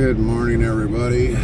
Good morning, everybody.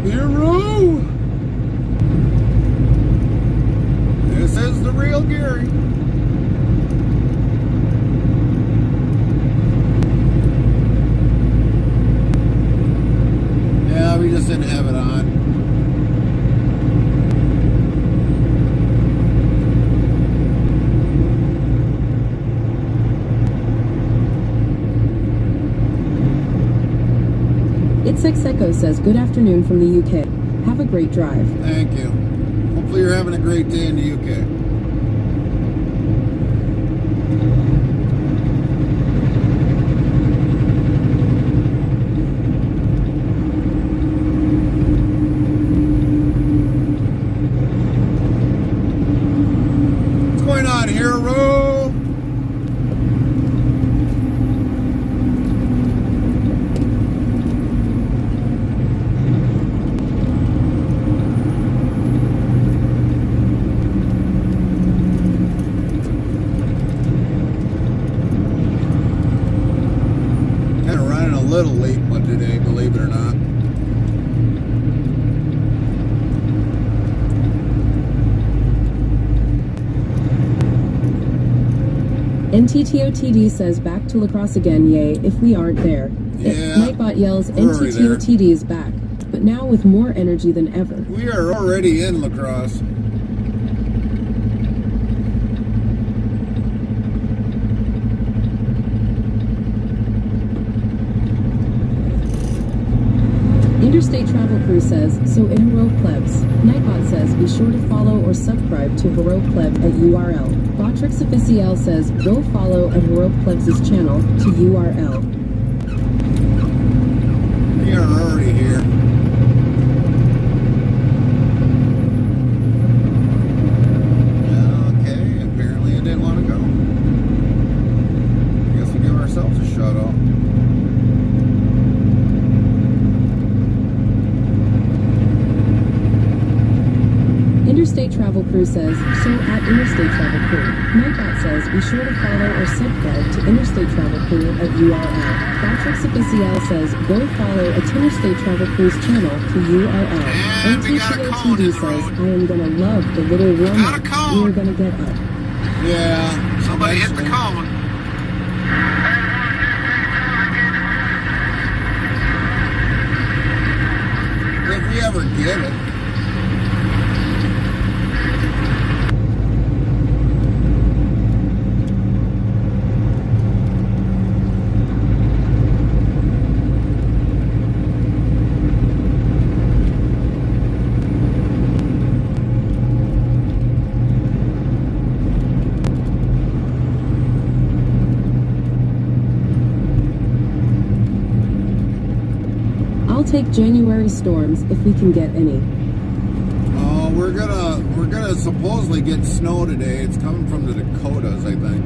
Hero! This is the real Gary. Yeah, we just didn't have it on. Echo says, good afternoon from the UK. Have a great drive. Thank you. Hopefully you're having a great day in the UK. What's going on, hero? Little late one today, believe it or not. NTTOTD says back to lacrosse again, yay, if we aren't there. Yeah, Nightbot yells NTTOTD is back, but now with more energy than ever. We are already in lacrosse. Interstate Travel Crew says, so in Hero Plebs. Nightbot says, be sure to follow or subscribe to Hero Pleb at URL. Botrix Officiel says, go follow at Hero Plebs' channel to URL. We are already here. Okay, apparently it didn't want to go. I guess we'll give ourselves a shut off. Interstate Travel Crew says, so at Interstate Travel Crew. Nightbot says, be sure to follow or subscribe to Interstate Travel Crew at URL. Botrix Officiel says, go follow at Interstate Travel Crew's channel to URL. NTTOTD says, I am gonna love the little warm-up. We're gonna get up. Yeah. Somebody hit the cone. If we ever get it. Take January storms if we can get any. Oh, we're gonna supposedly get snow today. It's coming from the Dakotas, I think.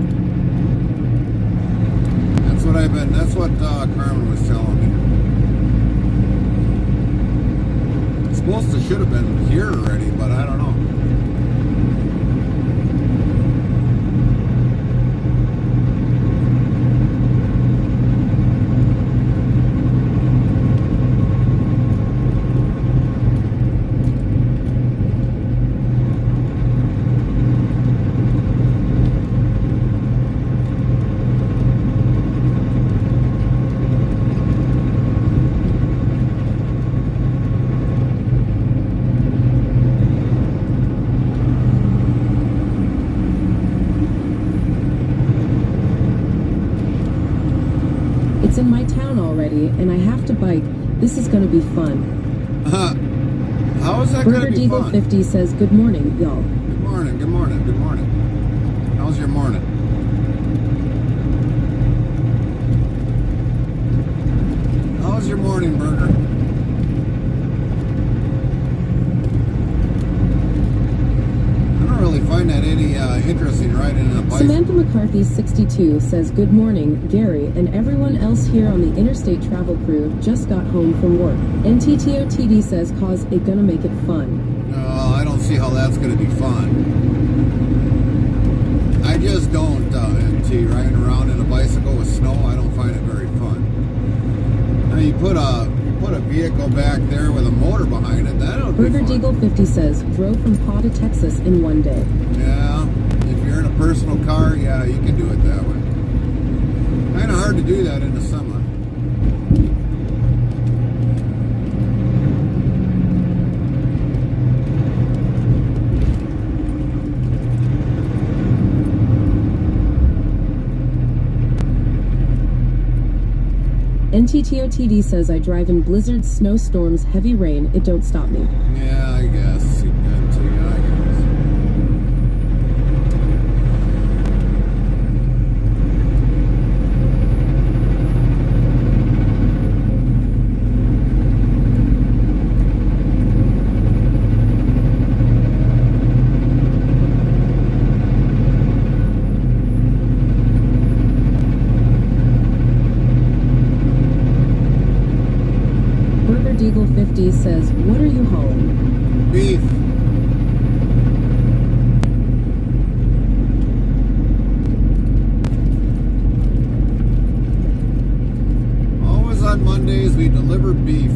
That's what Carmen was telling me. It's supposed to should have been here already, but I don't know. It's in my town already, and I have to bike. This is going to be fun. How is that going to be fun? Burger Deagle 50 says, good morning, y'all. Good morning, good morning, good morning. How's your morning? How's your morning, Burger? I don't really find that any interesting riding in a bike. Samantha McCarthy 62 says, good morning, Gary, and everyone else here on the Interstate Travel Crew just got home from work. NTTOTD says, cause it gonna make it fun. No, I don't see how that's gonna be fun. I just don't, MT, riding around in a bicycle with snow, I don't find it very fun. Now you put a vehicle back there with a motor behind it. That'll be Burger fun. Deagle 50 says, drove from Paw to Texas in one day. Yeah, if you're in a personal car, yeah, you can do it that way. Kind of hard to do that in the summer. NTTOTD says, I drive in blizzards, snowstorms, heavy rain. It don't stop me. Yeah, I guess. You got to, I guess. Deagle 50 says, what are you hauling? Beef. Always on Mondays we deliver beef.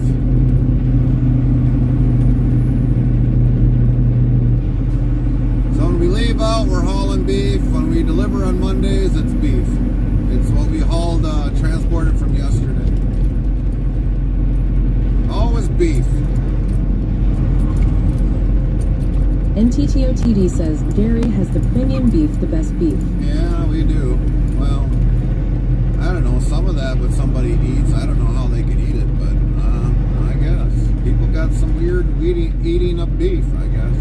So when we leave out, we're hauling beef. When we deliver on Mondays, it's beef. It's what we hauled, transported from yesterday. Always beef. NTTOTD says, Gary has the premium beef, the best beef. Yeah, we do. Well, I don't know, some of that what somebody eats, I don't know how they can eat it, but I guess. People got some weird eating up beef, I guess.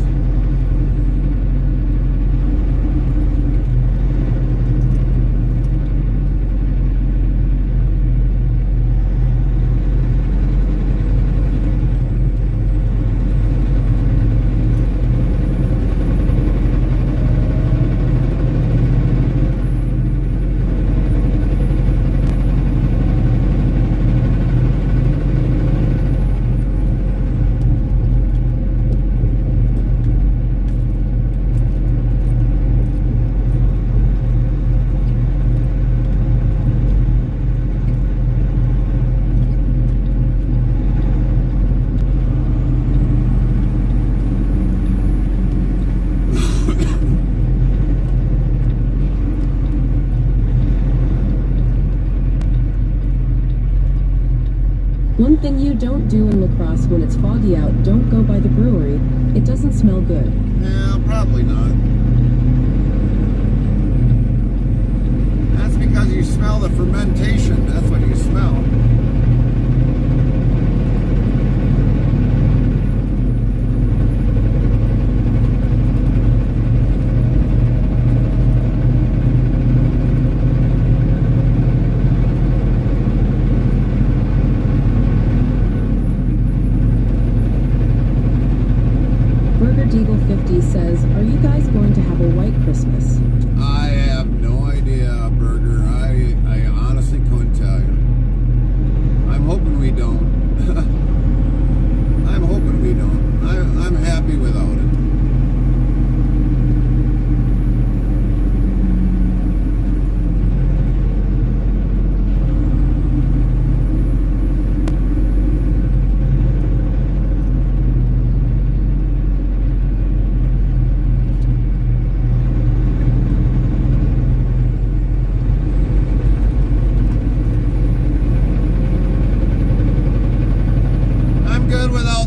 One thing you don't do in La Crosse when it's foggy out, don't go by the brewery. It doesn't smell good. Yeah, probably not. That's because you smell the fermentation. That's what you smell. Deagle 50 says, are you guys going to have a white Christmas? I have no idea, Burger. I honestly couldn't tell you. I'm hoping we don't. I'm hoping we don't. I'm happy without it.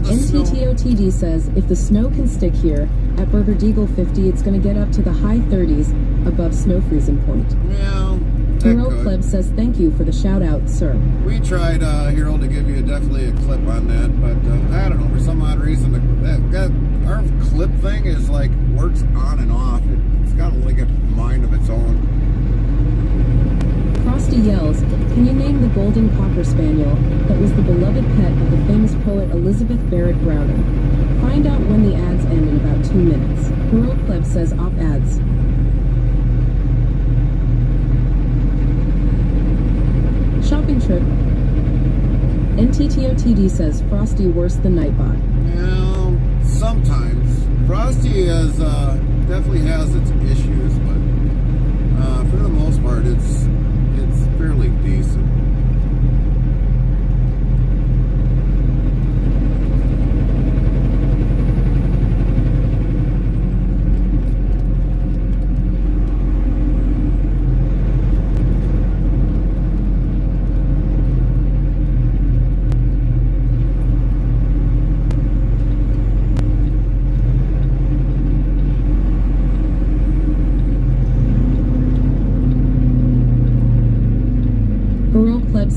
NTTOTD says, if the snow can stick here, at Burger Deagle 50, it's going to get up to the high 30s above snow freezing point. Yeah, Hero Pleb says, thank you for the shout out, sir. We tried, Hero, to give you definitely a clip on that, but I don't know, for some odd reason, our clip thing is like, works on and off. It's got like a mind of its own. Frosty yells, can you name the golden cocker spaniel that was the beloved pet of the famous poet Elizabeth Barrett Browning? Find out when the ads end in about 2 minutes. Hero Pleb says op ads. Shopping trip. NTTOTD says Frosty worse than Nightbot. Yeah, sometimes. Frosty is, definitely has its issues, but for the most part, it's fairly decent.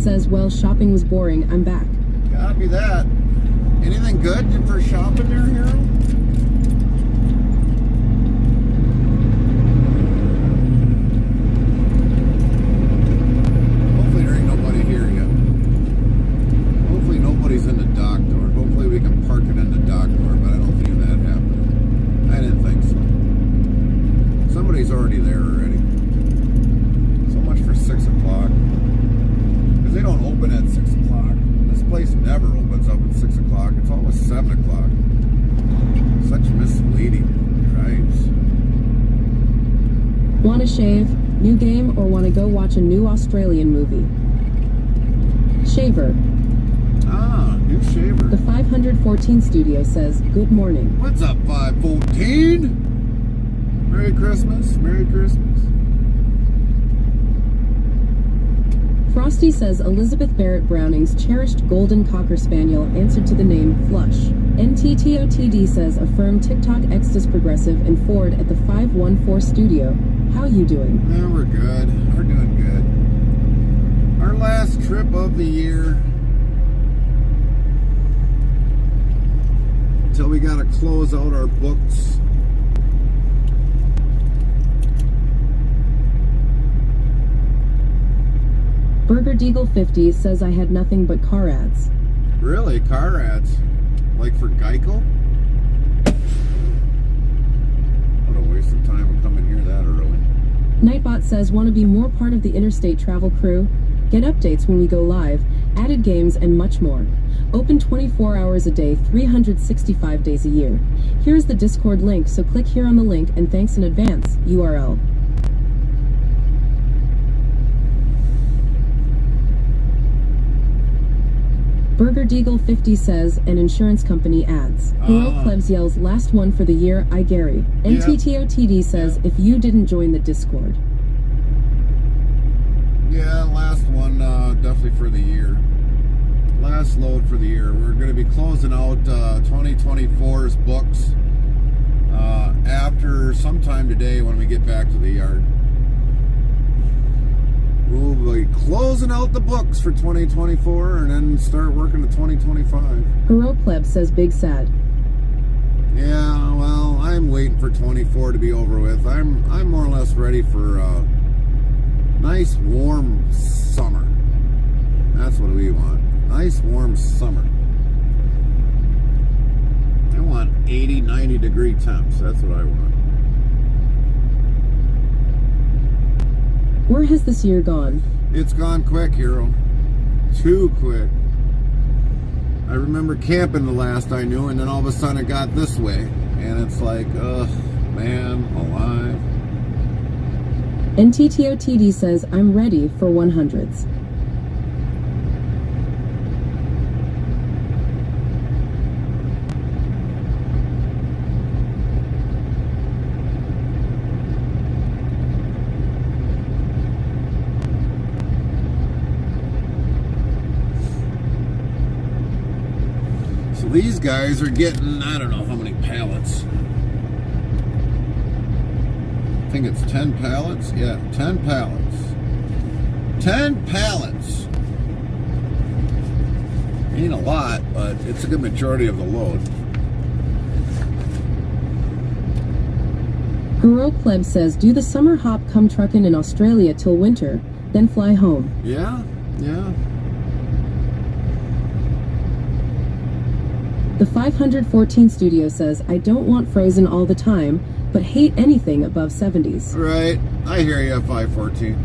says, well, shopping was boring. I'm back. Copy that. Anything good for shopping there, Hero? Hopefully there ain't nobody here yet. Hopefully nobody's in the dock door. Hopefully we can park it in the dock door, but I don't see that happening. I didn't think so. Somebody's already there already. So much for 6 o'clock. Because they don't open at 6 o'clock. This place never opens up at 6 o'clock. It's always 7 o'clock. Such misleading. Right. Want to shave? New game or want to go watch a new Australian movie? Shaver. Ah, new shaver. The 514 studio says, good morning. What's up, 514? Merry Christmas. Merry Christmas. Frosty says Elizabeth Barrett Browning's cherished golden cocker spaniel answered to the name Flush. NTTOTD says affirm TikTok X's progressive and Ford at the 514 studio. How you doing? Yeah, we're good. We're doing good. Our last trip of the year. Until we gotta close out our books. Burger Deagle 50 says I had nothing but car ads. Really? Car ads? Like for Geico? What a waste of time to come in here that early. Nightbot says want to be more part of the Interstate Travel crew? Get updates when we go live, added games and much more. Open 24 hours a day, 365 days a year. Here's the Discord link, so click here on the link and thanks in advance. URL. Burger Deagle 50 says, an insurance company ads. Hero Plebs yells, last one for the year, I Gary. NTTOTD says, if you didn't join the Discord. Yeah, last one, definitely for the year. Last load for the year. We're going to be closing out 2024's books after sometime today when we get back to the yard. We'll be closing out the books for 2024 and then start working to 2025. Hero Pleb says big sad. Yeah, well, I'm waiting for 24 to be over with. I'm more or less ready for a nice warm summer. That's what we want. Nice warm summer. I want 80, 90 degree temps. That's what I want. Where has this year gone? It's gone quick, Hero. Too quick. I remember camping the last I knew, and then all of a sudden it got this way. And it's like, ugh, man, alive. NTTOTD says, I'm ready for 100s. These guys are getting, I don't know how many pallets. I think it's 10 pallets. Yeah, 10 pallets. 10 pallets. Ain't a lot, but it's a good majority of the load. Hero Pleb says, do the summer hop come truckin' in Australia till winter, then fly home. Yeah, yeah. The 514 studio says, I don't want frozen all the time, but hate anything above 70s. Right. I hear you, 514.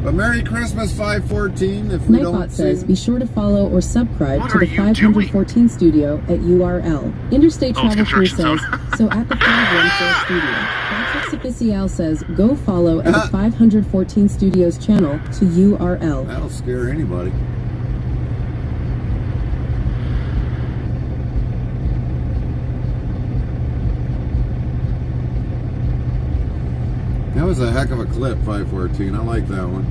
But Merry Christmas, 514. If we Nightbot don't says, see... be sure to follow or subscribe What to the are you 514 doing? studio at URL. Interstate Oh, it's Travel Crew construction says, zone. so at the 514 studio. Patrick Oficial says, go follow at the 514 studios channel to URL. That'll scare anybody. That was a heck of a clip, 514. I like that one.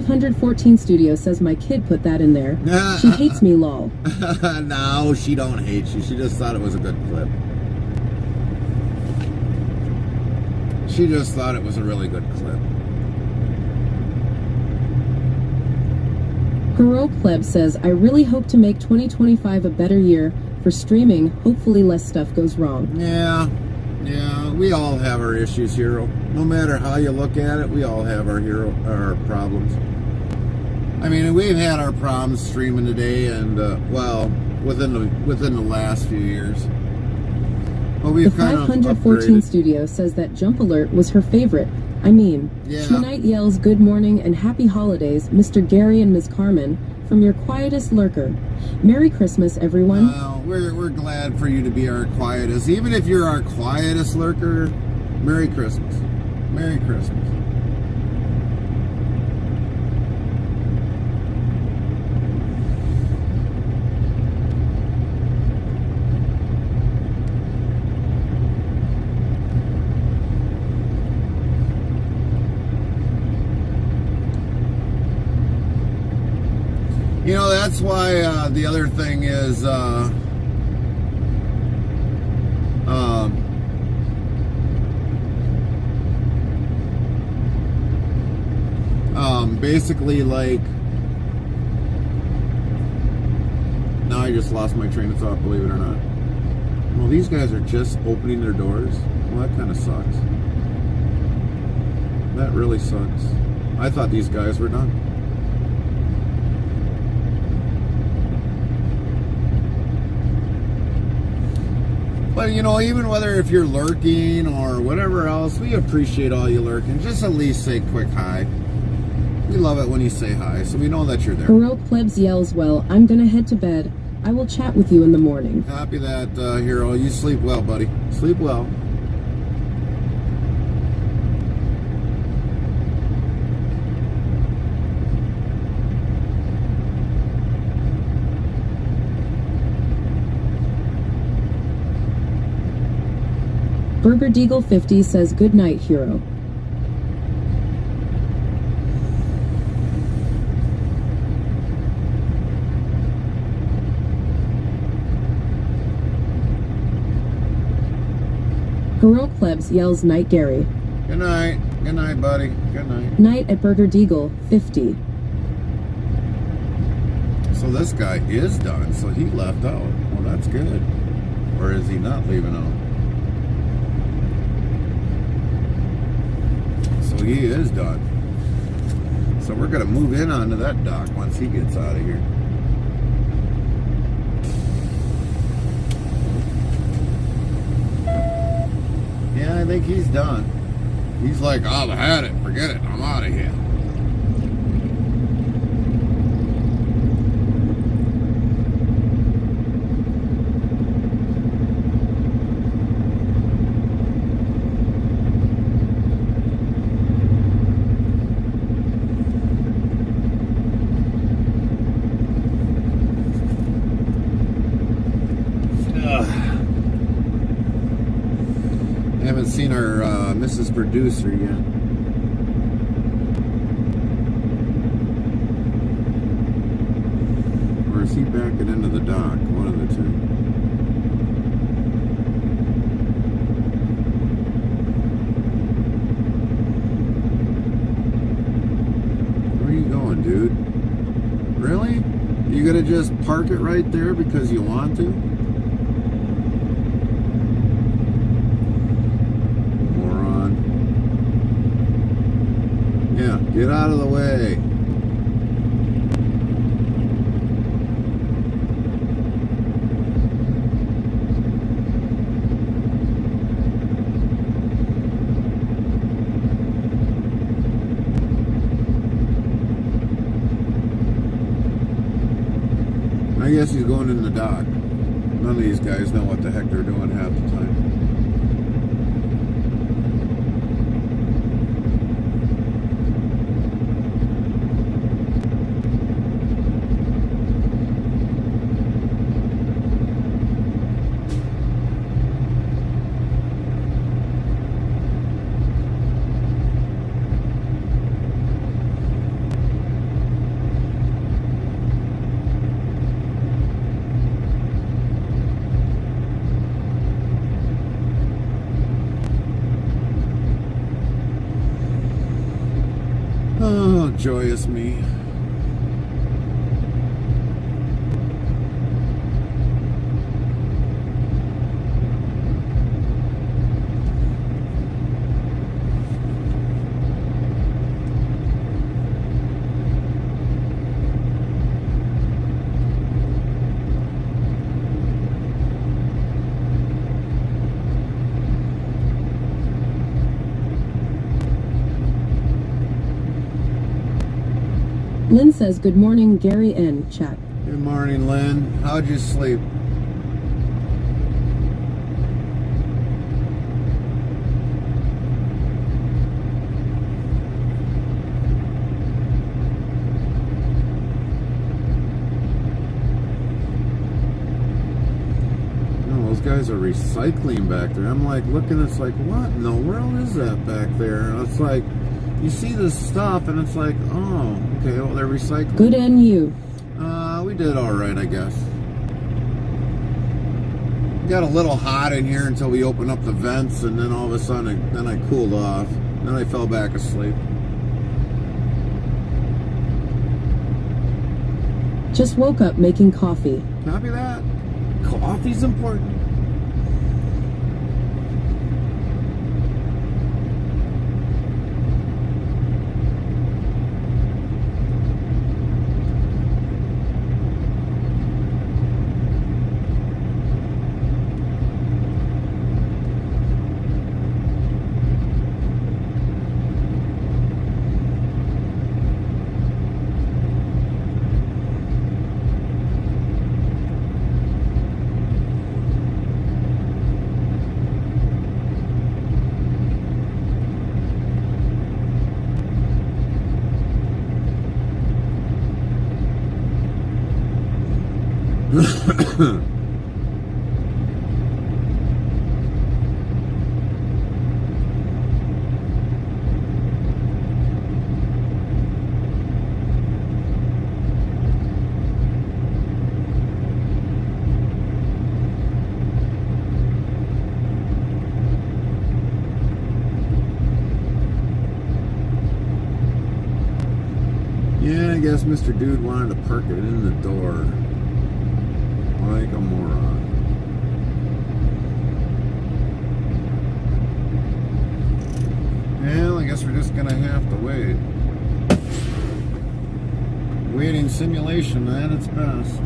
514 Studio says my kid put that in there. She hates me, lol. No, she don't hate you. She just thought it was a good clip. She just thought it was a really good clip. Hero Pleb says, I really hope to make 2025 a better year for streaming. Hopefully less stuff goes wrong. Yeah, we all have our issues, Hero. No matter how you look at it, we all have our problems. I mean, we've had our problems streaming today, and well, within the last few years. But we've the kind of 514 upgraded. Studio says that Jump Alert was her favorite. I mean, Yeah. Tonight yells good morning and happy holidays, Mr. Gary and Ms. Carmen, from your quietest lurker. Merry Christmas, everyone. Well, we're glad for you to be our quietest. Even if you're our quietest lurker, Merry Christmas. Merry Christmas. You know, that's why the other thing is basically, like, now I just lost my train of thought, believe it or not. Well, these guys are just opening their doors. Well, that kind of sucks. That really sucks. I thought these guys were done. But, you know, even whether if you're lurking or whatever else, we appreciate all you lurking. Just at least say quick hi. We love it when you say hi, so we know that you're there. Hero Plebs yells, well, I'm gonna head to bed. I will chat with you in the morning. Copy that, Hero. You sleep well, buddy. Sleep well. Burger Deagle 50 says good night, Hero. Hero Plebs yells night, Gary. Good night. Good night, buddy. Good night. Night at Burger Deagle 50. So this guy is done, so he left out. Well, that's good. Or is he not leaving out? So he is done. So we're going to move in onto that dock once he gets out of here. Yeah, I think he's done. He's like, I've had it. Forget it. I'm out of here. Haven't seen our Mrs. Producer yet. Or is he backing into the dock? One of the two. Where are you going, dude? Really? You gonna just park it right there because you want to? Yeah, get out of the way. I guess he's going in the dock. None of these guys know what the heck they're doing half the time. joyous me. Lynn says, good morning, Gary N. Chat. Good morning, Lynn. How'd you sleep? Oh, those guys are recycling back there. I'm like looking, it's like, what in the world is that back there? And it's like, you see this stuff and it's like, oh, okay, well, they're recycling. Good and you. We did all right, I guess. Got a little hot in here until we opened up the vents, and then all of a sudden, then I cooled off. Then I fell back asleep. Just woke up making coffee. Copy that. Coffee's important. Yeah, I guess Mr. Dude wanted to park it in the door. Like a moron. Well, I guess we're just gonna have to wait. Waiting simulation at its best.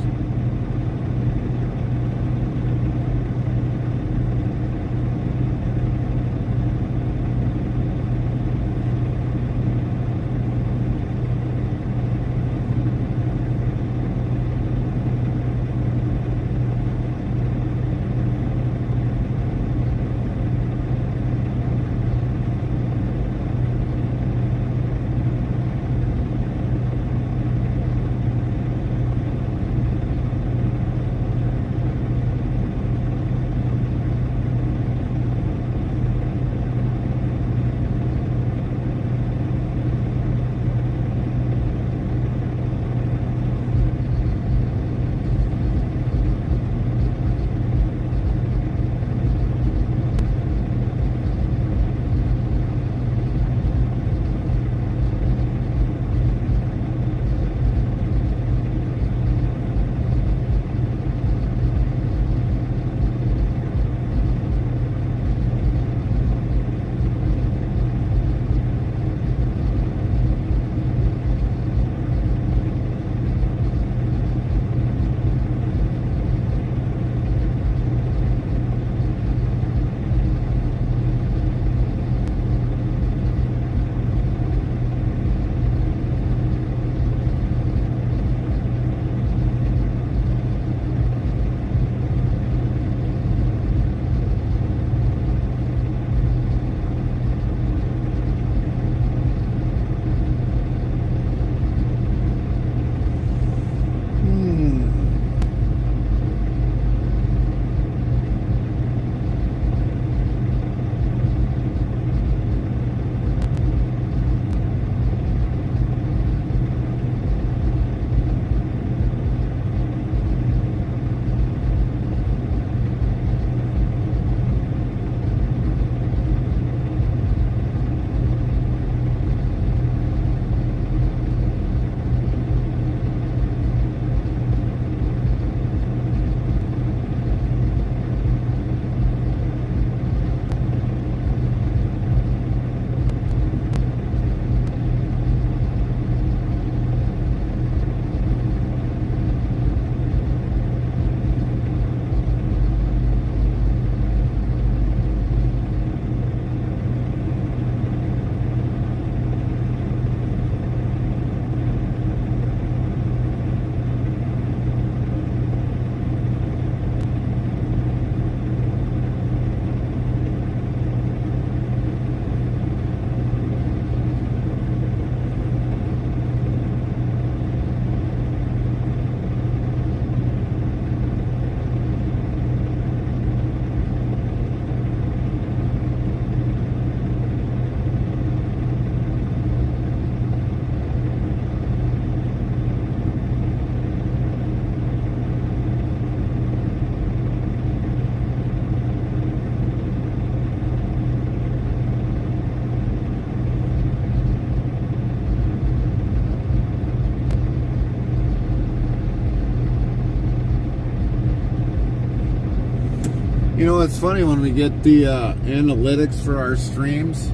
You know, it's funny when we get the analytics for our streams.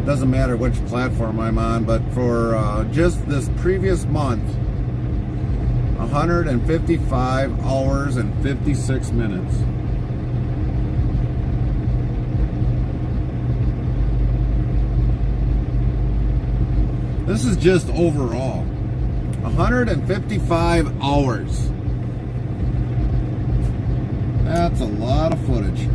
Doesn't matter which platform I'm on, but for just this previous month, 155 hours and 56 minutes. This is just overall. 155 hours. That's a lot of footage.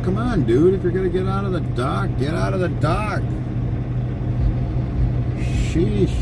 Come on, dude. If you're going to get out of the dock, get out of the dock. Sheesh.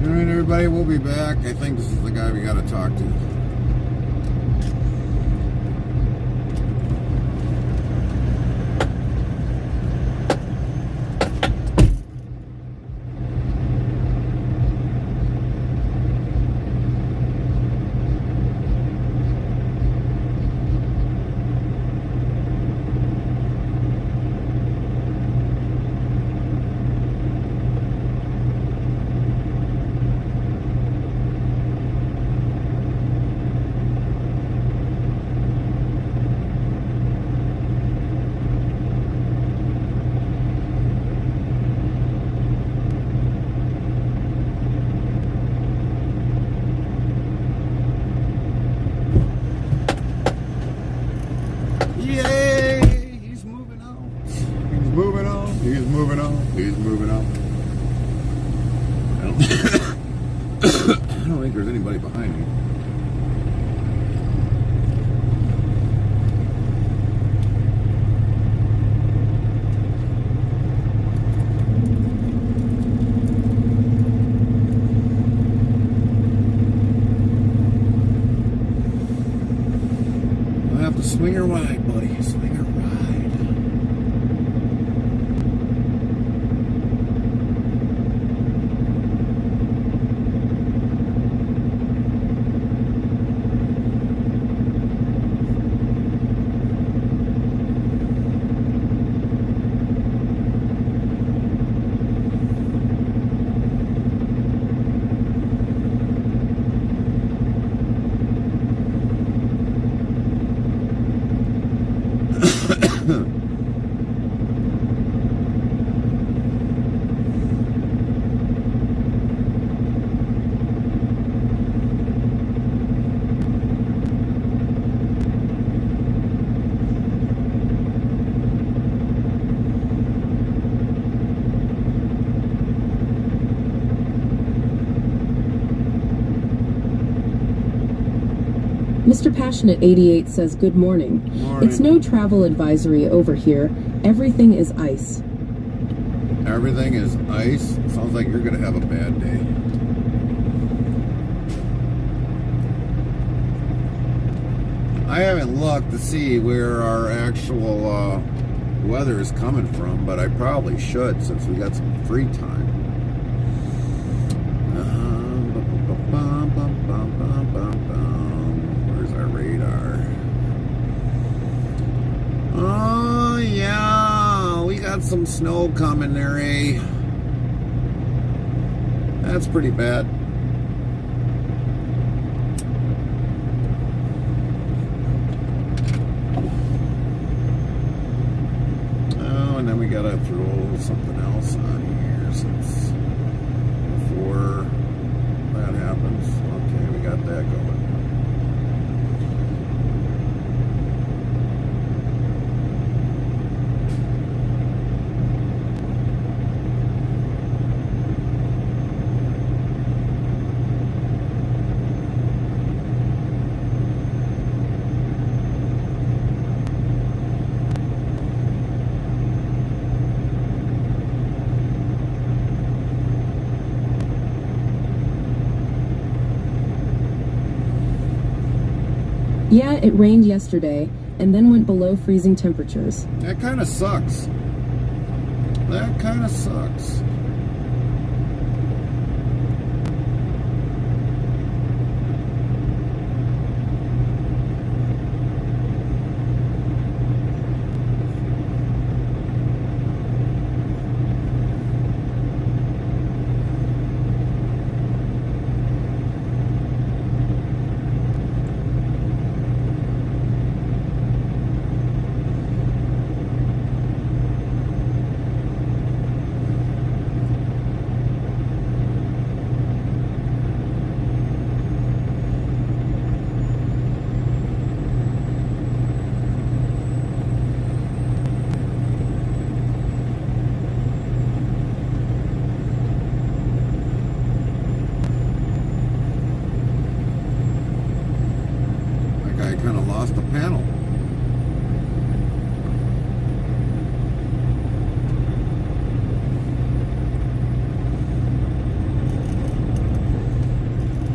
Alright, everybody, we'll be back. I think this is the guy we got to talk to. He's moving on. there's anybody behind me. I'll have to swing her wide, buddy. Swing her wide. Mr. Passionate 88 says, good morning. Morning. It's no travel advisory over here. Everything is ice. Everything is ice? Sounds like you're going to have a bad day. I haven't looked to see where our actual weather is coming from, but I probably should since we got some free time. Where's our radar? Oh, yeah. We got some snow coming there, eh? That's pretty bad. Oh, and then we gotta throw something else on here since before that happens. Okay, we got that going. Yeah, it rained yesterday, and then went below freezing temperatures. That kind of sucks. That kind of sucks. Kind of lost the panel.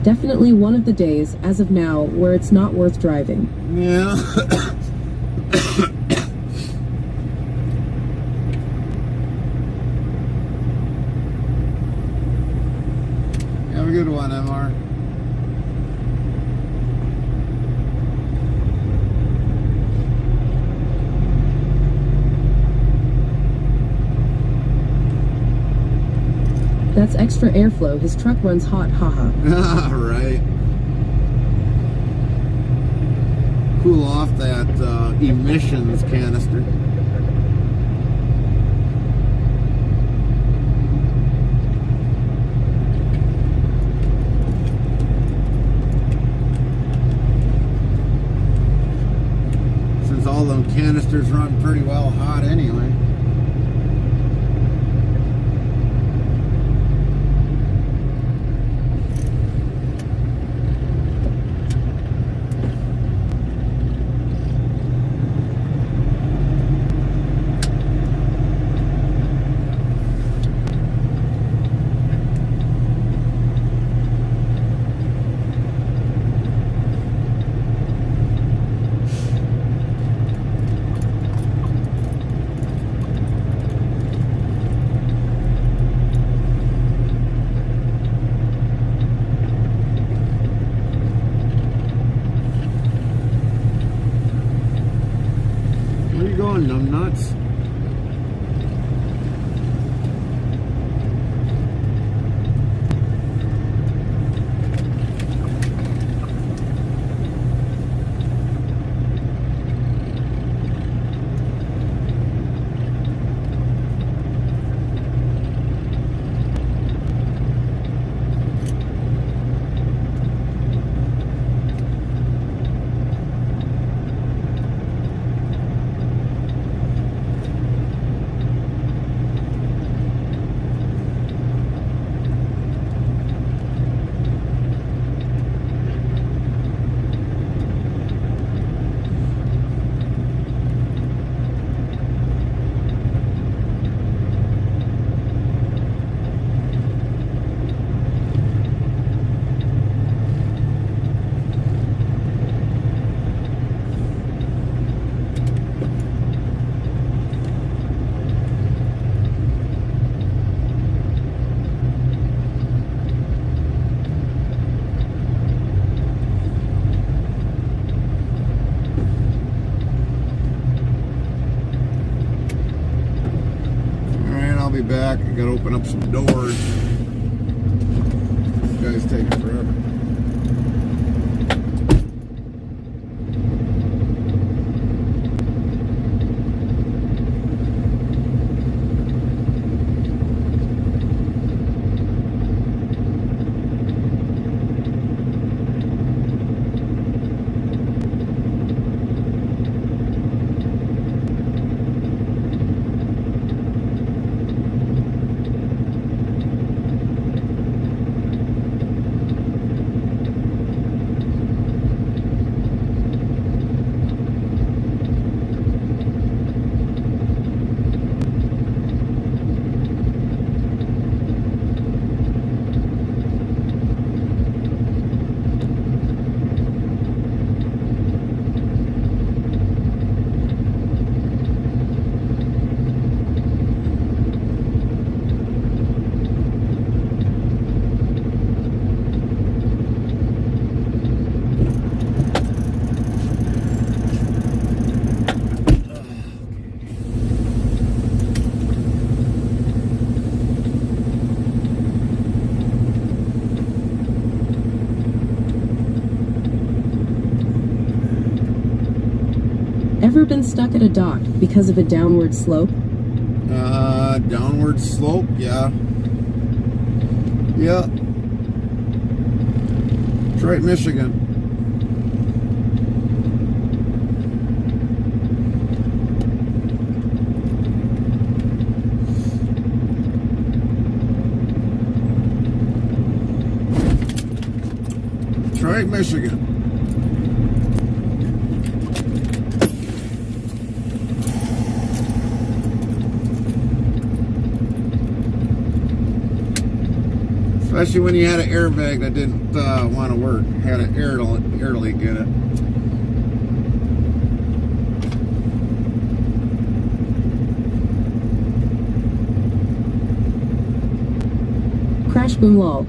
Definitely one of the days, as of now, where it's not worth driving. Yeah. Have a good one, MR. That's extra airflow. His truck runs hot, haha. Right. Cool off that emissions canister. Since all them canisters run pretty well hot anyway. copycats. Back. I gotta open up some doors. These guys take forever. Ever been stuck at a dock because of a downward slope? Downward slope, yeah. Yeah. Detroit, Michigan. Detroit, Michigan. Especially when you had an airbag that didn't want to work. Had an air leak in it. Crash boom lol.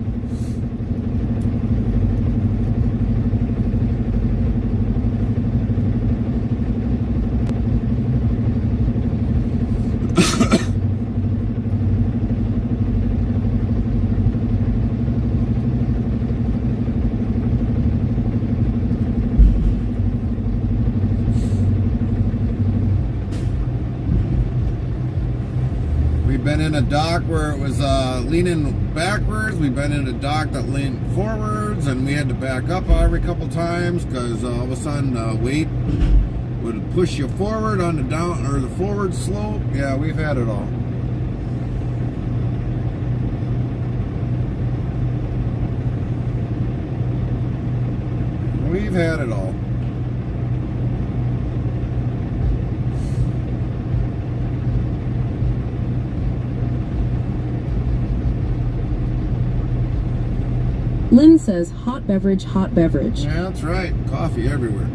We've been in a dock where it was leaning backwards. We've been in a dock that leaned forwards, and we had to back up every couple times because all of a sudden weight would push you forward on the down or the forward slope. Yeah, we've had it all. We've had it all. Lynn says, hot beverage, hot beverage. Yeah, that's right. Coffee everywhere.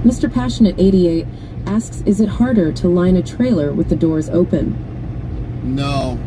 Mr. Passionate 88 asks, is it harder to line a trailer with the doors open? No.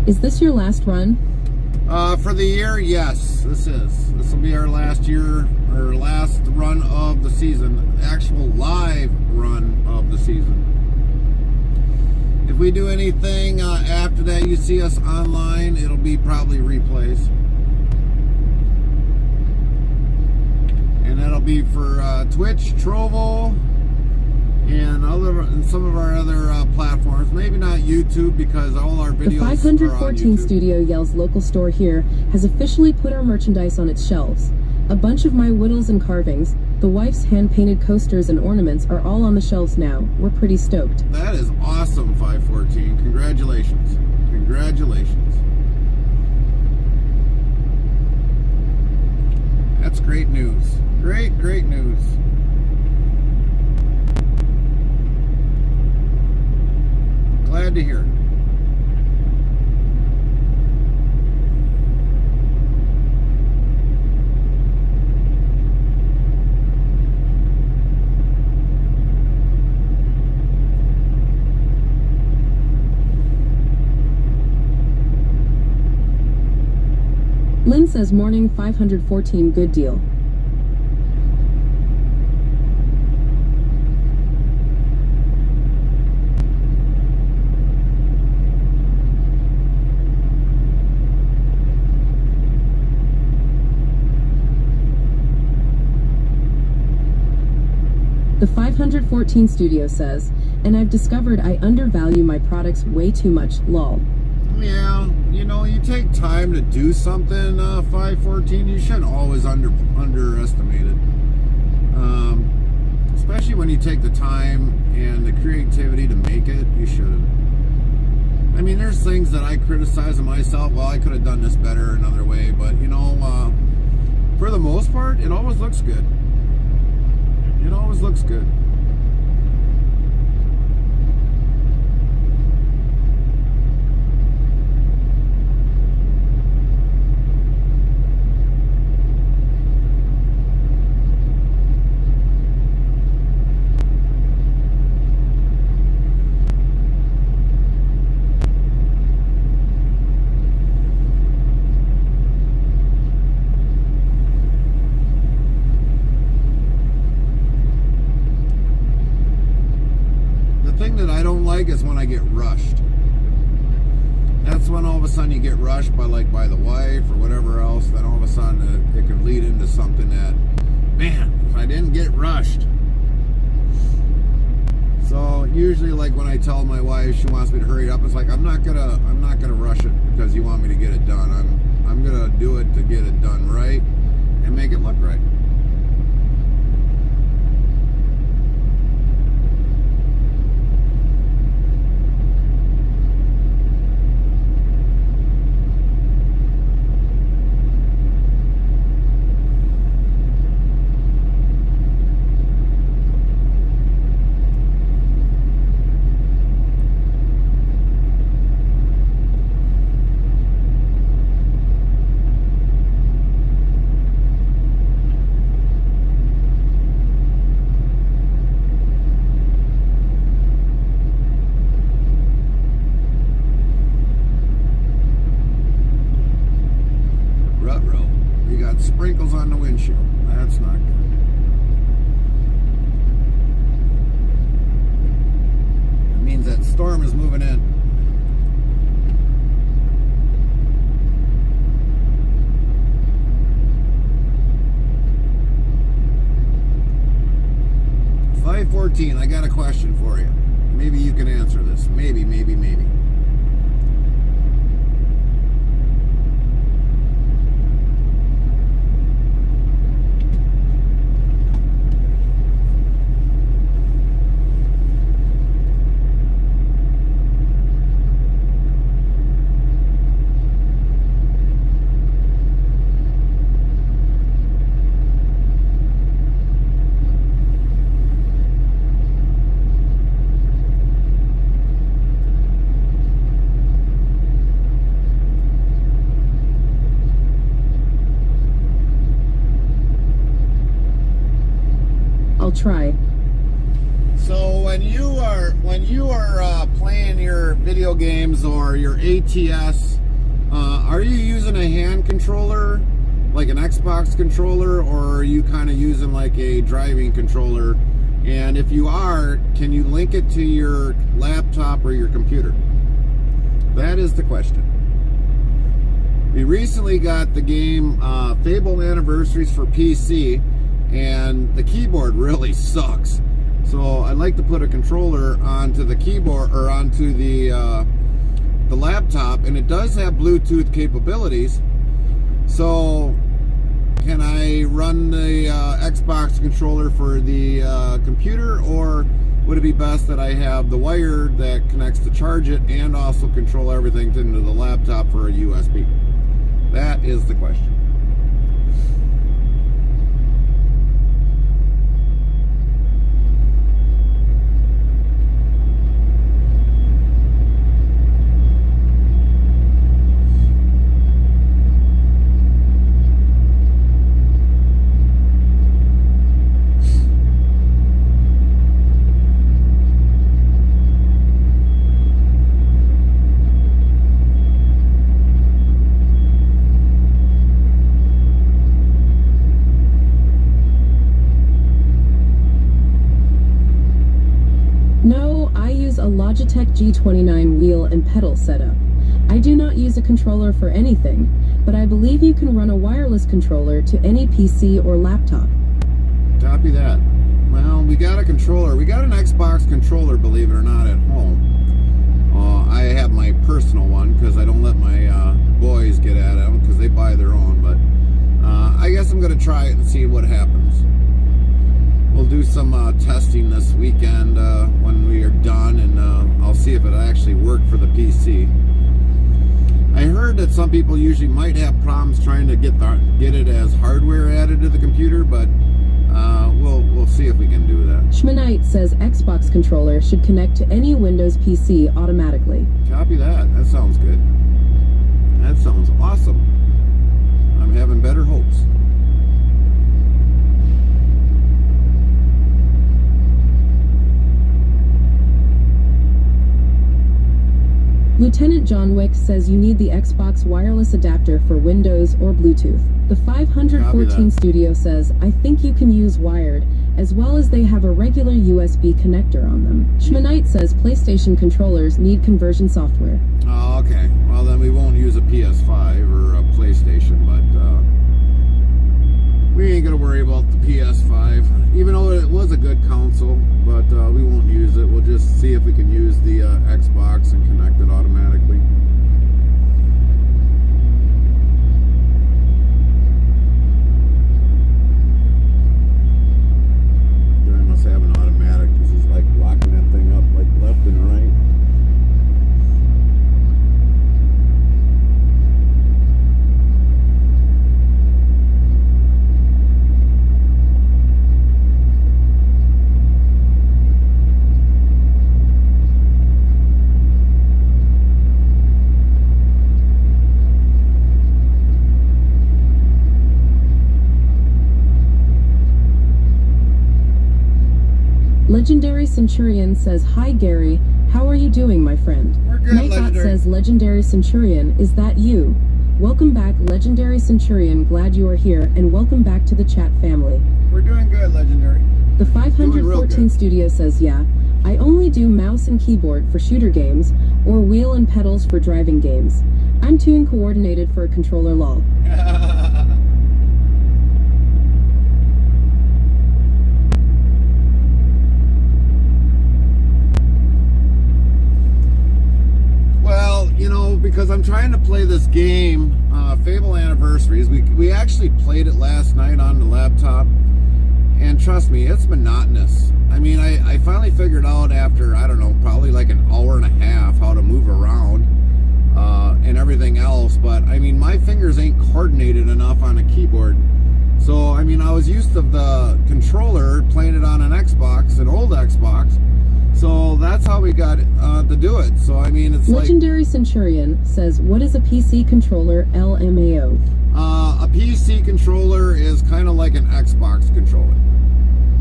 Is this your last run? For the year, yes, this is. This will be our last year, our last run of the season, actual live run of the season. If we do anything after that, you see us online, it'll be probably replays. And that'll be for Twitch, Trovo, and some of our other platforms. Maybe not YouTube, because all our videos The are on 514 YouTube. Studio Yells local store here has officially put our merchandise on its shelves. A bunch of my whittles and carvings, the wife's hand-painted coasters and ornaments are all on the shelves now. We're pretty stoked. That is awesome, 514. Congratulations. Congratulations. That's great news. Great, great news. Glad to hear it. Lynn says morning 514 good deal. The 514 Studio says, and I've discovered I undervalue my products way too much, lol. Yeah, you know, you take time to do something, 514, you shouldn't always underestimate it. Especially when you take the time and the creativity to make it, you shouldn't. I mean, there's things that I criticize of myself. Well, I could have done this better another way, but, you know, for the most part, it always looks good. It always looks good. Is when I get rushed. That's when all of a sudden you get rushed by the wife or whatever else. Then all of a sudden it can lead into something that, man, if I didn't get rushed. So usually, like when I tell my wife she wants me to hurry up, it's like I'm not gonna rush it because you want me to get it done. I'm gonna do it to get it done right and make it look right. Sprinkles on the windshield. That's not good. storm is moving in. $5:14. I got a question for you. Maybe you can answer this. Maybe. I'll try. So when you are playing your video games or your ATS, are you using a hand controller, like an Xbox controller, or are you kind of using like a driving controller? And if you are, can you link it to your laptop or your computer? That is the question. We recently got the game Fable Anniversaries for PC, and the keyboard really sucks. So I'd like to put a controller onto the keyboard or onto the laptop, and it does have Bluetooth capabilities. So can I run the Xbox controller for the computer, or would it be best that I have the wire that connects to charge it and also control everything into the laptop for a USB? That is the question. No, I use a Logitech G29 wheel and pedal setup. I do not use a controller for anything, but I believe you can run a wireless controller to any PC or laptop. Copy that. Well, we got a controller. We got an Xbox controller, believe it or not, at home. I have my personal one because I don't let my boys get at it because they buy their own. But I guess I'm going to try it and see what happens. We'll do some testing this weekend when we are done, and I'll see if it actually worked for the PC. I heard that some people usually might have problems trying to get it as hardware added to the computer, but we'll see if we can do that. Schmanite says Xbox controller should connect to any Windows PC automatically. Copy that. That sounds good. That sounds awesome. I'm having better hopes. Lieutenant John Wick says you need the Xbox wireless adapter for Windows or Bluetooth. The 514 Studio says, I think you can use wired, as well as they have a regular USB connector on them. Schmanite says PlayStation controllers need conversion software. Oh, okay. Well, then we won't use a PS5 or a PlayStation, but we ain't going to worry about the PS5, even though it was a good console, but we won't use it. We'll just see if we can use the Xbox and connect it automatically. I must have an automatic because he's like locking that thing up like left and right. Legendary Centurion says, hi Gary, how are you doing, my friend? We're good, Nightbot Legendary. says, Legendary Centurion, is that you? Welcome back, Legendary Centurion, glad you are here, and welcome back to the chat family. We're doing good, Legendary. The Doing real 514 good. Studio says, yeah, I only do mouse and keyboard for shooter games, or wheel and pedals for driving games. I'm too uncoordinated for a controller lol. Well, you know, because I'm trying to play this game, Fable Anniversaries. We actually played it last night on the laptop, and trust me, it's monotonous. I mean, I finally figured out after, I don't know, probably like an hour and a half how to move around and everything else, but I mean, my fingers ain't coordinated enough on a keyboard. So, I mean, I was used to the controller, playing it on an Xbox, an old Xbox. So that's how we got to do it. So I mean, it's Legendary Centurion says, what is a PC controller, LMAO? A PC controller is kind of like an Xbox controller.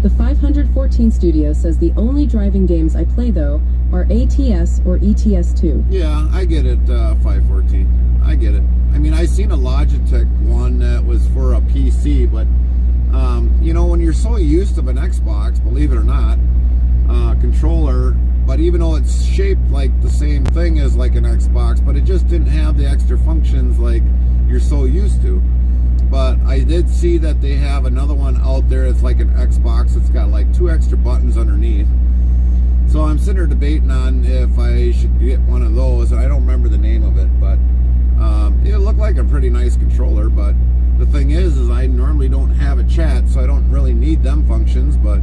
The 514 Studio says the only driving games I play though are ATS or ETS2. Yeah, I get it, 514. I get it. I mean, I seen a Logitech one that was for a PC, but you know, when you're so used to an Xbox, believe it or not, controller, but even though it's shaped like the same thing as like an Xbox, but it just didn't have the extra functions like you're so used to. But I did see that they have another one out there. It's like an Xbox. It's got like 2 extra buttons underneath. So I'm sitting there debating on if I should get one of those. And I don't remember the name of it, but it looked like a pretty nice controller. But the thing is I normally don't have a chat, so I don't really need them functions. But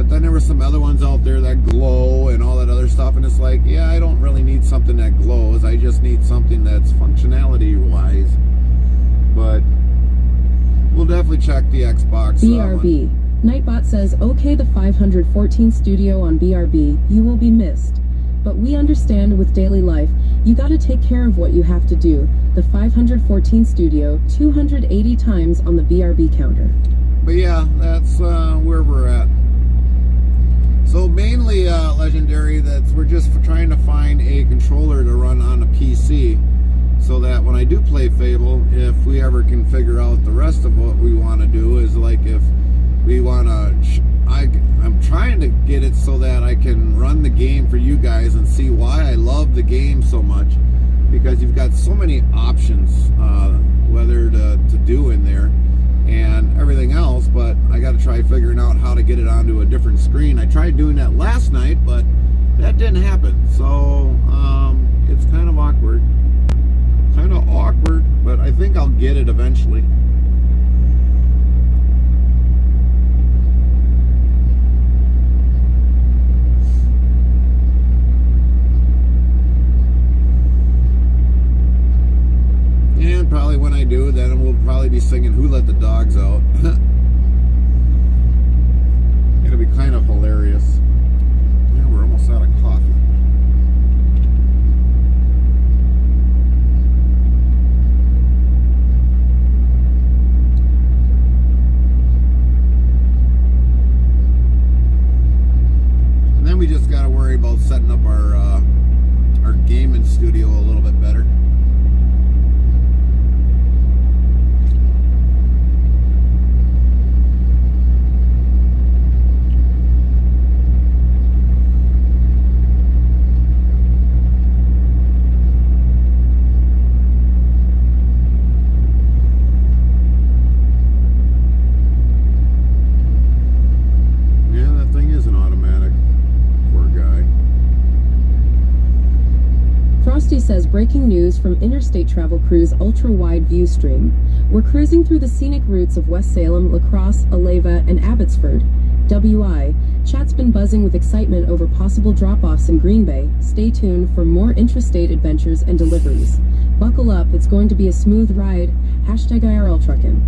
then there were some other ones out there that glow and all that other stuff, and it's like, yeah, I don't really need something that glows. I just need something that's functionality wise. But we'll definitely check the Xbox. BRB. Nightbot says, okay, the 514 Studio on BRB, you will be missed. But we understand with daily life, you gotta take care of what you have to do. The 514 Studio, 280 times on the BRB counter. But yeah, that's where we're at. So mainly, Legendary, we're just trying to find a controller to run on a PC, so that when I do play Fable, if we ever can figure out the rest of what we want to do, is like if we want to, I'm trying to get it so that I can run the game for you guys and see why I love the game so much, because you've got so many options whether to do in there and everything else. But I got to try figuring out how to get it onto a different screen. I tried doing that last night, but that didn't happen. So it's kind of awkward. But I think I'll get it eventually. And probably when I do, then we'll probably be singing Who Let the Dogs Out. It'll be kind of hilarious. Yeah, we're almost out of coffee. We just got to worry about setting up our gaming studio a little bit better. Yeah, that thing is an automatic. Frosty says, breaking news from Interstate Travel Cruise ultra-wide view stream. We're cruising through the scenic routes of West Salem, La Crosse, Aleva, and Abbotsford. WI. Chat's been buzzing with excitement over possible drop-offs in Green Bay. Stay tuned for more intrastate adventures and deliveries. Buckle up, it's going to be a smooth ride. Hashtag IRL Truckin'.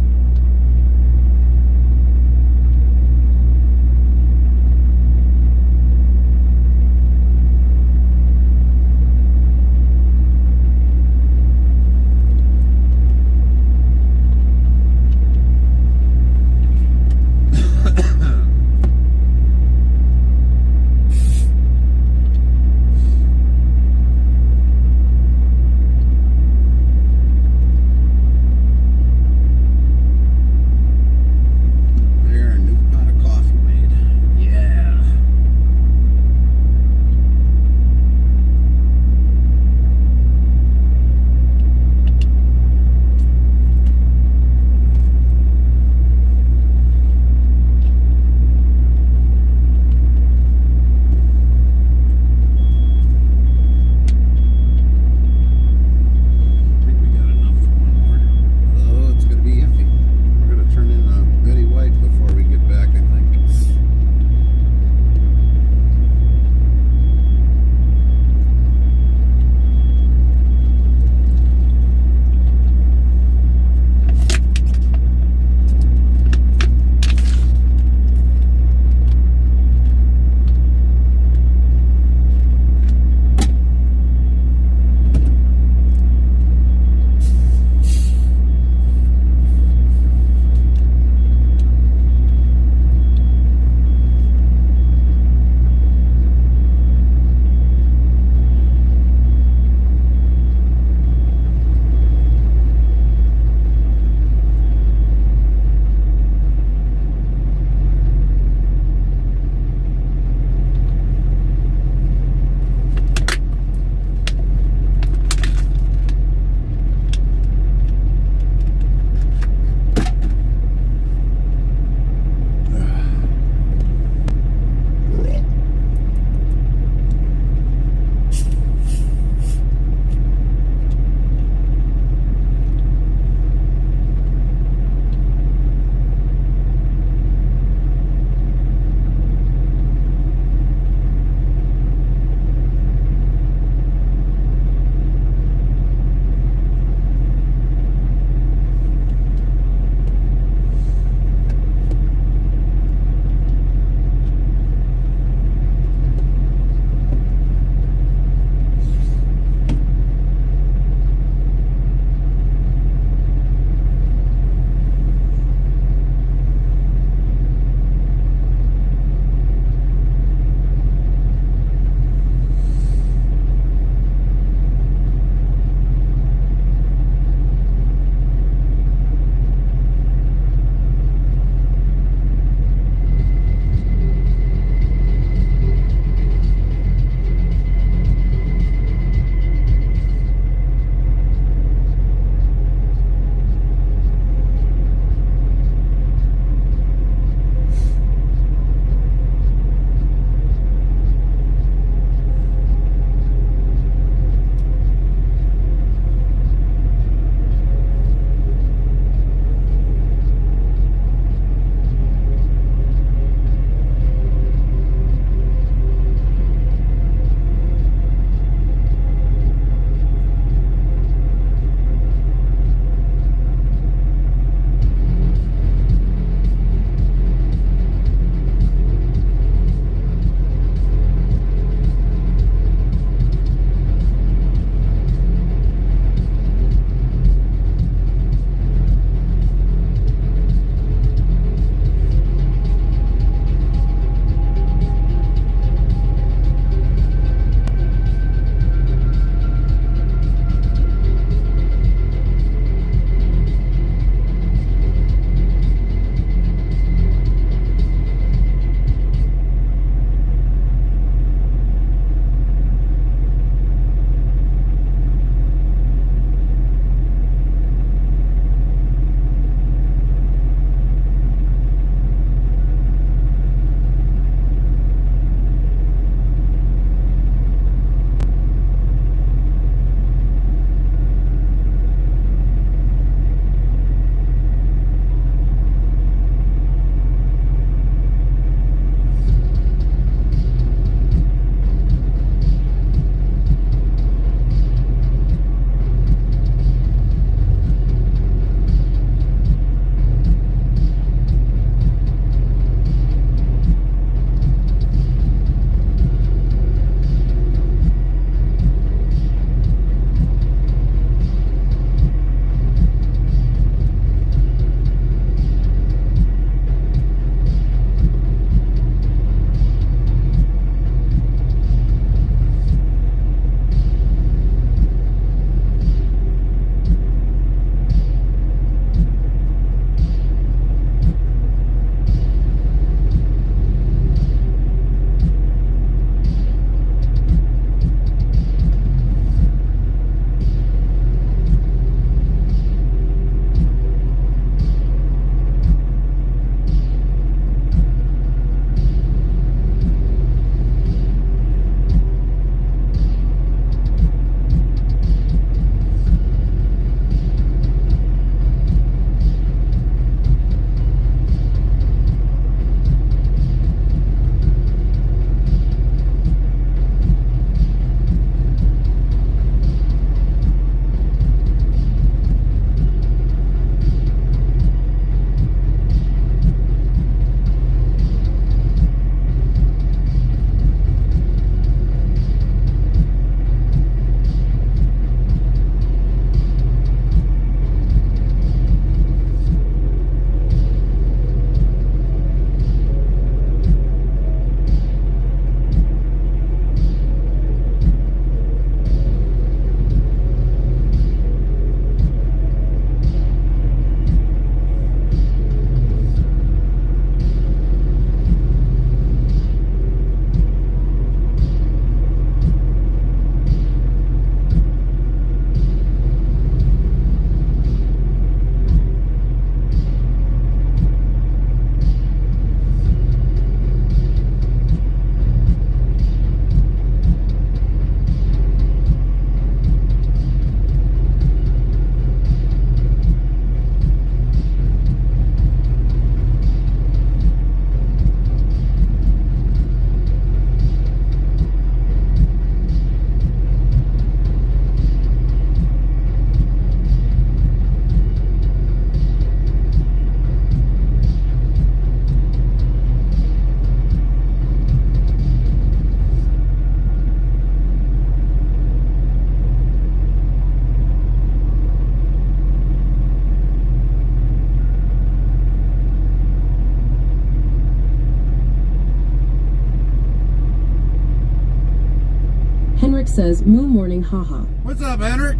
Henrik says, moo morning, haha. What's up, Henrik?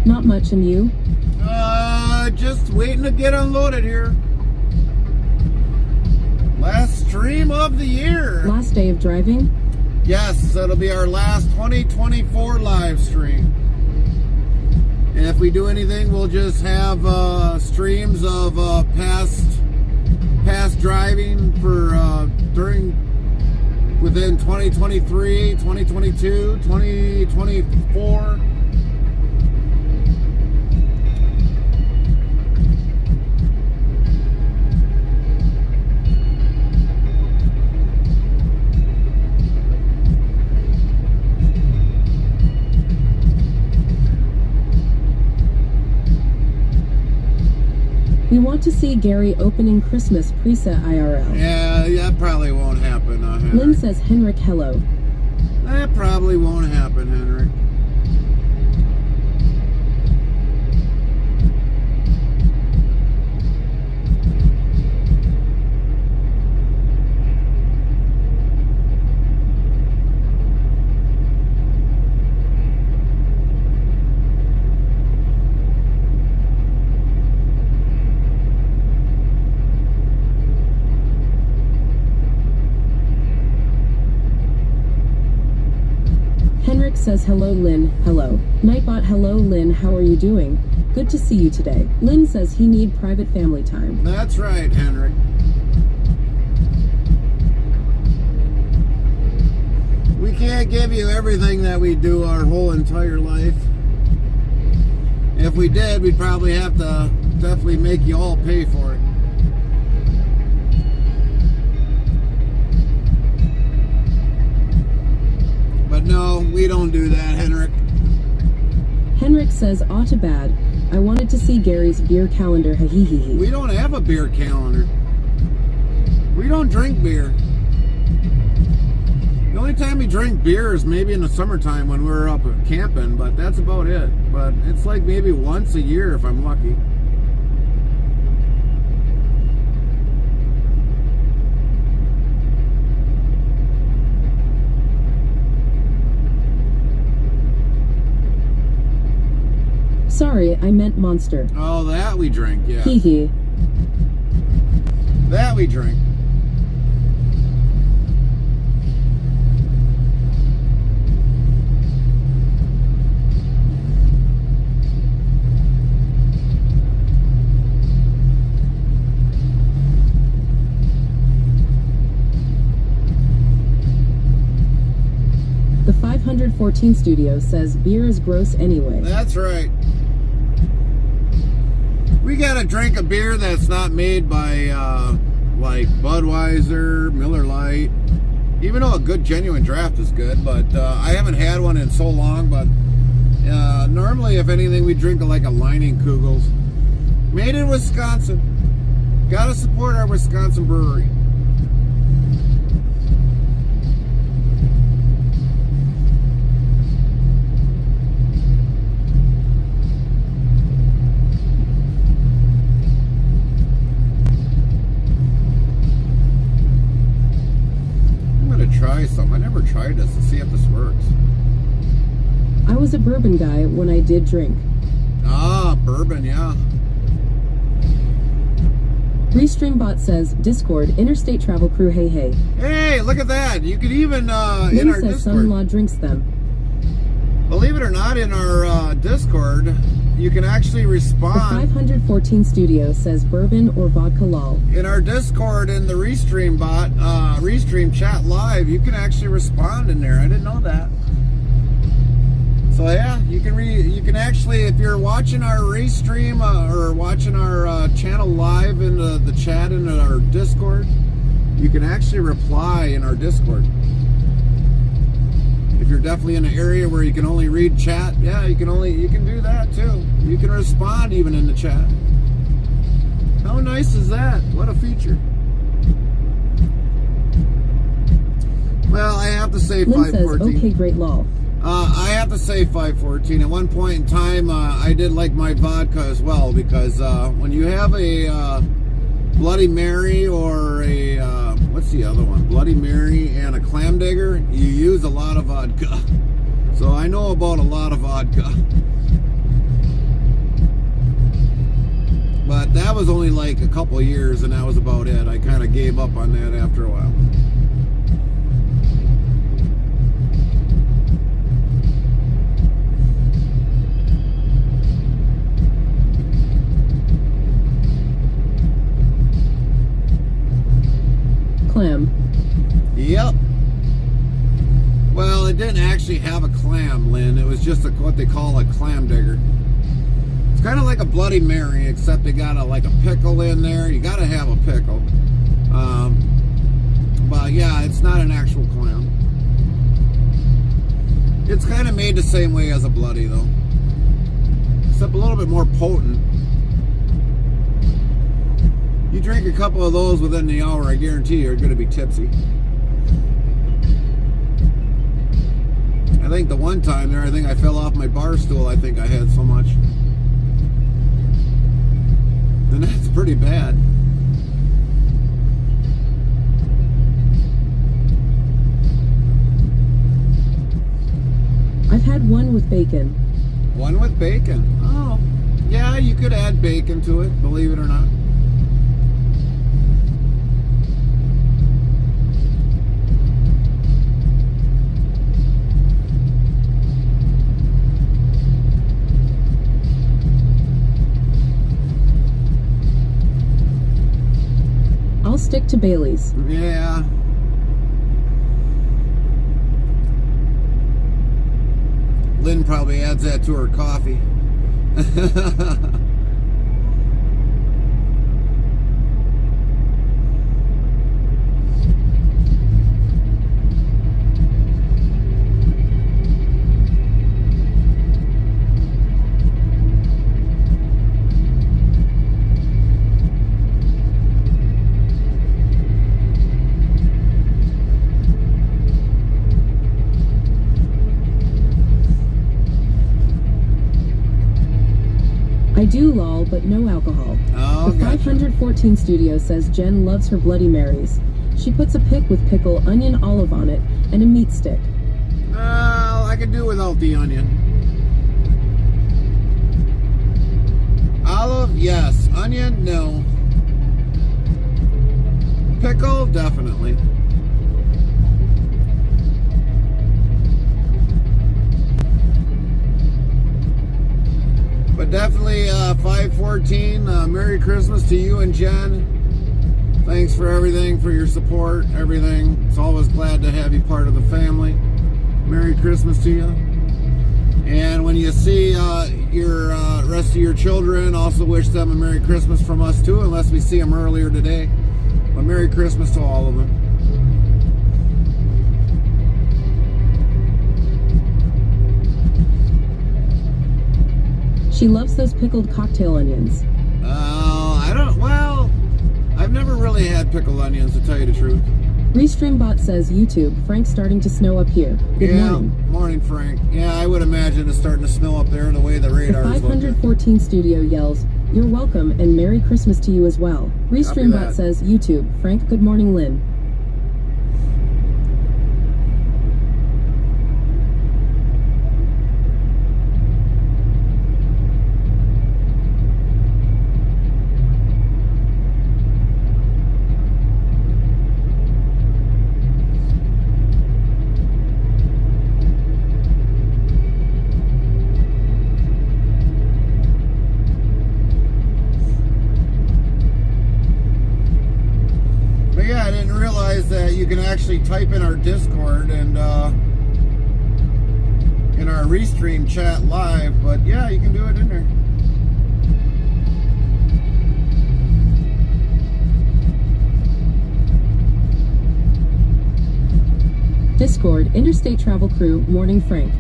Not much, and you? Just waiting to get unloaded here. Last stream of the year. Last day of driving? Yes, it'll be our last 2024 live stream. And if we do anything, we'll just have streams of past driving for within 2023, 2022, 2024. We want to see Gary opening Christmas preset IRL. Yeah, that probably won't happen, Henrik. Lynn says, Henrik, hello. That probably won't happen, Henrik. Henrik says, hello, Lynn, hello. Nightbot, hello, Lynn, how are you doing? Good to see you today. Lynn says he need private family time. That's right, Henrik. We can't give you everything that we do our whole entire life. If we did, we'd probably have to definitely make you all pay for it. But no, we don't do that, Henrik. Henrik says, aw too bad. I wanted to see Gary's beer calendar, ha hee hee hee. We don't have a beer calendar. We don't drink beer. The only time we drink beer is maybe in the summertime when we're up camping, but that's about it. But it's like maybe once a year if I'm lucky. Sorry, I meant Monster. Oh, that we drink, yeah. Hee hee. That we drink. The 514 Studio says beer is gross anyway. That's right. We gotta drink a beer that's not made by like Budweiser, Miller Lite. Even though a good genuine draft is good, but I haven't had one in so long. But normally, if anything, we drink like a Lining Kugels, made in Wisconsin. Gotta support our Wisconsin brewery. Try some. I never tried this to see if this works. I was a bourbon guy when I did drink. Ah, bourbon, yeah. Restreambot says, Discord, Interstate Travel Crew, hey hey. Hey, look at that. You could even, in Lynn our says Discord. son-in-law drinks them. Believe it or not, in our Discord, you can actually The respond 514 studio says bourbon or vodka lol. in our Discord in the Restream bot, Restream chat live. You can actually respond in there. I didn't know that. So yeah, you can actually, if you're watching our Restream or watching our channel live in the chat in our Discord, you can actually reply in our Discord. If you're definitely in an area where you can only read chat, yeah, you can do that too. You can respond even in the chat. How nice is that? What a feature. Well, I have to say Lynn says, 514. okay, great lol. I have to say 514. At one point in time, I did like my vodka as well, because when you have a Bloody Mary or a, what's the other one? Bloody Mary and a clam digger, you use a lot of vodka. So I know about a lot of vodka. But that was only like a couple years, and that was about it. I kind of gave up on that after a while. Clam. Yep. Well, it didn't actually have a clam, Lynn. It was just what they call a clam digger. It's kind of like a Bloody Mary, except they got like a pickle in there. You got to have a pickle. But yeah, it's not an actual clam. It's kind of made the same way as a Bloody, though, except a little bit more potent. You drink a couple of those within the hour, I guarantee you're going to be tipsy. I think the one time there, I think I fell off my bar stool. I think I had so much. And that's pretty bad. I've had one with bacon. One with bacon. Oh, yeah, you could add bacon to it, believe it or not. I'll stick to Bailey's. Yeah. Lynn probably adds that to her coffee. I do lol, but no alcohol. Oh, The gotcha. 514 studio says Jen loves her Bloody Marys. She puts a pick with pickle, onion, olive on it, and a meat stick. I could do without the onion. Olive, yes. Onion, no. Pickle, definitely. But definitely 514, Merry Christmas to you and Jen. Thanks for everything, for your support, everything. It's always glad to have you part of the family. Merry Christmas to you. And when you see your rest of your children, also wish them a Merry Christmas from us too, unless we see them earlier today. But Merry Christmas to all of them. She loves those pickled cocktail onions. I've never really had pickled onions, to tell you the truth. Restreambot says YouTube, Frank's starting to snow up here. Good morning. Morning, Frank. Yeah, I would imagine it's starting to snow up there the way the The radar is looking. 514 studio yells, you're welcome and Merry Christmas to you as well. Restreambot that. says YouTube, Frank, good morning, Lynn. you can actually type in our Discord and in our Restream chat live, but yeah, you can do it in there. Discord, Interstate Travel Crew, Morning Frank.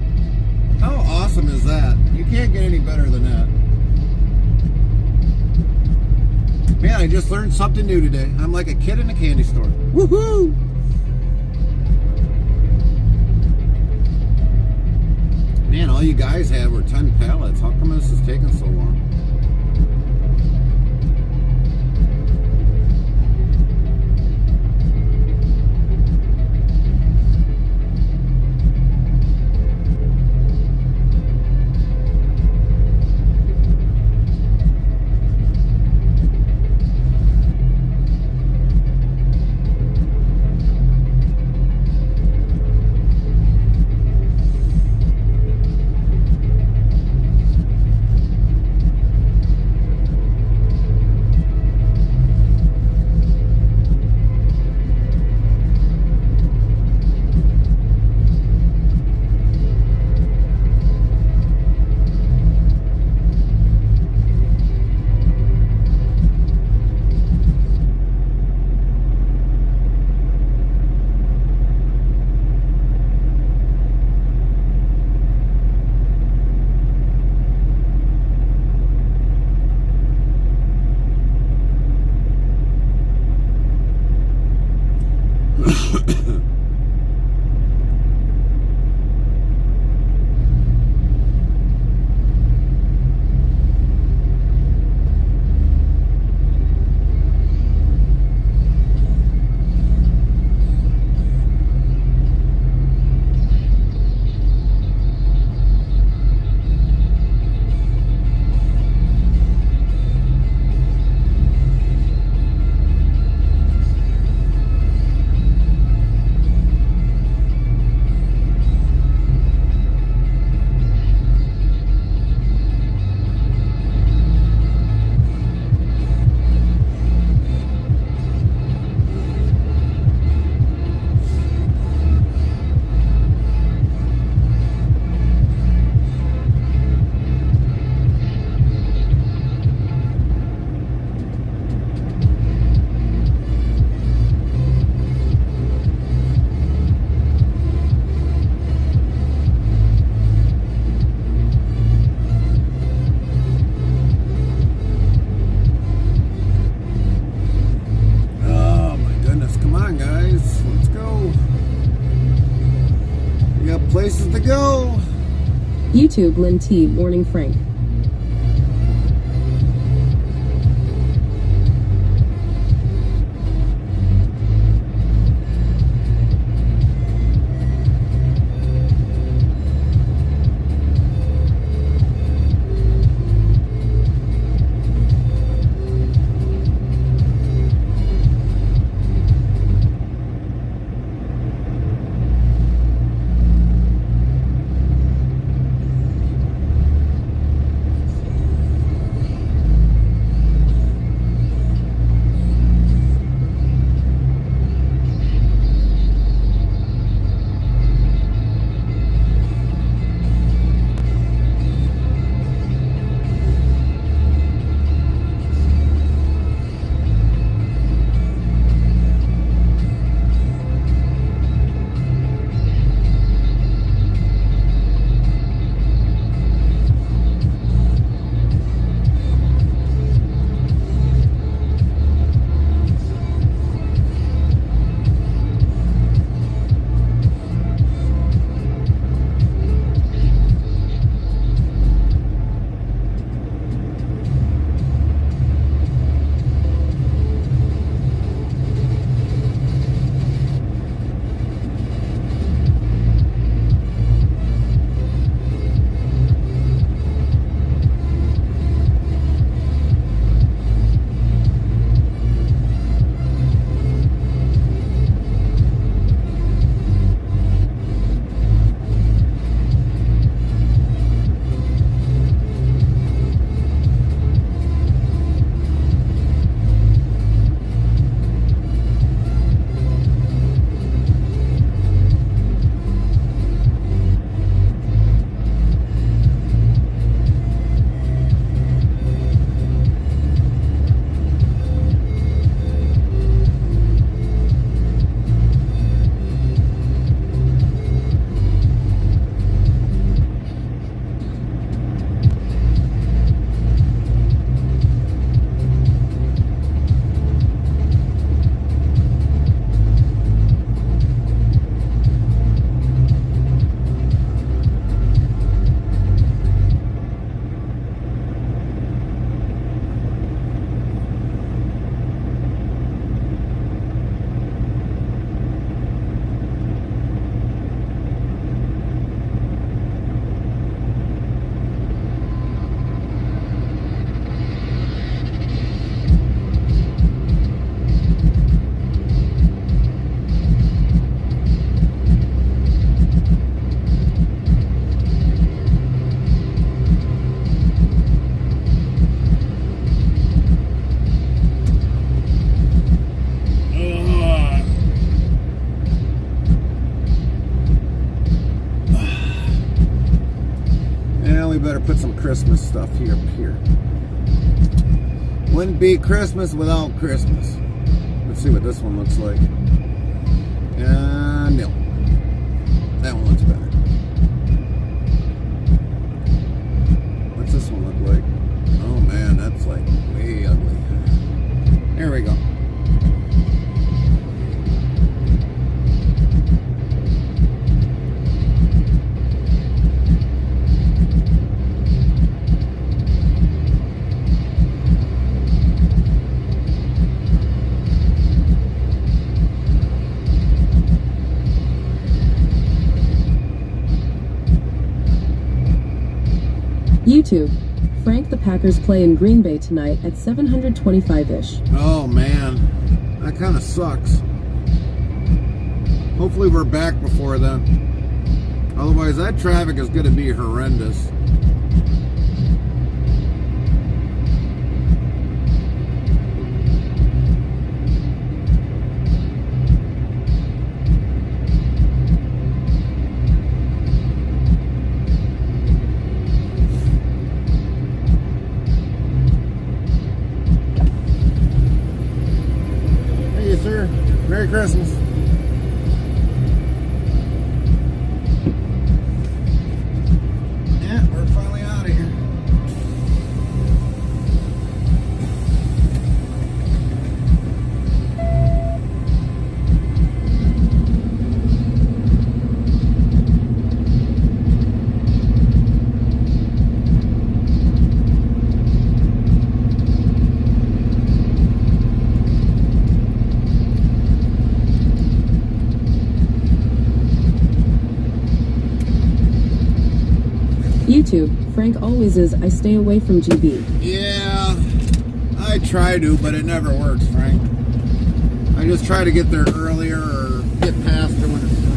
How awesome is that? You can't get any better than that. Man, I just learned something new today. I'm like a kid in a candy store. Woohoo! Man, all you guys had were 10 pallets. How come this is taking so long? Places to go. YouTube, Lynn T, Morning Frank. Christmas stuff here up here. Wouldn't be Christmas without Christmas. Let's see what this one looks like. No. That one looks better. What's this one look like? Oh man, that's like way ugly. There we go. YouTube. Frank, the Packers play in Green Bay tonight at 725-ish. Oh man, that kind of sucks. Hopefully we're back before then. Otherwise that traffic is going to be horrendous. Sir, Merry Christmas. Yeah, we're finally out of here. YouTube. Frank always is. I stay away from GB. Yeah, I try to, but it never works, Frank. I just try to get there earlier or get past it when it's not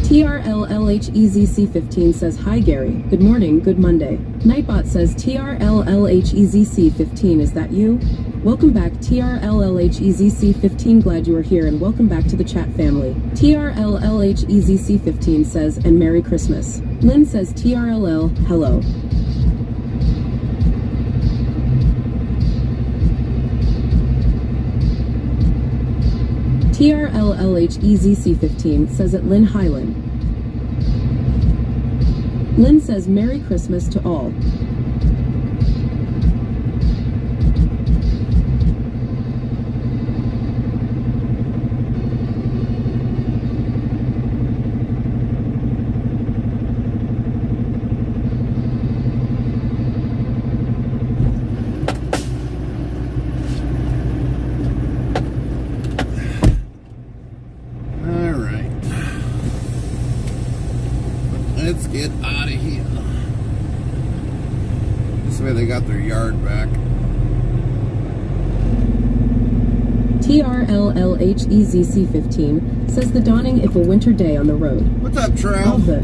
TRLLHEZC15 says, hi Gary. Good morning, good Monday. Nightbot says, TRLLHEZC15, is that you? Welcome back, TRLLHEZC15, glad you are here, and welcome back to the chat family. TRLLHEZC15 says, and Merry Christmas. Lynn says, TRLL, hello. TRLLHEZC15 says at Lynn Highland. Lynn says, Merry Christmas to all. Let's get out of here. This way they got their yard back. TRLLHEZC15 says the dawning if a winter day on the road. What's up, Trail? All good.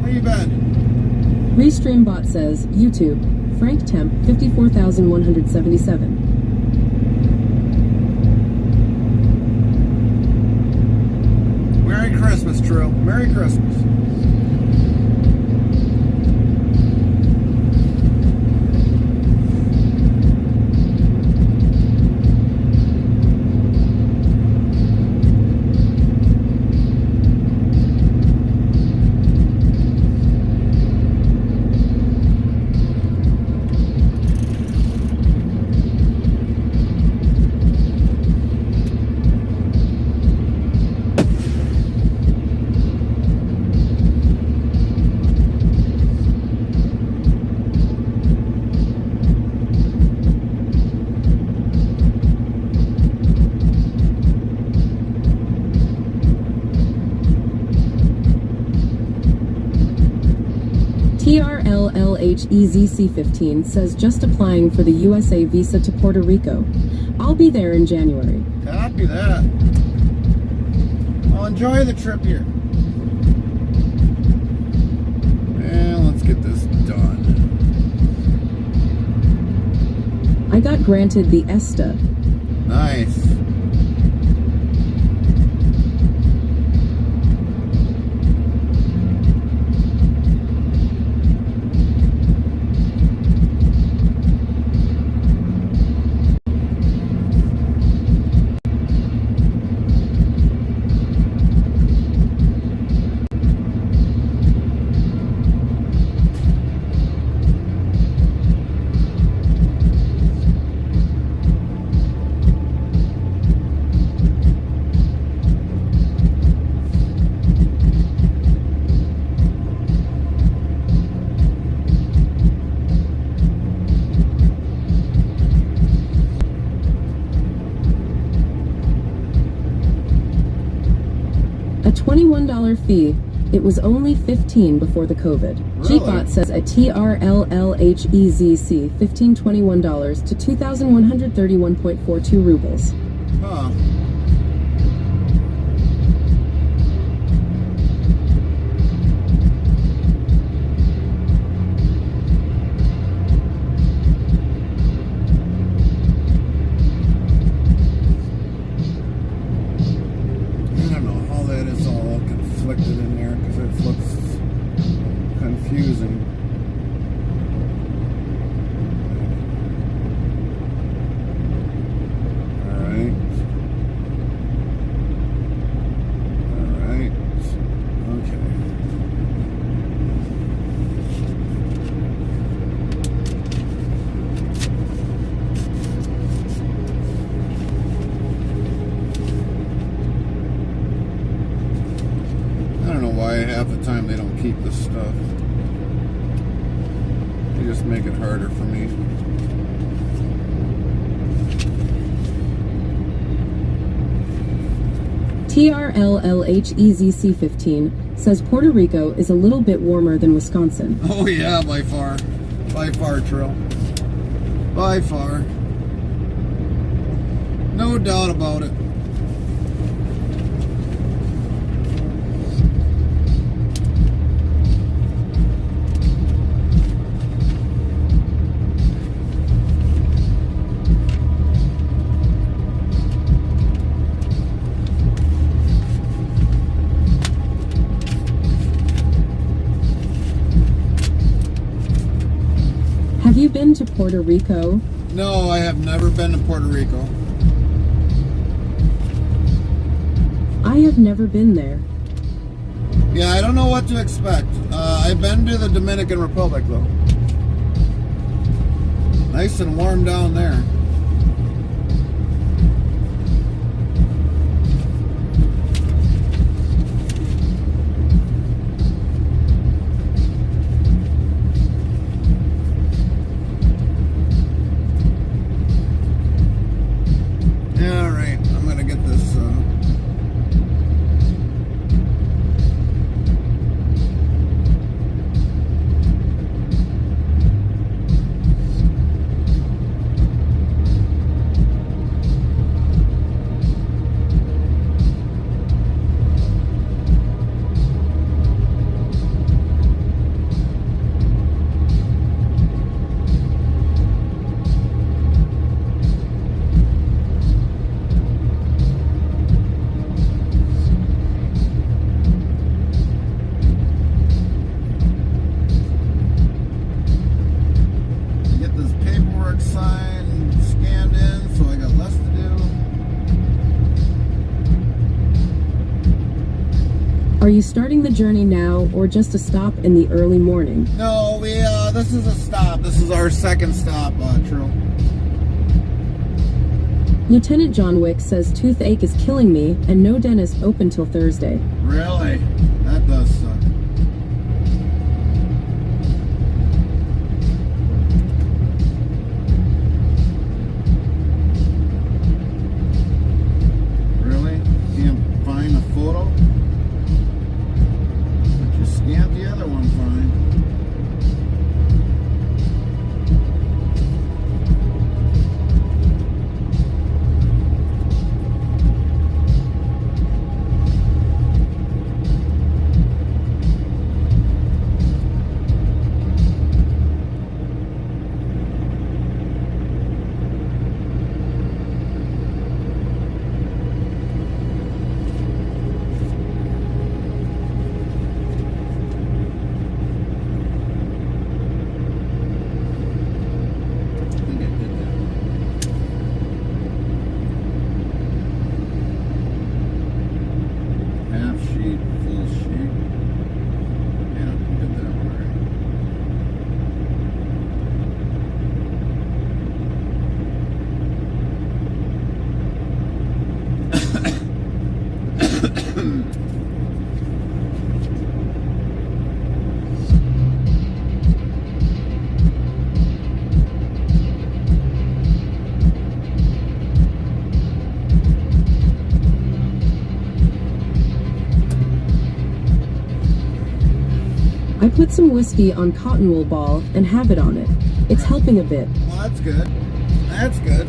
Where you been? Restreambot says, YouTube, Frank Temp, 54,177. Merry Christmas, Trail. Merry Christmas. TRLLHEZC15 says just applying for the USA visa to Puerto Rico. I'll be there in January. Copy that. Well, enjoy the trip here. And let's get this done. I got granted the ESTA. Nice. fee. It was only 15 before the COVID. Really? Jeepbot says a TRLLHEZC $1521 to 2,131.42 rubles. Huh. I don't know how that is all conflicted in there because it looks confusing. Alright. Alright. Okay. I don't know why half the time they don't keep this stuff. They just make it harder for me. TRLLHEZC 15 says Puerto Rico is a little bit warmer than Wisconsin. Oh yeah, by far. By far, Trill. By far. No doubt about it. Have you been to Puerto Rico? No, I have never been to Puerto Rico. I have never been there. Yeah, I don't know what to expect. I've been to the Dominican Republic, though. Nice and warm down there. Yeah, all right. I'm gonna get this. Get this paperwork signed and scanned in, so I got less to do. Are you starting the journey now or just a stop in the early morning? No, this is a stop. This is our second stop, Trill. Lieutenant John Wick says toothache is killing me and no dentist open till Thursday. Really? That does suck. Really? Can't find a photo? But you scanned the other one fine. I put some whiskey on cotton wool ball and have it on it. It's helping a bit. Well, that's good. That's good.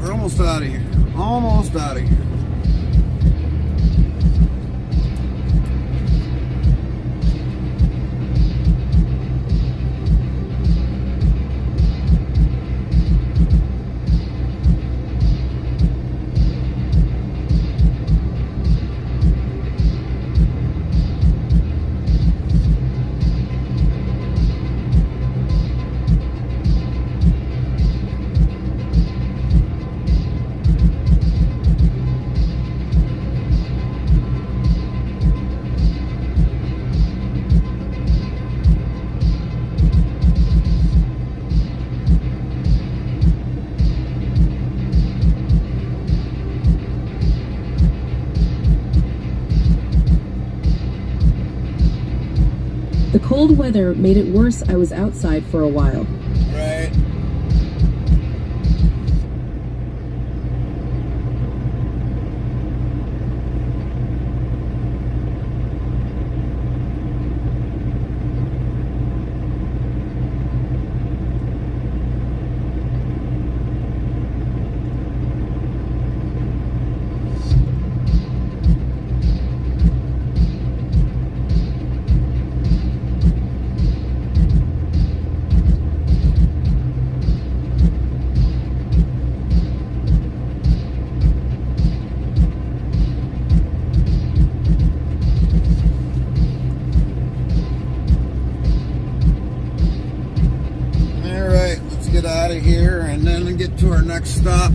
Almost out of here. Almost out of here. The cold weather made it worse. I was outside for a while. Right. Get out of here and then get to our next stop.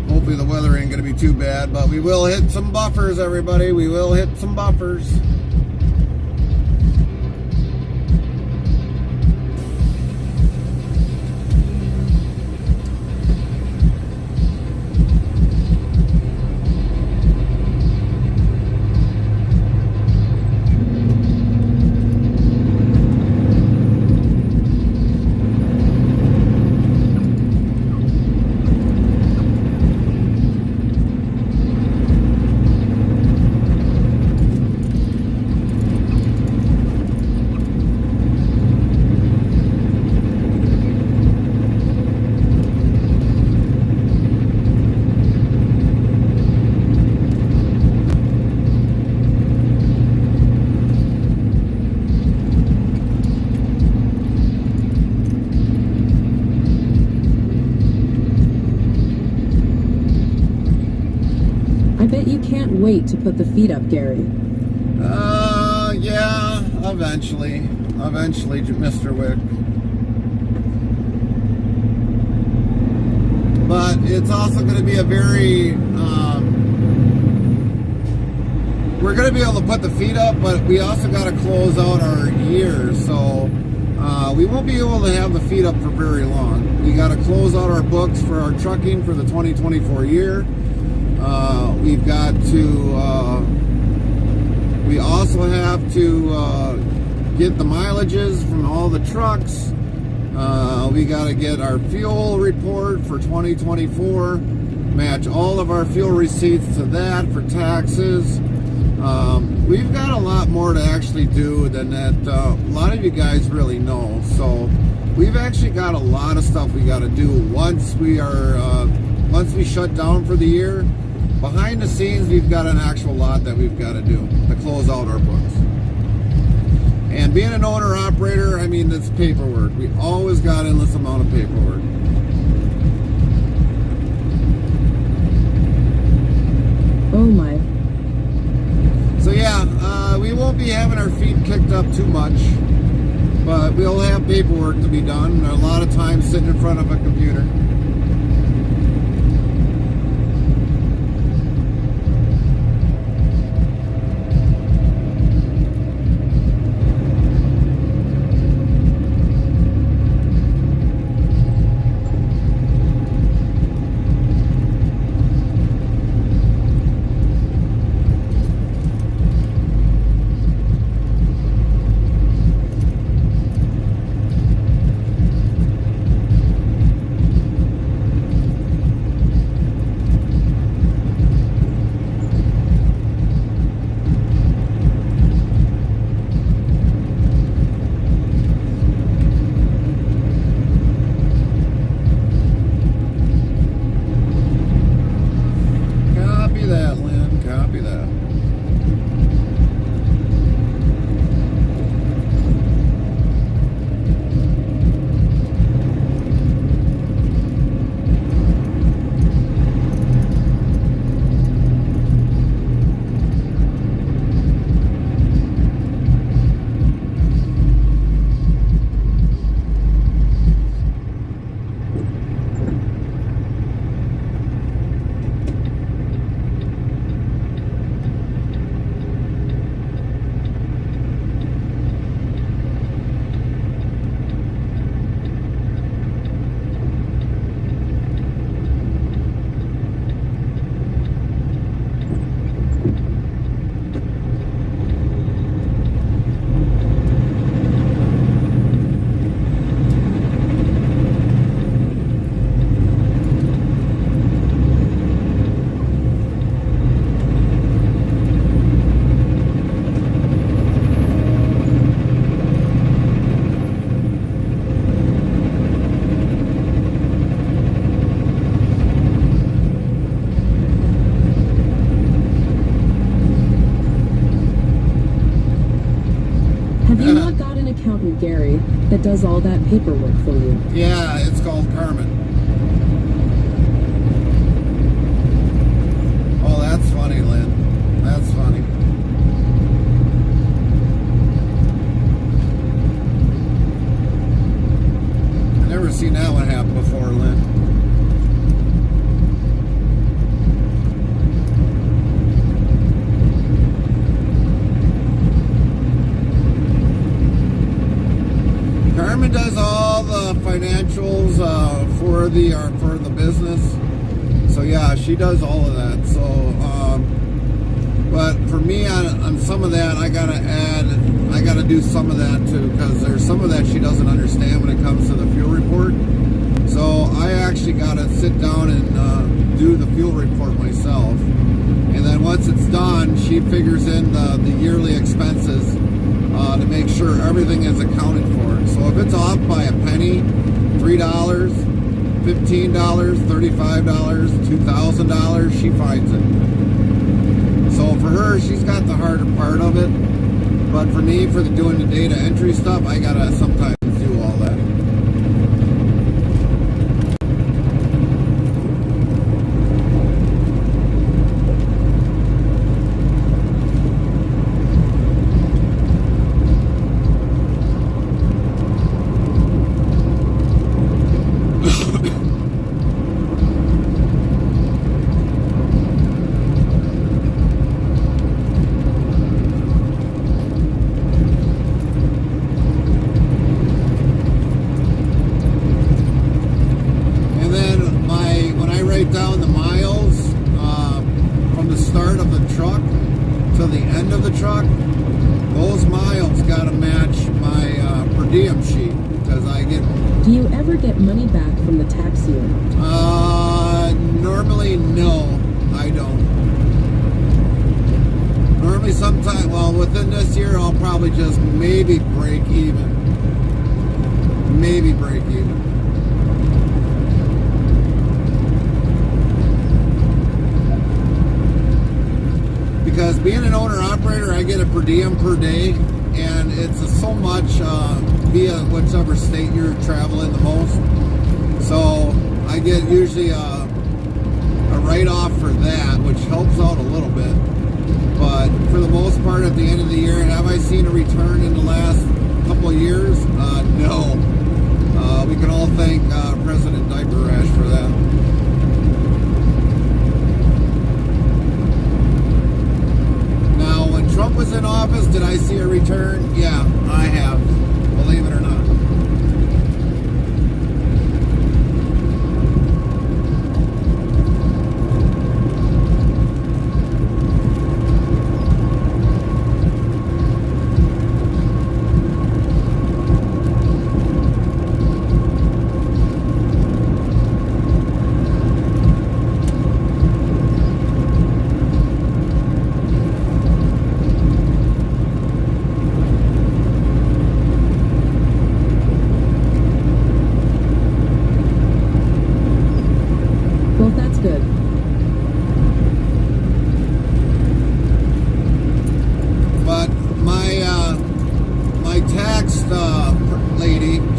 Hopefully the weather ain't going to be too bad, but we will hit some buffers, everybody. We will hit some buffers. I bet you can't wait to put the feet up, Gary. Yeah, eventually, Mr. Wick. But it's also going to be a very, we're going to be able to put the feet up, but we also got to close out our year, so we won't be able to have the feet up for very long. We got to close out our books for our trucking for the 2024 year. We've got to, we also have to get the mileages from all the trucks. We got to get our fuel report for 2024, match all of our fuel receipts to that for taxes. We've got a lot more to actually do than that a lot of you guys really know. So we've actually got a lot of stuff we got to do once we shut down for the year. Behind the scenes, we've got an actual lot that we've got to do to close out our books. And being an owner-operator, I mean, it's paperwork. We always got endless amount of paperwork. Oh my. So yeah, we won't be having our feet kicked up too much, but we'll have paperwork to be done. A lot of times sitting in front of a computer. Have you not got an accountant, Gary, that does all that paperwork for you? Yeah, it's called Carmen. Oh, that's funny, Lynn. That's funny. I've never seen that one happen before, Lynn. Carmen does all the financials for the business. So yeah, she does all of that. So, but for me on some of that, I gotta do some of that too, because there's some of that she doesn't understand when it comes to the fuel report. So I actually gotta sit down and do the fuel report myself. And then once it's done, she figures in the yearly expenses to make sure everything is accounted for. So if it's off by a penny, $3, $15, $35, $2,000, she finds it. So for her, she's got the harder part of it. But for me, for doing the data entry stuff, I gotta sometimes do all that. Down the miles from the start of the truck to the end of the truck, those miles got to match my per diem sheet, because I get... Do you ever get money back from the tax year? Normally no, I don't. Normally sometime, well, within this year I'll probably just maybe break even. Maybe break even. Because being an owner-operator, I get a per diem per day, and it's so much via whichever state you're traveling the most. So I get usually a write-off for that, which helps out a little bit. But for the most part, at the end of the year, have I seen a return in the last couple of years? No. We can all thank President Diaper Rash for that. Trump was in office, did I see a return? Yeah, I have, believe it or not.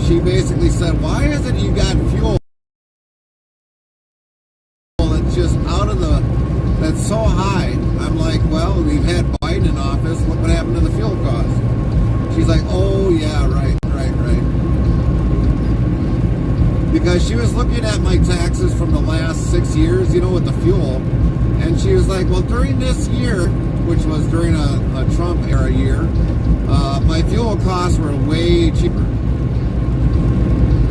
She basically said, why is it you got fuel that's just out of that's so high? I'm like, well, we've had Biden in office. Look what happened to the fuel cost. She's like, oh, yeah, right. Because she was looking at my taxes from the last 6 years, with the fuel. And she was like, well, during this year, which was during a Trump era year, my fuel costs were way cheaper.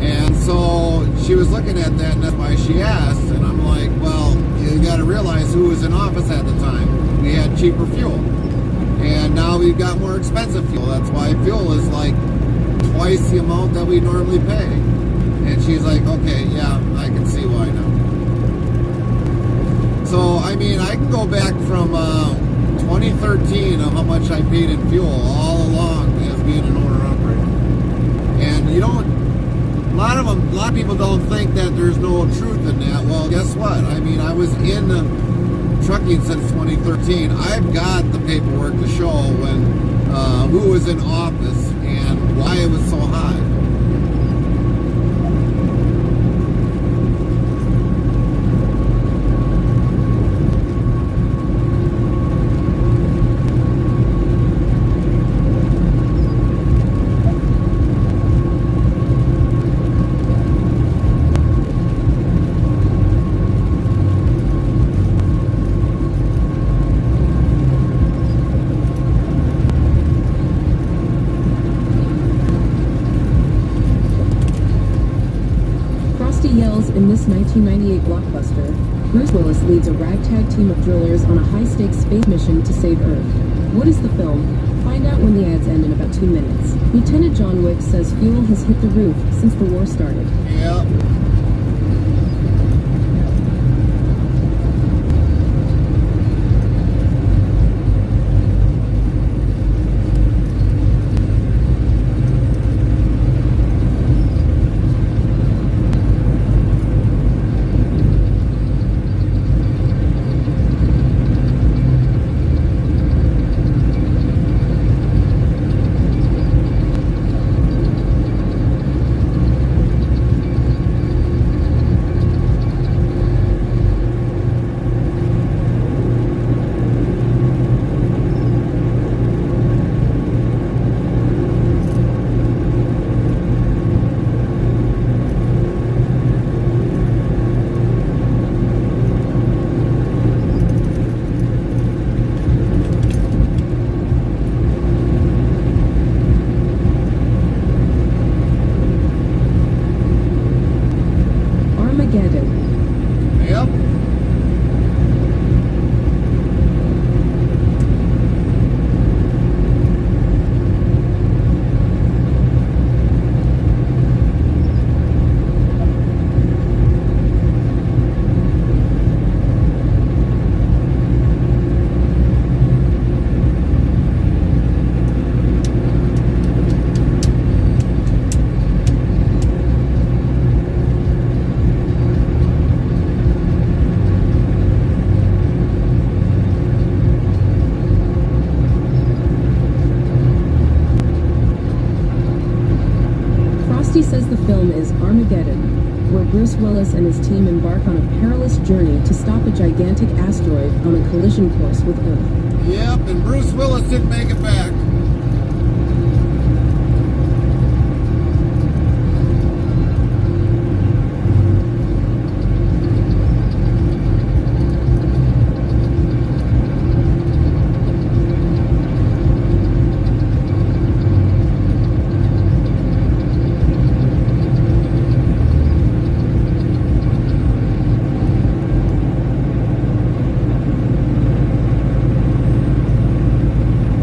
And so she was looking at that, and that's why she asked. And I'm like, well, you got to realize who was in office at the time. We had cheaper fuel. And now we've got more expensive fuel. That's why fuel is like twice the amount that we normally pay. And she's like, okay, yeah, I can see why now. So, I mean, I can go back from 2013 of how much I paid in fuel all along as being an owner-operator. And a lot of people don't think that there's no truth in that. Well, guess what? I mean, I was in trucking since 2013. I've got the paperwork to show when who was in office and why it was so high. Yells in this 1998 blockbuster, Bruce Willis leads a ragtag team of drillers on a high-stakes space mission to save Earth. What is the film? Find out when the ads end in about 2 minutes. Lieutenant John Wick says fuel has hit the roof since the war started. Yeah. Says the film is Armageddon, where Bruce Willis and his team embark on a perilous journey to stop a gigantic asteroid on a collision course with Earth. Yep, and Bruce Willis didn't make it back.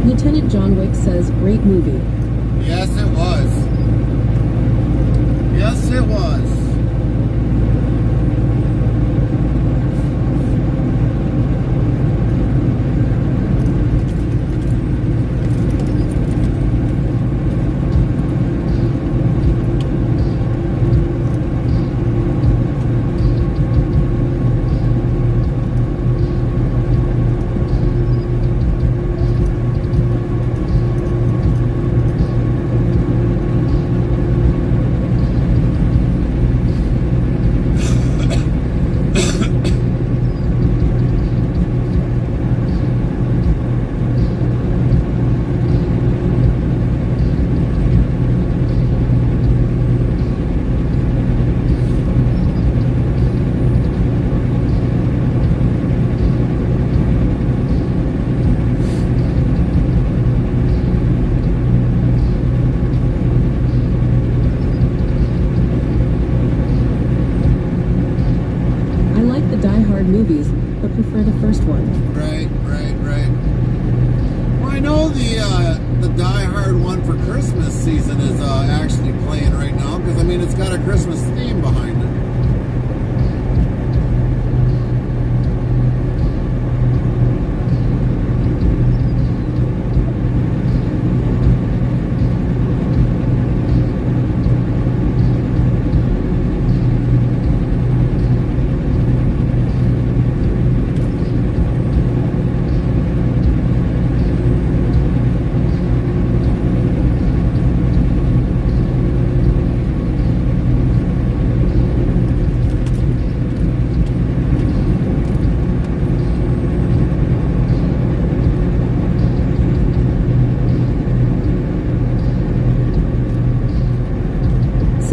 Lieutenant John Wick says, great movie. Yes, it was. Yes, it was. Movies, but prefer the first one. Right. Well, I know the Die Hard one for Christmas season is actually playing right now because I mean it's got a Christmas theme behind it.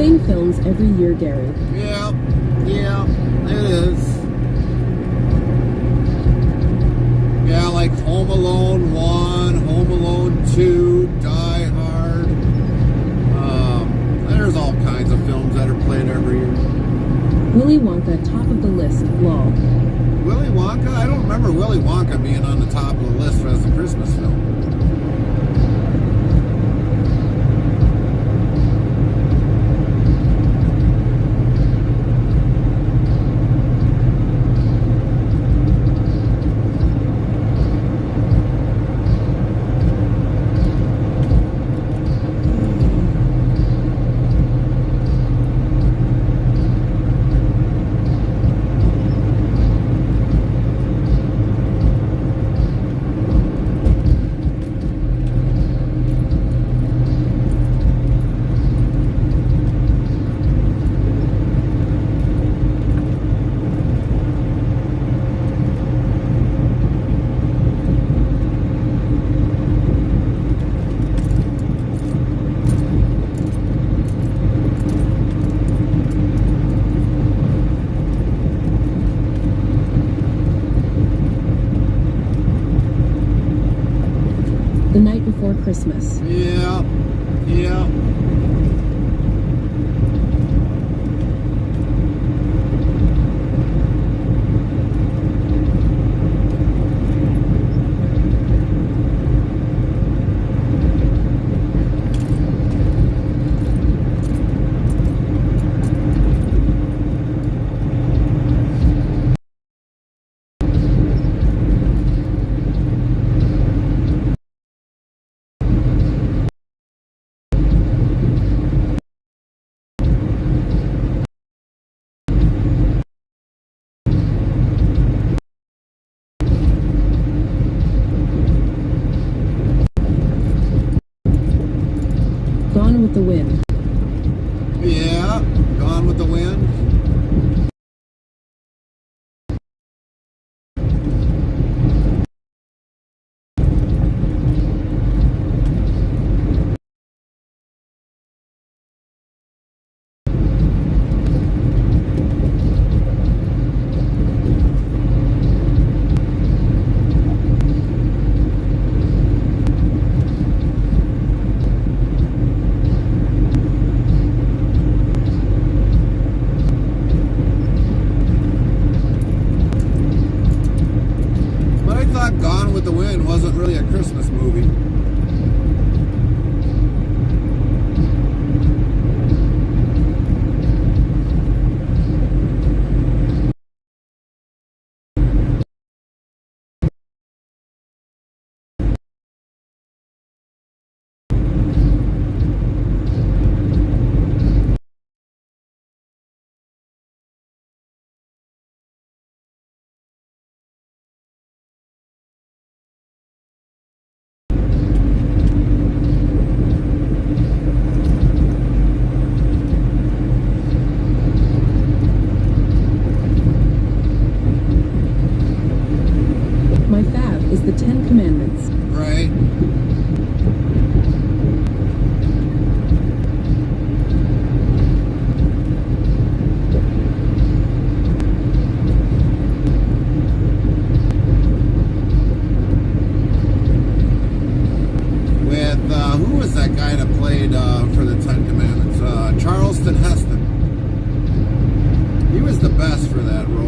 same films every year, Gary. Yeah, it is. Yeah, like Home Alone 1, Home Alone 2, Die Hard. There's all kinds of films that are played every year. Willy Wonka, top of the list, lol. Willy Wonka? I don't remember Willy Wonka being on the top of the list as a Christmas film. The Night Before Christmas. Yeah. Gone with the Wind. Yeah, Gone with the Wind. But I thought Gone with the Wind wasn't really a Christmas movie. My fave is the Ten Commandments. Right. With, who was that guy that played for the Ten Commandments? Charleston Heston. He was the best for that role.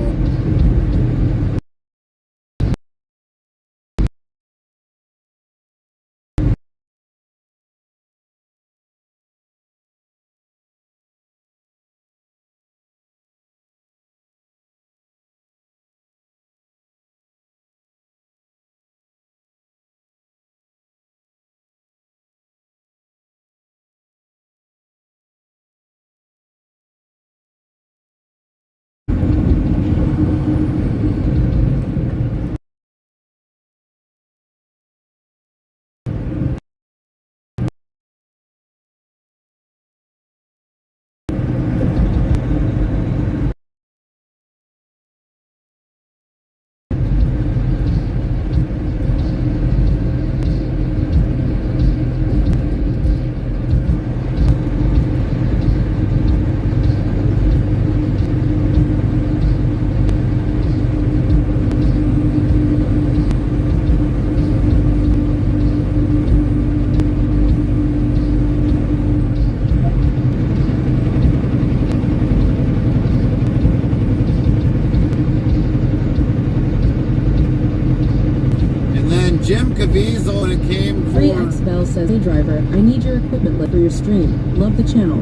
says, hey driver, I need your equipment list for your stream. Love the channel.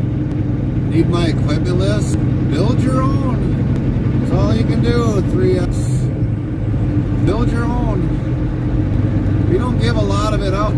Need my equipment list? Build your own. That's all you can do, 3X. Build your own. We don't give a lot of it out.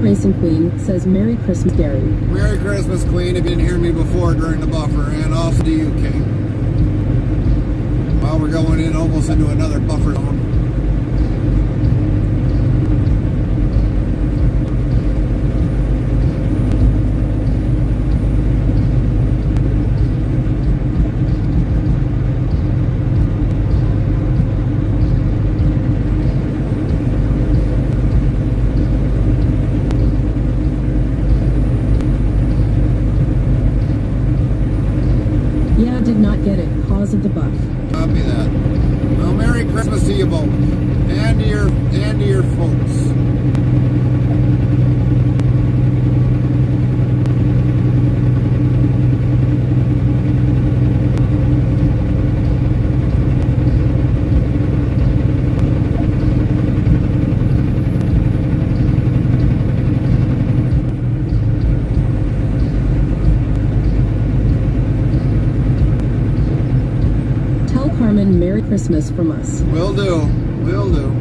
Racing Queen says, Merry Christmas, Gary. Merry Christmas, Queen, if you didn't hear me before during the buffer, and also to you, King. Well, we're going in almost into another buffer zone. Of the buff. Copy that. Well, Merry Christmas to you both, and to your folks. Merry Christmas from us. Will do. Will do.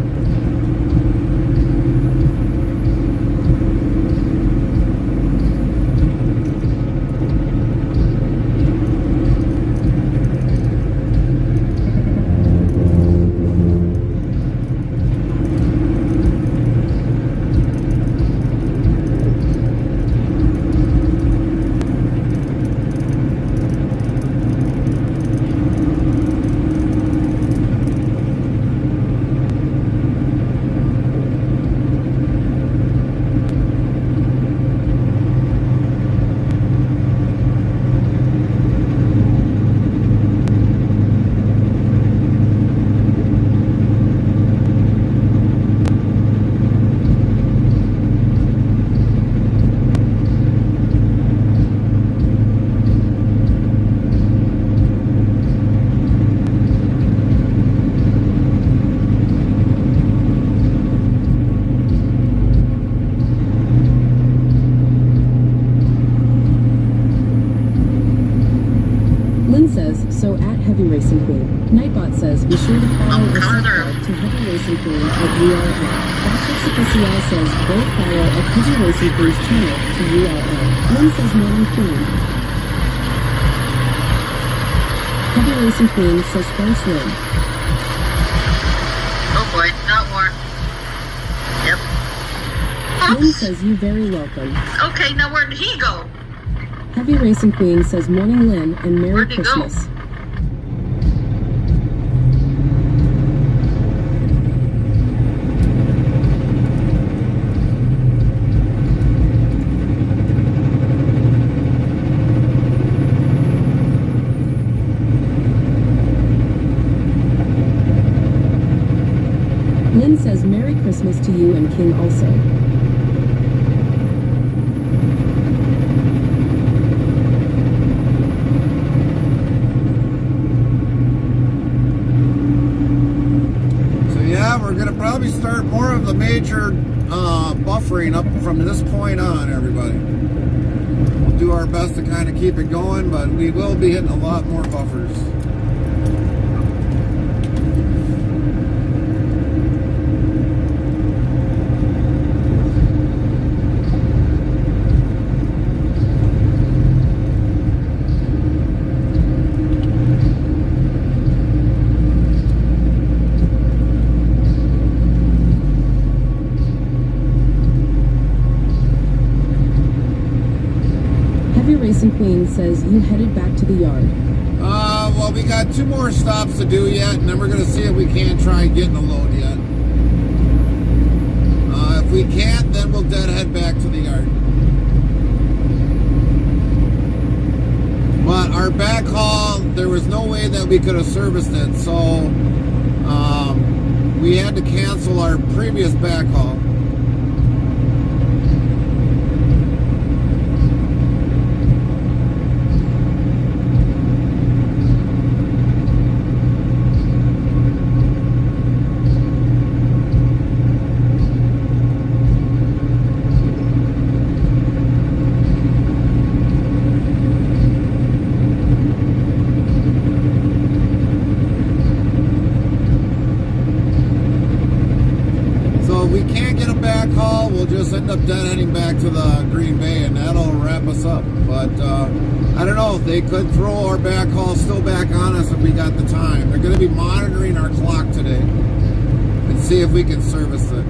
So at Heavy Racing Queen. Nightbot says, be sure to follow or subscribe to Heavy Racing Queen at URL. Patrick says, go follow at Heavy Racing Queen's channel to URL. Lynn says, Morning Queen. Heavy Racing Queen says, thanks Lynn. Oh boy, not more. Yep. Lynn says, you very welcome. Okay, now where did he go? Heavy Racing Queen says, morning Lynn and Merry Where'd he Christmas. go? Lynn says, Merry Christmas to you and King also. We're going to probably start more of the major buffering up from this point on, everybody. We'll do our best to kind of keep it going, but we will be hitting a lot more buffers. Racing Queen says you headed back to the yard. Well, we got 2 more stops to do yet, and then we're going to see if we can't try getting a load yet. If we can't, then we'll head back to the yard. But our backhaul, there was no way that we could have serviced it, so We had to cancel our previous backhaul. We'll just end up deadheading back to the Green Bay, and that'll wrap us up. But I don't know, they could throw our backhaul still back on us if we got the time. They're going to be monitoring our clock today and see if we can service it.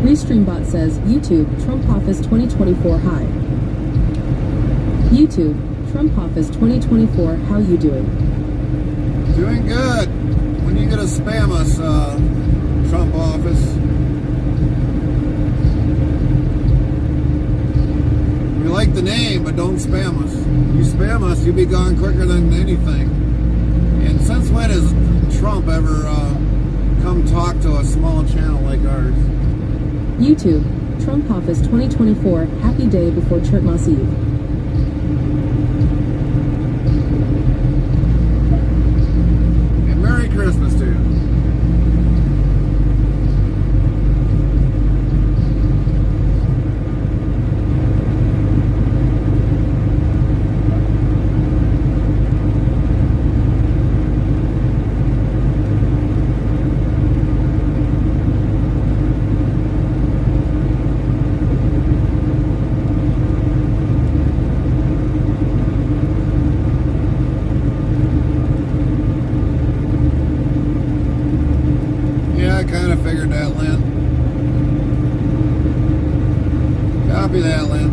Restreambot says, YouTube, Trump office 2024 hi. YouTube, Trump office 2024, how you doing? Doing good. When are you going to spam us, Trump office? We like the name, but don't spam us. You spam us, you'll be gone quicker than anything. And since when has Trump ever come talk to a small channel like ours? YouTube, Trump office 2024, happy day before Chertmas Eve. And Merry Christmas to you. Figured that, Lynn. Copy that, Lynn.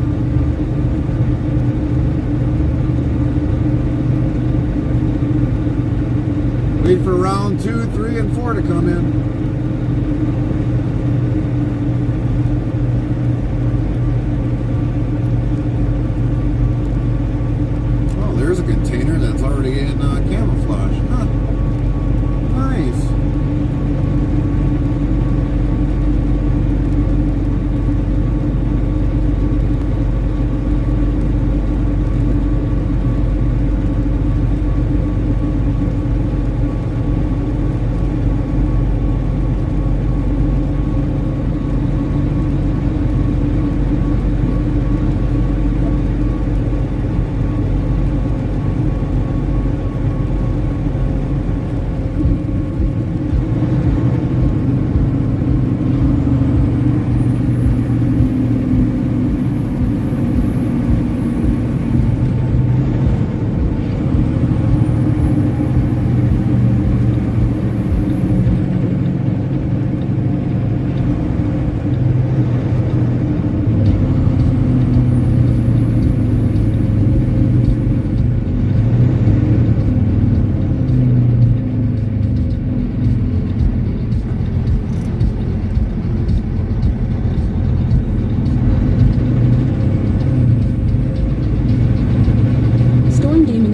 Wait for round 2, 3, and 4 to come in. Oh, there's a container that's already in camouflage. Huh. Nice.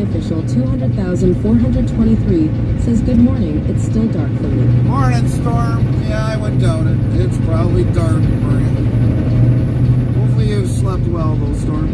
Official 200,423 says, good morning, it's still dark for me. Morning, Storm. Yeah, I went down it. It's probably dark for you. Hopefully you've slept well, though, Storm.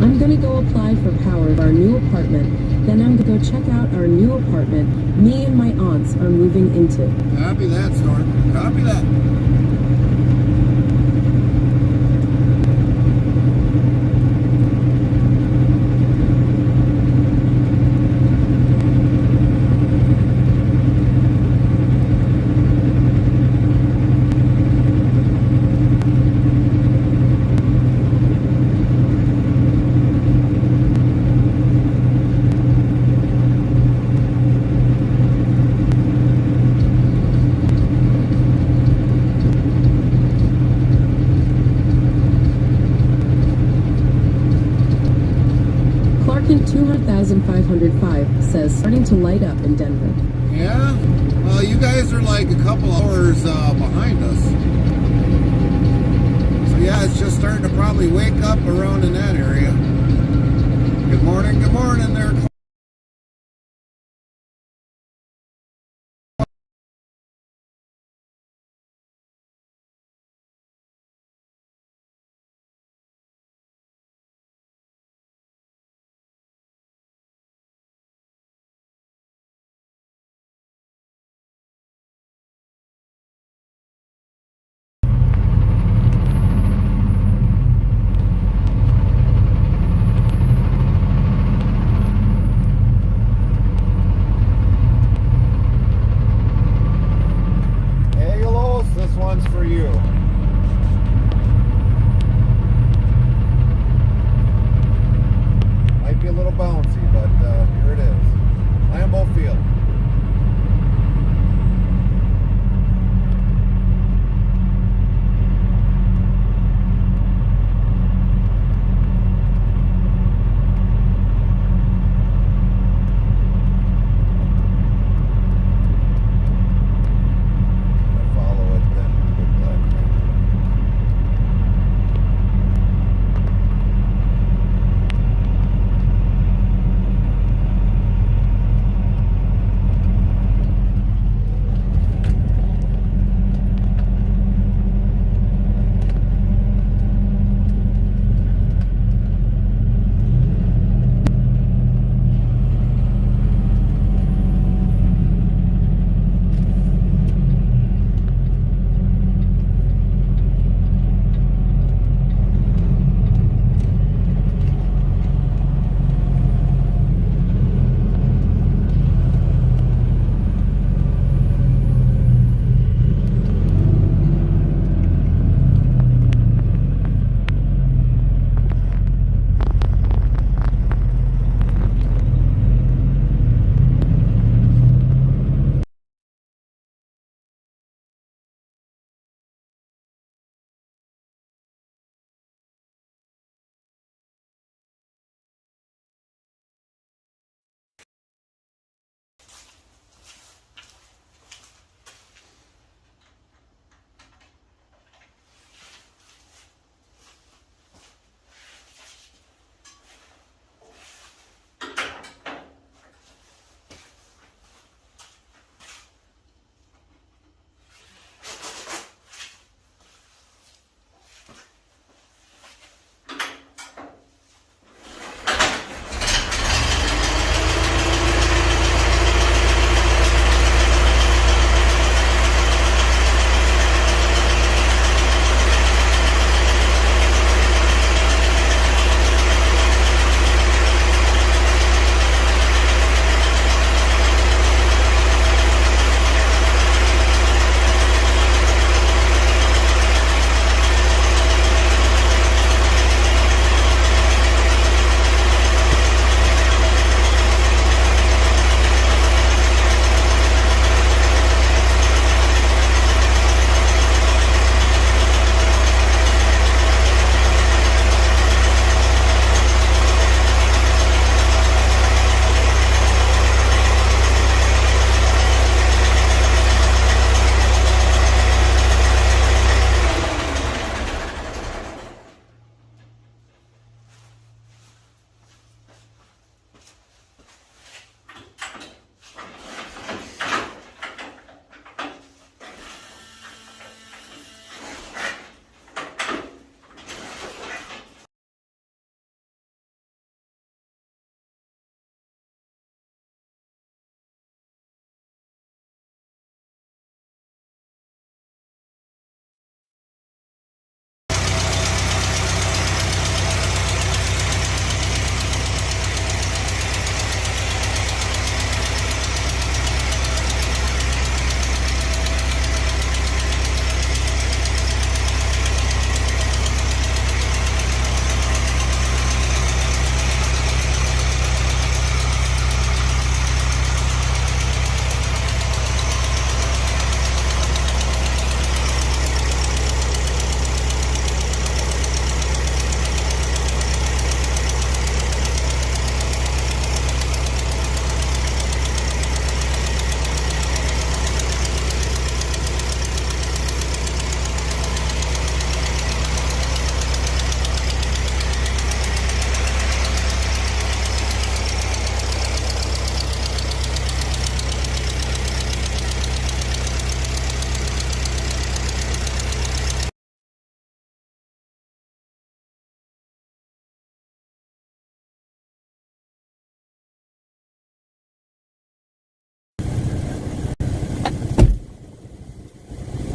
I'm gonna go apply for power of our new apartment. Then I'm gonna go check out our new apartment me and my aunts are moving into. Copy that, Storm. Copy that. Clarkin 200,505 says starting to light up in Denver. Yeah? Well, you guys are like a couple hours behind us. So yeah, it's just starting to probably wake up around in that area. Good morning there.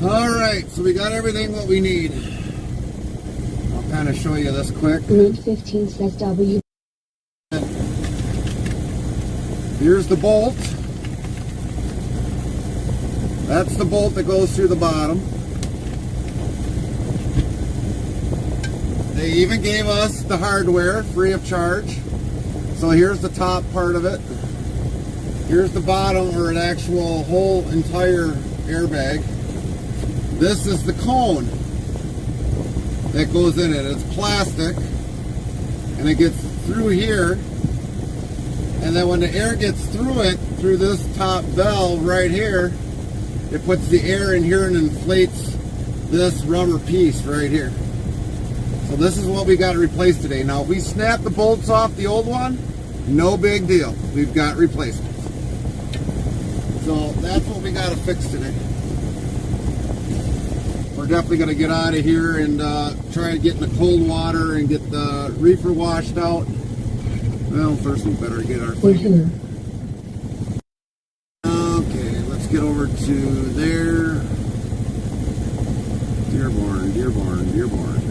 Alright, so we got everything what we need. I'll kind of show you this quick. Link 15 says W. Here's the bolt. That's the bolt that goes through the bottom. They even gave us the hardware free of charge. So here's the top part of it. Here's the bottom, or an actual whole entire airbag. This is the cone that goes in it. It's plastic, and it gets through here. And then when the air gets through it, through this top valve right here, it puts the air in here and inflates this rubber piece right here. So this is what we got to replace today. Now, if we snap the bolts off the old one, no big deal. We've got replacements. So that's what we got to fix today. We're definitely going to get out of here and try to get in the cold water and get the reefer washed out. Well, first we better get our thing. here. Okay, let's get over to there. Dearborn, Dearborn, Dearborn.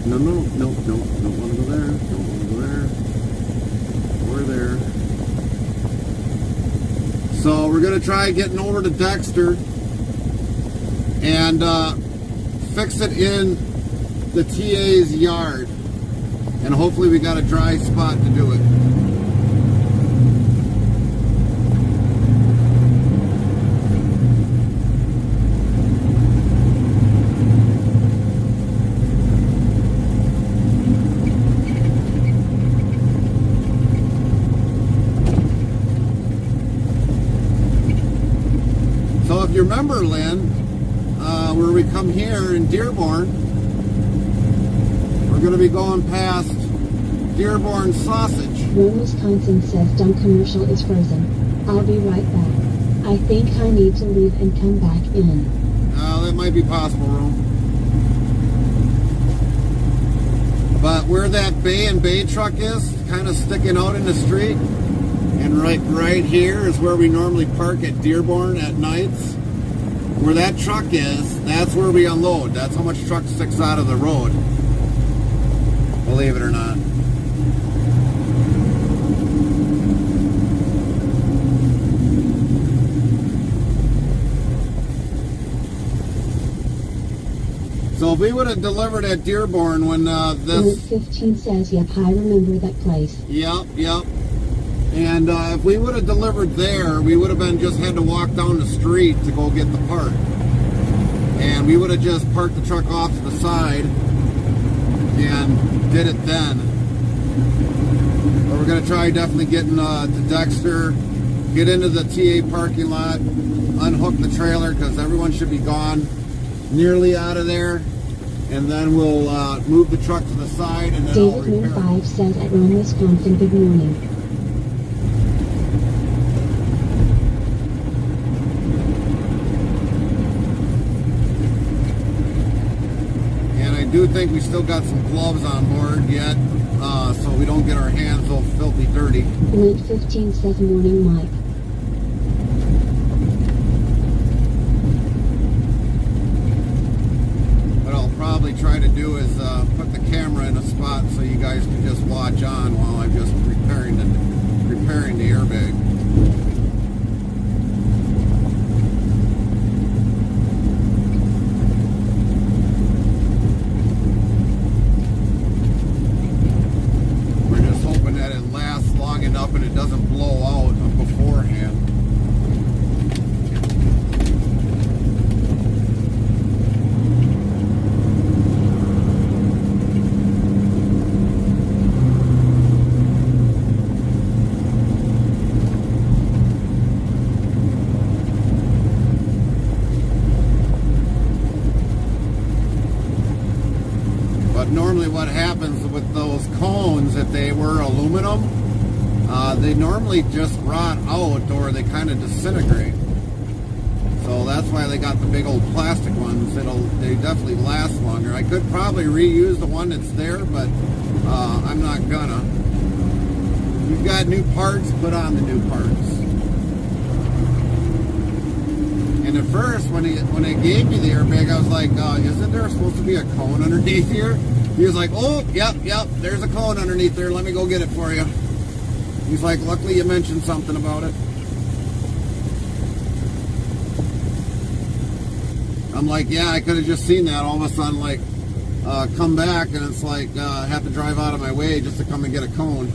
No, don't want to go there. Don't want to go there. We're there. So we're going to try getting over to Dexter and fix it in the TA's yard. And hopefully we got a dry spot to do it. So if you remember, Lynn, where we come here in Dearborn, we're going to be going past Dearborn Sausage. Rome, Wisconsin says dumb commercial is frozen. I'll be right back. I think I need to leave and come back in. That might be possible, Rome. But where that Bay and Bay truck is, kind of sticking out in the street, and right here is where we normally park at Dearborn at nights. Where that truck is, that's where we unload. That's how much truck sticks out of the road. Believe it or not. So if we would have delivered at Dearborn when Link 15 says, yep, I remember that place. Yep. And if we would have delivered there, we would have just had to walk down the street to go get the part. And we would have just parked the truck off to the side and did it then. But we're going to try definitely getting to Dexter, get into the TA parking lot, unhook the trailer because everyone should be gone, nearly out of there. And then we'll move the truck to the side and then I'll David repair Moon it. 5 says at Rome, Wisconsin, good morning. I do think we still got some gloves on board yet, so we don't get our hands all filthy dirty. Link 15 says morning, Mike. What I'll probably try to do is put the camera in a spot so you guys can just watch on while I'm just preparing the airbag. Enough and it doesn't blow out beforehand. But normally what happens with those cones, if they were aluminum, they normally just rot out or they kind of disintegrate. So that's why they got the big old plastic ones. They definitely last longer. I could probably reuse the one that's there, but I'm not gonna. We've got new parts, put on the new parts. And at first, when it gave me the airbag, I was like, isn't there supposed to be a cone underneath here? He was like, oh, yep, there's a cone underneath there. Let me go get it for you. He's like, luckily you mentioned something about it. I'm like, yeah, I could have just seen that. All of a sudden, like, come back, and it's like, have to drive out of my way just to come and get a cone.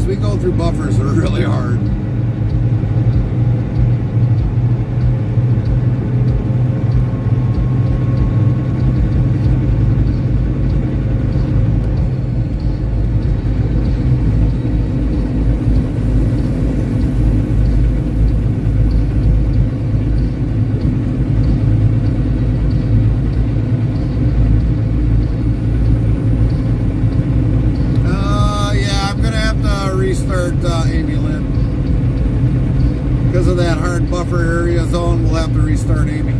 We go through buffers that are really hard. Because of that hard buffer area zone, we'll have to restart Amy.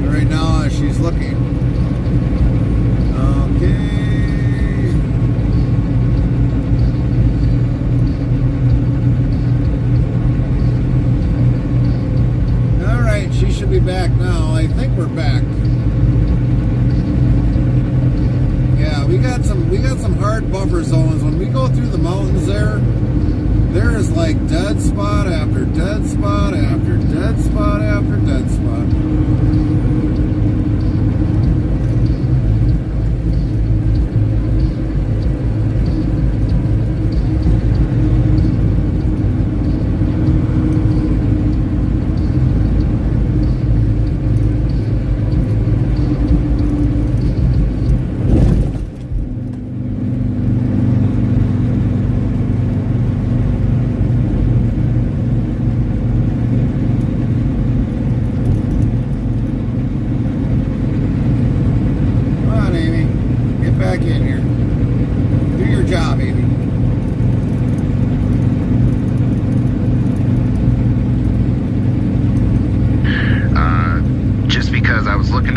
Right now, she's looking. Okay. All right, she should be back now. I think we're back. We got some hard buffer zones. When we go through the mountains there is like dead spot after dead spot after dead spot after dead spot.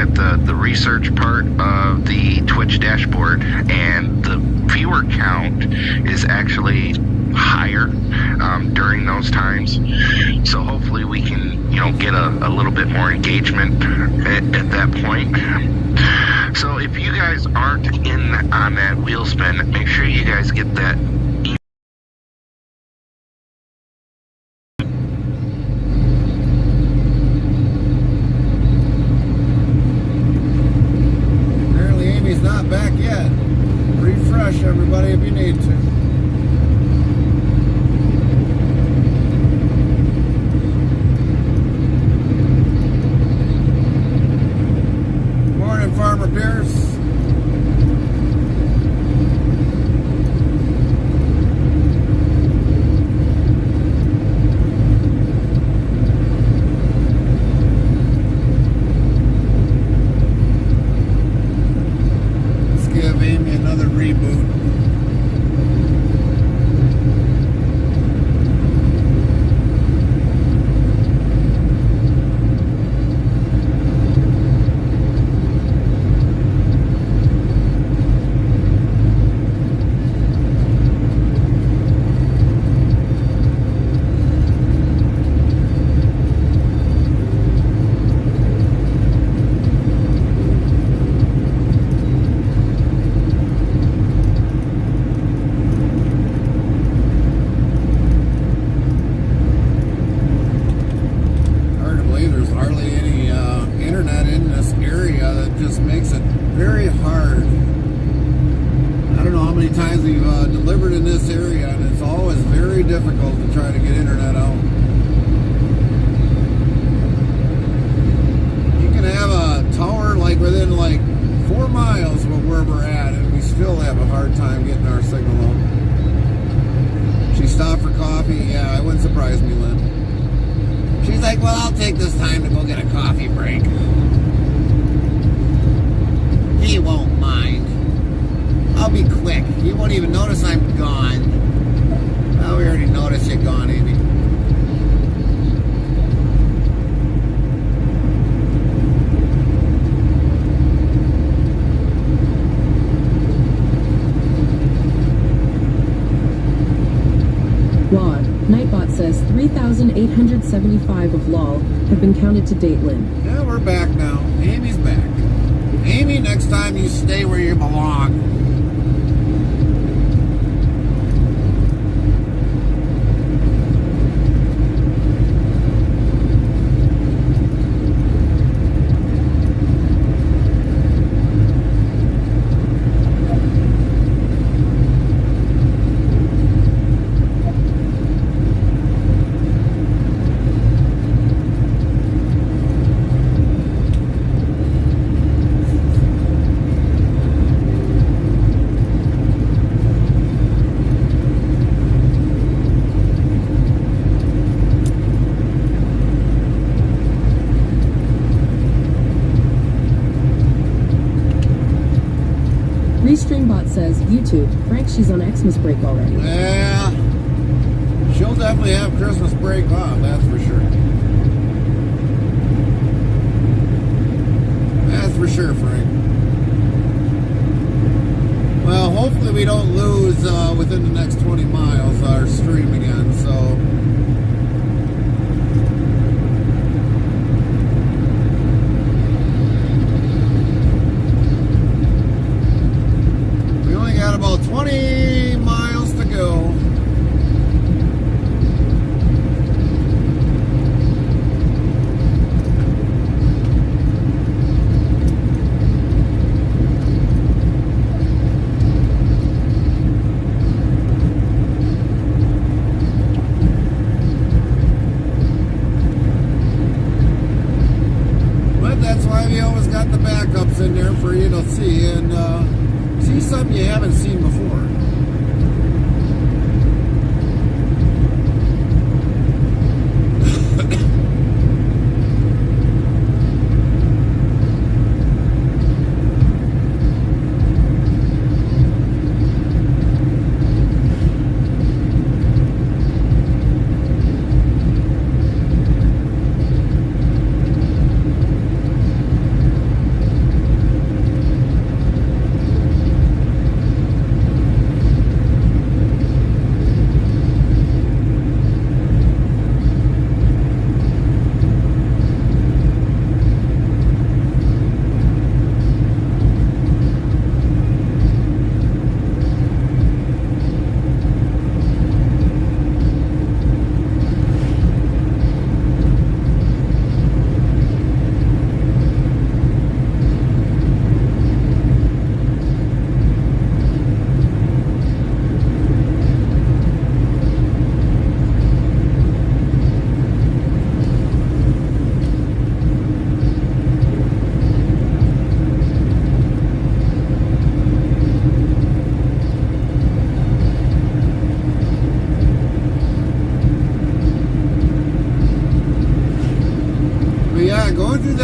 at the research part of the Twitch dashboard, and the viewer count is actually higher during those times. So hopefully we can, get a little bit more engagement at that point. So if you guys aren't in on that wheel spin, make sure you guys get that. Apparently Amy's not back yet. Refresh everybody if you need to. Morning, Farmer Pierce. Let's give Amy another reboot. Hard to believe there's hardly any internet in this area. That just makes it very hard. I don't know how many times we've delivered in this area, and it's always very difficult to try to get internet out. You can have a tower like within like 4 miles of where we're at, and we still have a hard time getting our signal out. She stopped for coffee. Yeah, it wouldn't surprise me, Lynn. She's like, well, I'll take this time to go get a coffee break. He won't mind. I'll be quick. You won't even notice I'm gone. Well, we already noticed you're gone, Amy. Log. Nightbot says 3,875 of LOL have been counted to date, Lynn. Yeah, we're back now. Amy's back. Amy, next time you stay where you belong. Restreambot says, YouTube, Frank, she's on Xmas break already. Yeah, she'll definitely have Christmas break off, that's for sure. That's for sure, Frank. Well, hopefully we don't lose within the next 20 miles our stream again, so... Got about 20 miles to go. But that's why we always got the backups in there for you to see, and see something you haven't seen before.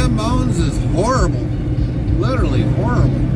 them mountains is horrible. Literally horrible.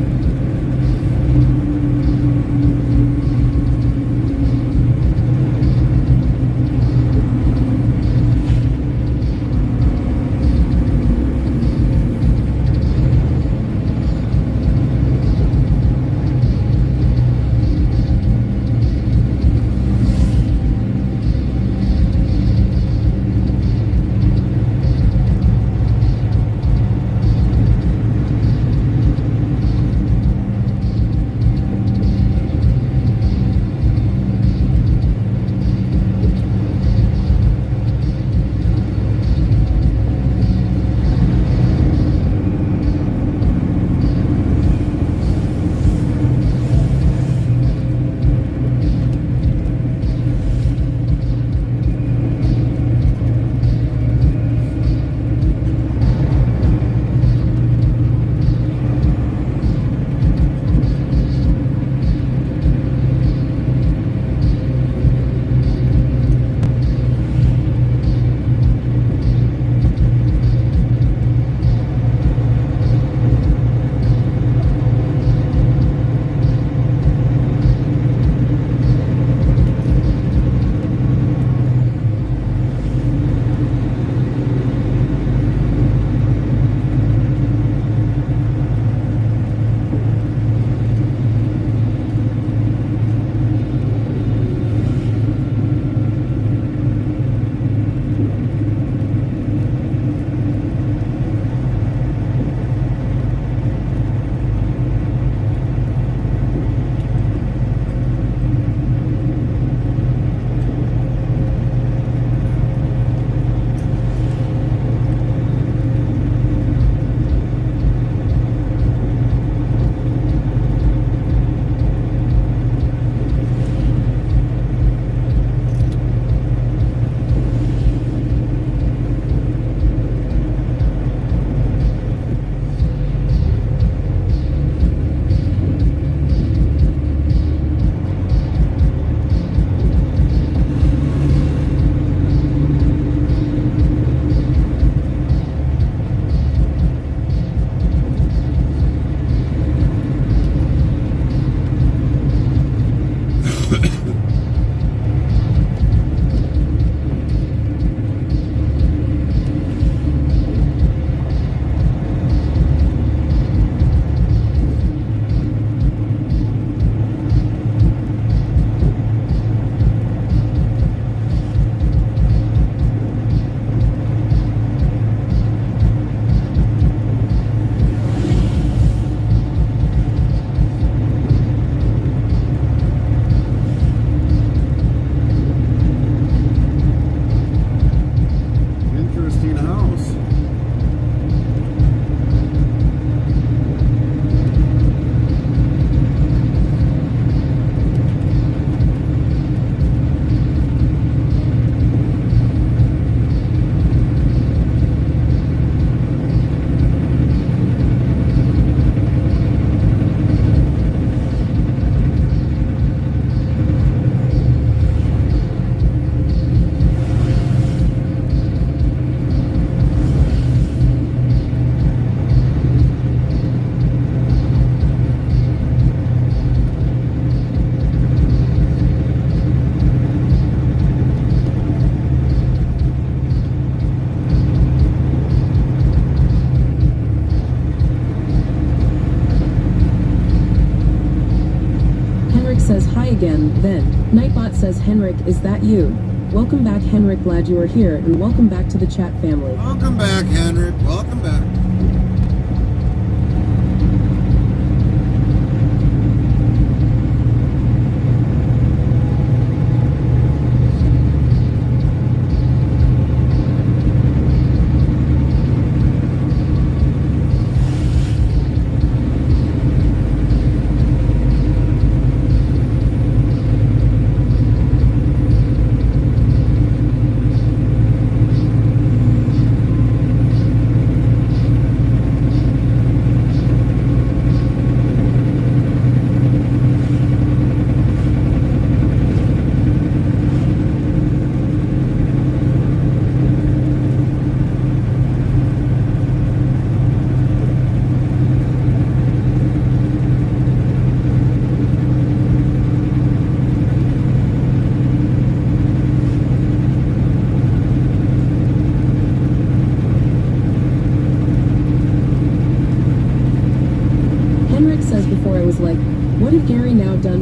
says hi again, then. Nightbot says Henrik, is that you? Welcome back Henrik, glad you are here, and welcome back to the chat family. Welcome back, Henrik. Welcome back.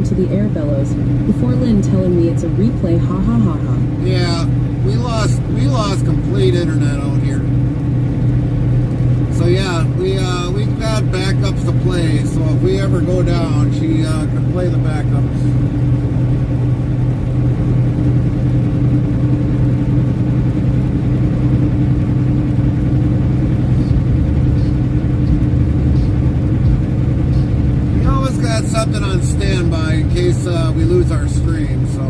listening to the air bellows, before Lynn telling me it's a replay, ha ha ha ha. Yeah, we lost complete internet out here. So yeah, we've got backups to play, so if we ever go down, she can play the backups. Something on standby in case we lose our stream, so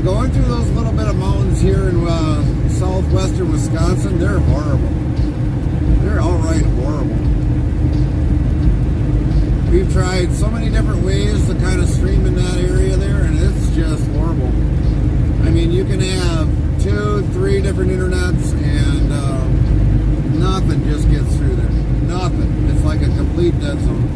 going through those little bit of mountains here in southwestern Wisconsin, they're horrible. They're outright horrible. We've tried so many different ways to kind of stream in that area there, and it's just horrible. I mean, you can have 2, 3 different internets, and nothing just gets through there. Nothing. It's like a complete dead zone.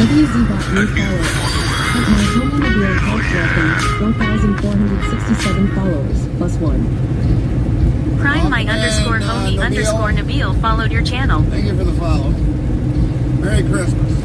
WZBot new follower. At my home in the real couch welcome, 4,467 followers, +1. Prime my And, underscore homie Nabil. underscore Nabil followed your channel. Thank you for the follow. Merry Christmas.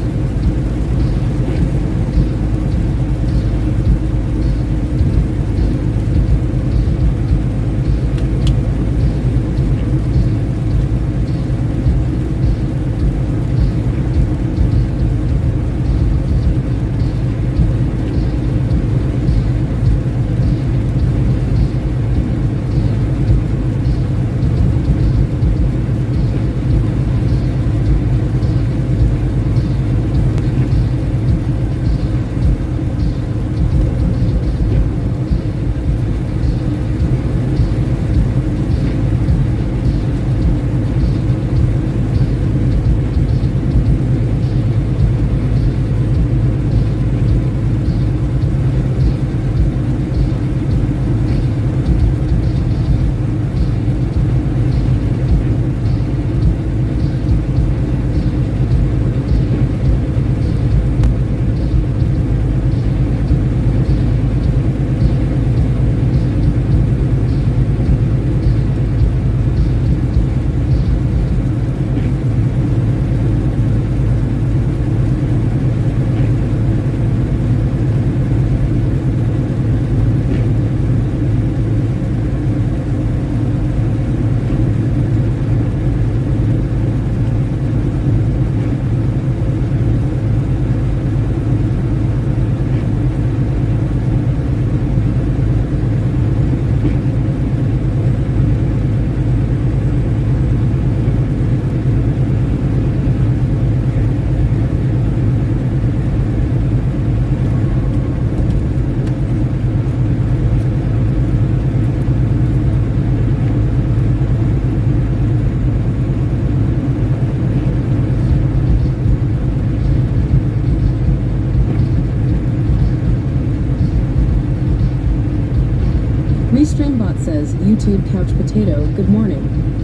Restreambot says, YouTube Couch Potato, good morning.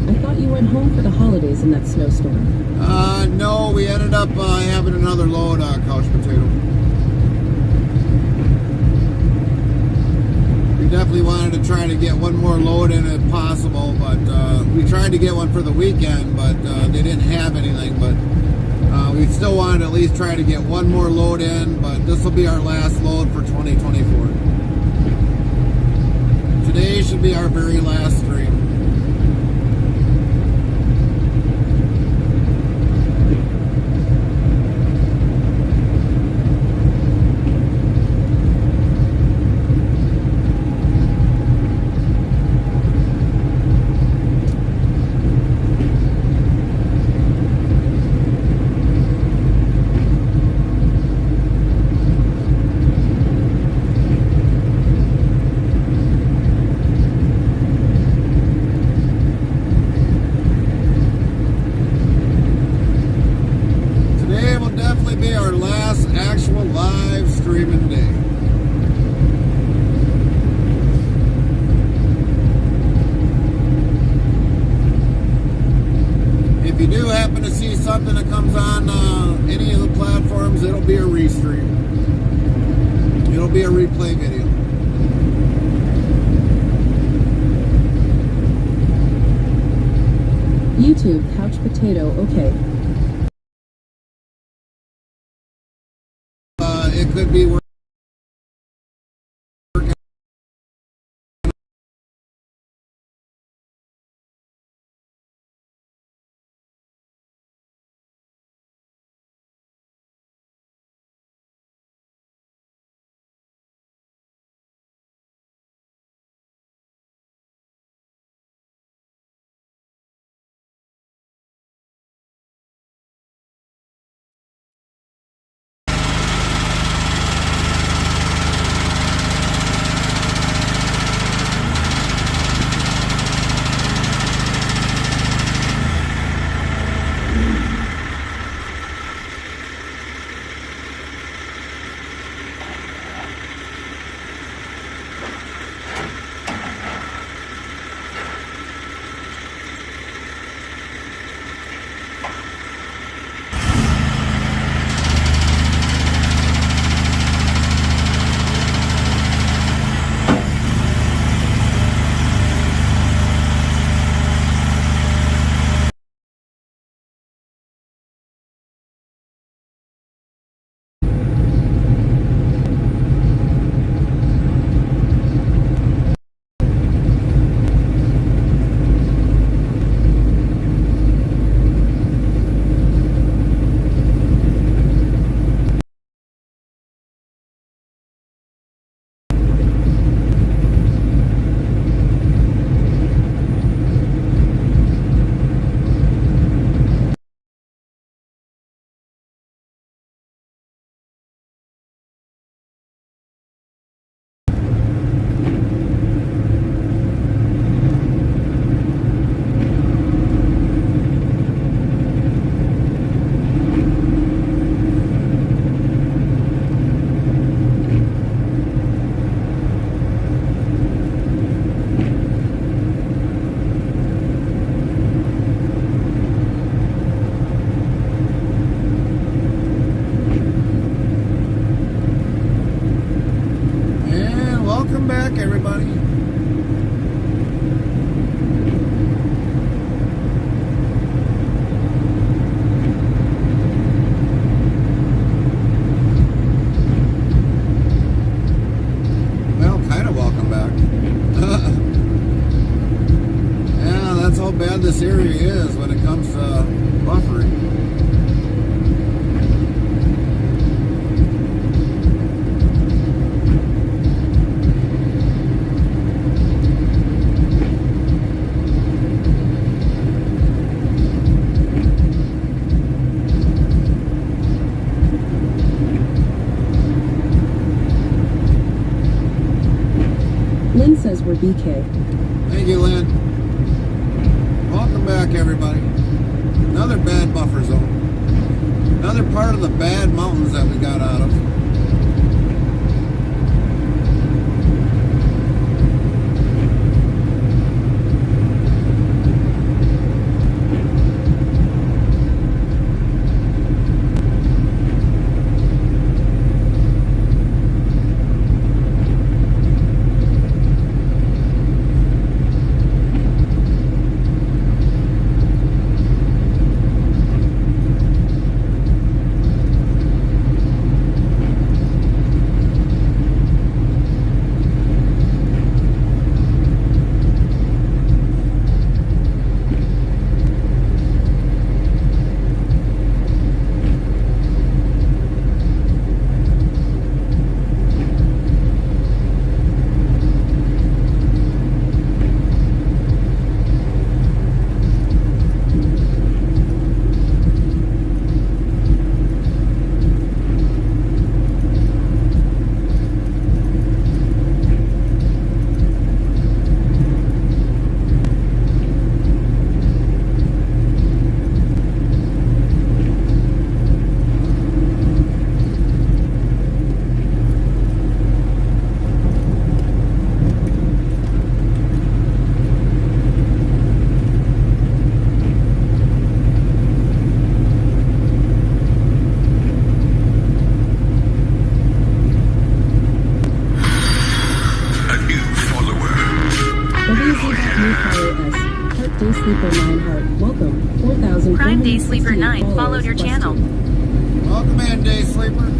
I thought you went home for the holidays in that snowstorm. No, we ended up having another load on Couch Potato. We definitely wanted to try to get one more load in if possible, but we tried to get one for the weekend, but they didn't have anything, but we still wanted to at least try to get one more load in, but this will be our last load for 2024. Today should be our very last stream. Be our last actual live streaming day. If you do happen to see something that comes on any of the platforms, it'll be a restream. It'll be a replay video. YouTube Couch Potato, okay. It could be comes buffering. Lynn says we're BK. Thank you, Lynn. Welcome back, everybody. Another bad buffer zone. Another part of the bad mountains that we got out of. Day Sleeper 9 Heart, welcome. 4,000. Prime Day Sleeper 9 followed your channel. Welcome in, Day Sleeper.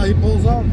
he pulls out.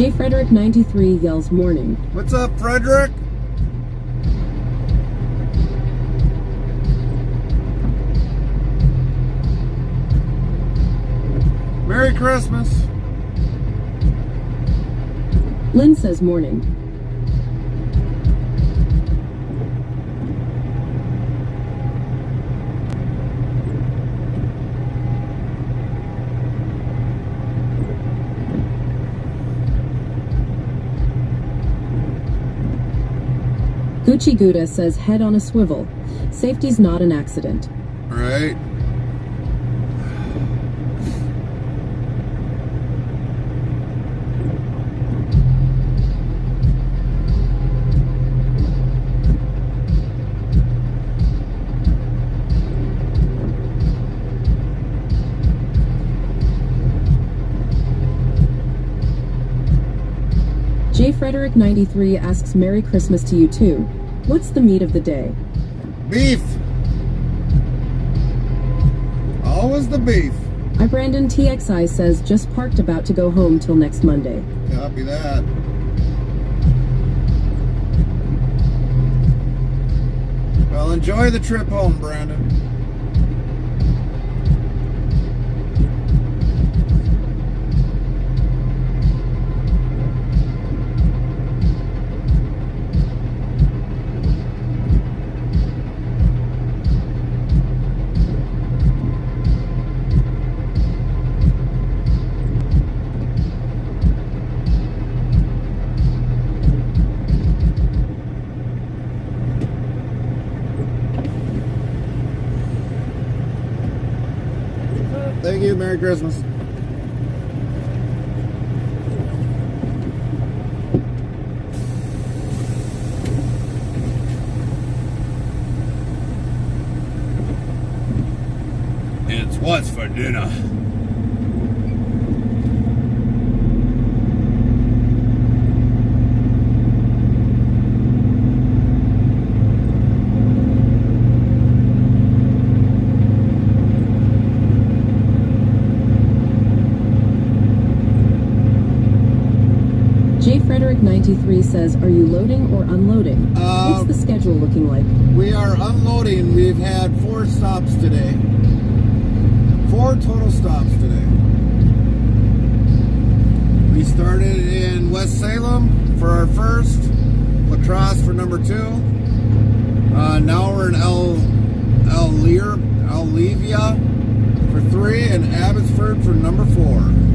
J. Frederick 93 yells morning. What's up, Frederick? Merry Christmas. Lynn says morning. Gucci Gouda says head on a swivel. Safety's not an accident. All right. J. Frederick 93 asks Merry Christmas to you too. What's the meat of the day? Beef. Always the beef. I Brandon TXI says just parked about to go home till next Monday. Copy that. Well, enjoy the trip home, Brandon. Thank you. Merry Christmas. It's what's for dinner. J. Frederick 93 says, are you loading or unloading? What's the schedule looking like? We are unloading. We've had 4 stops today. 4 total stops today. We started in West Salem for our first, La Crosse for number 2. Now we're in Levia for 3, and Abbotsford for number 4.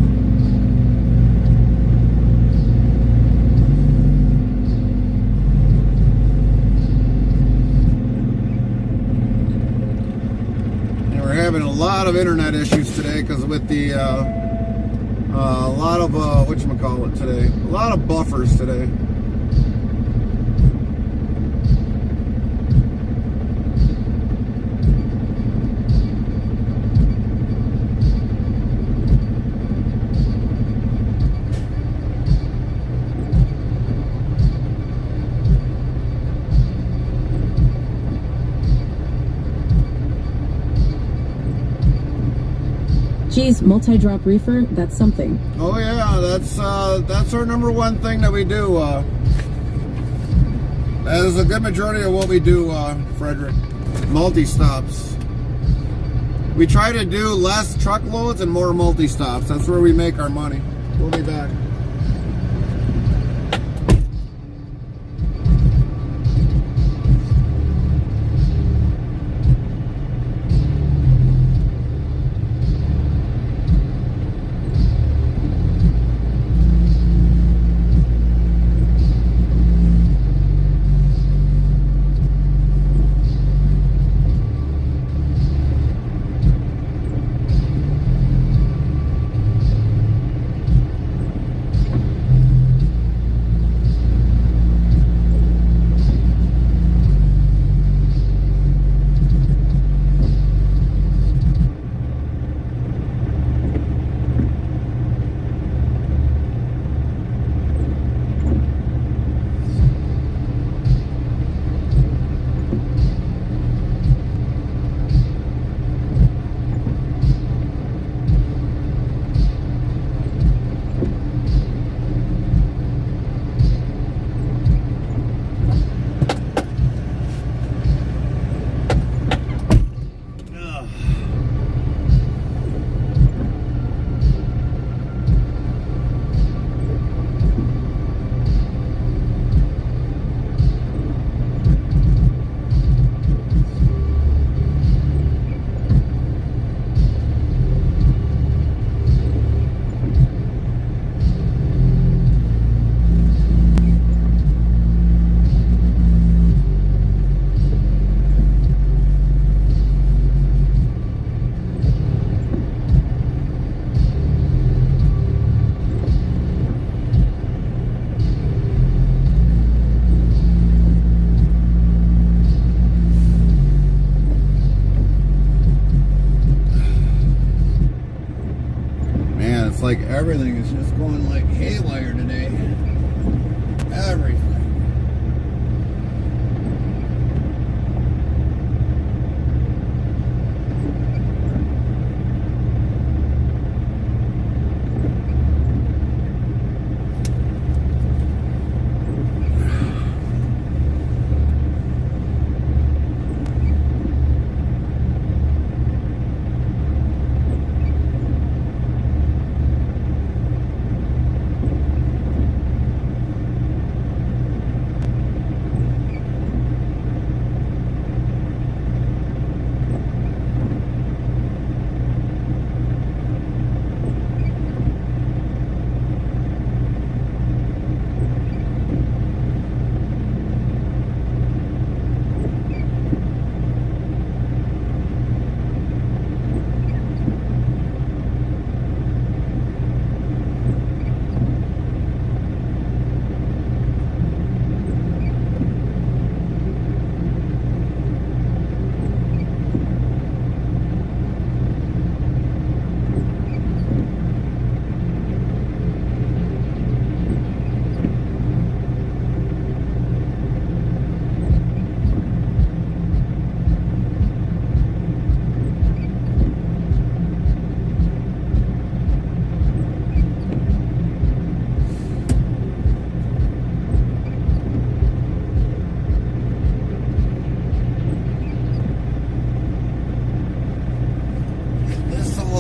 We're having a lot of internet issues today because with the a lot of whatchamacallit today, a lot of buffers today. Geez, multi-drop reefer, that's something. Oh yeah, that's our number one thing that we do. That is a good majority of what we do, Frederick. Multi-stops. We try to do less truckloads and more multi-stops. That's where we make our money. We'll be back. Everything is just going like haywire today. Everything.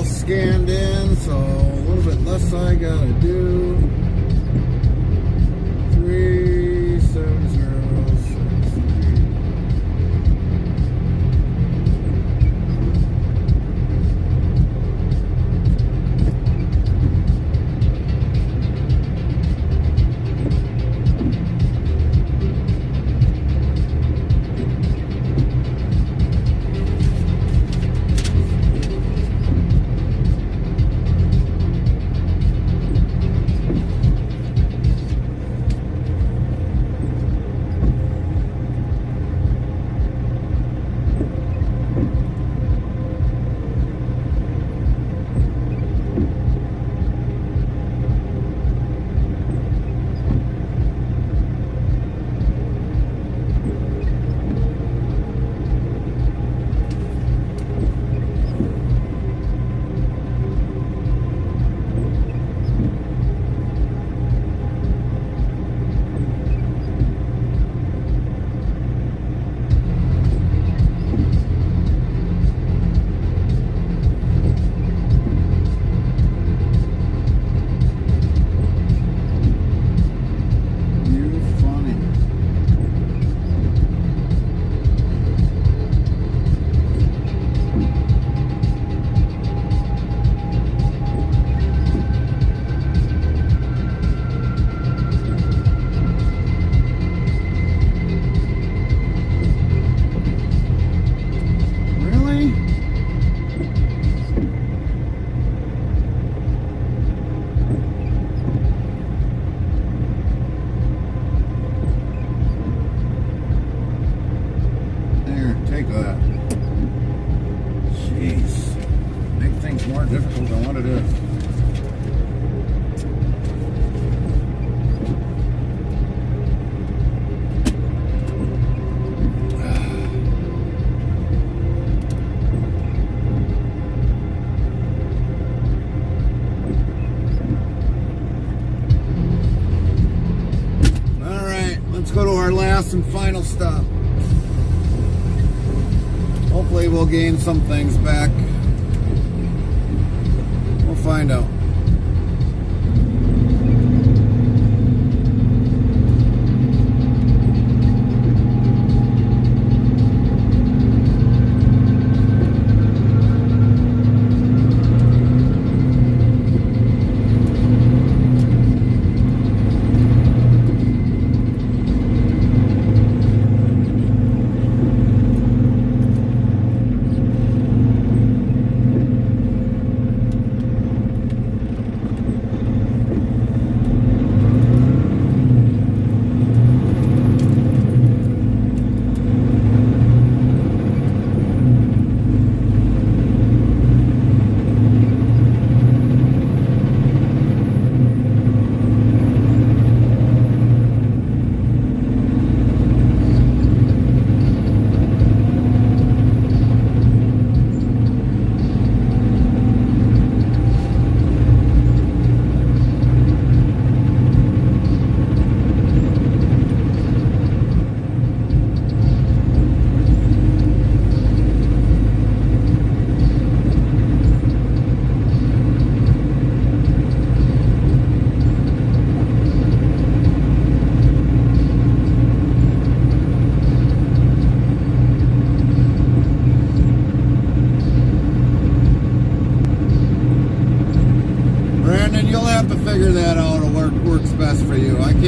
Scanned in, so a little bit less I gotta do. 37063. difficult than what it is. Let's go to our last and final stop. Hopefully we'll gain some things back. We'll find out.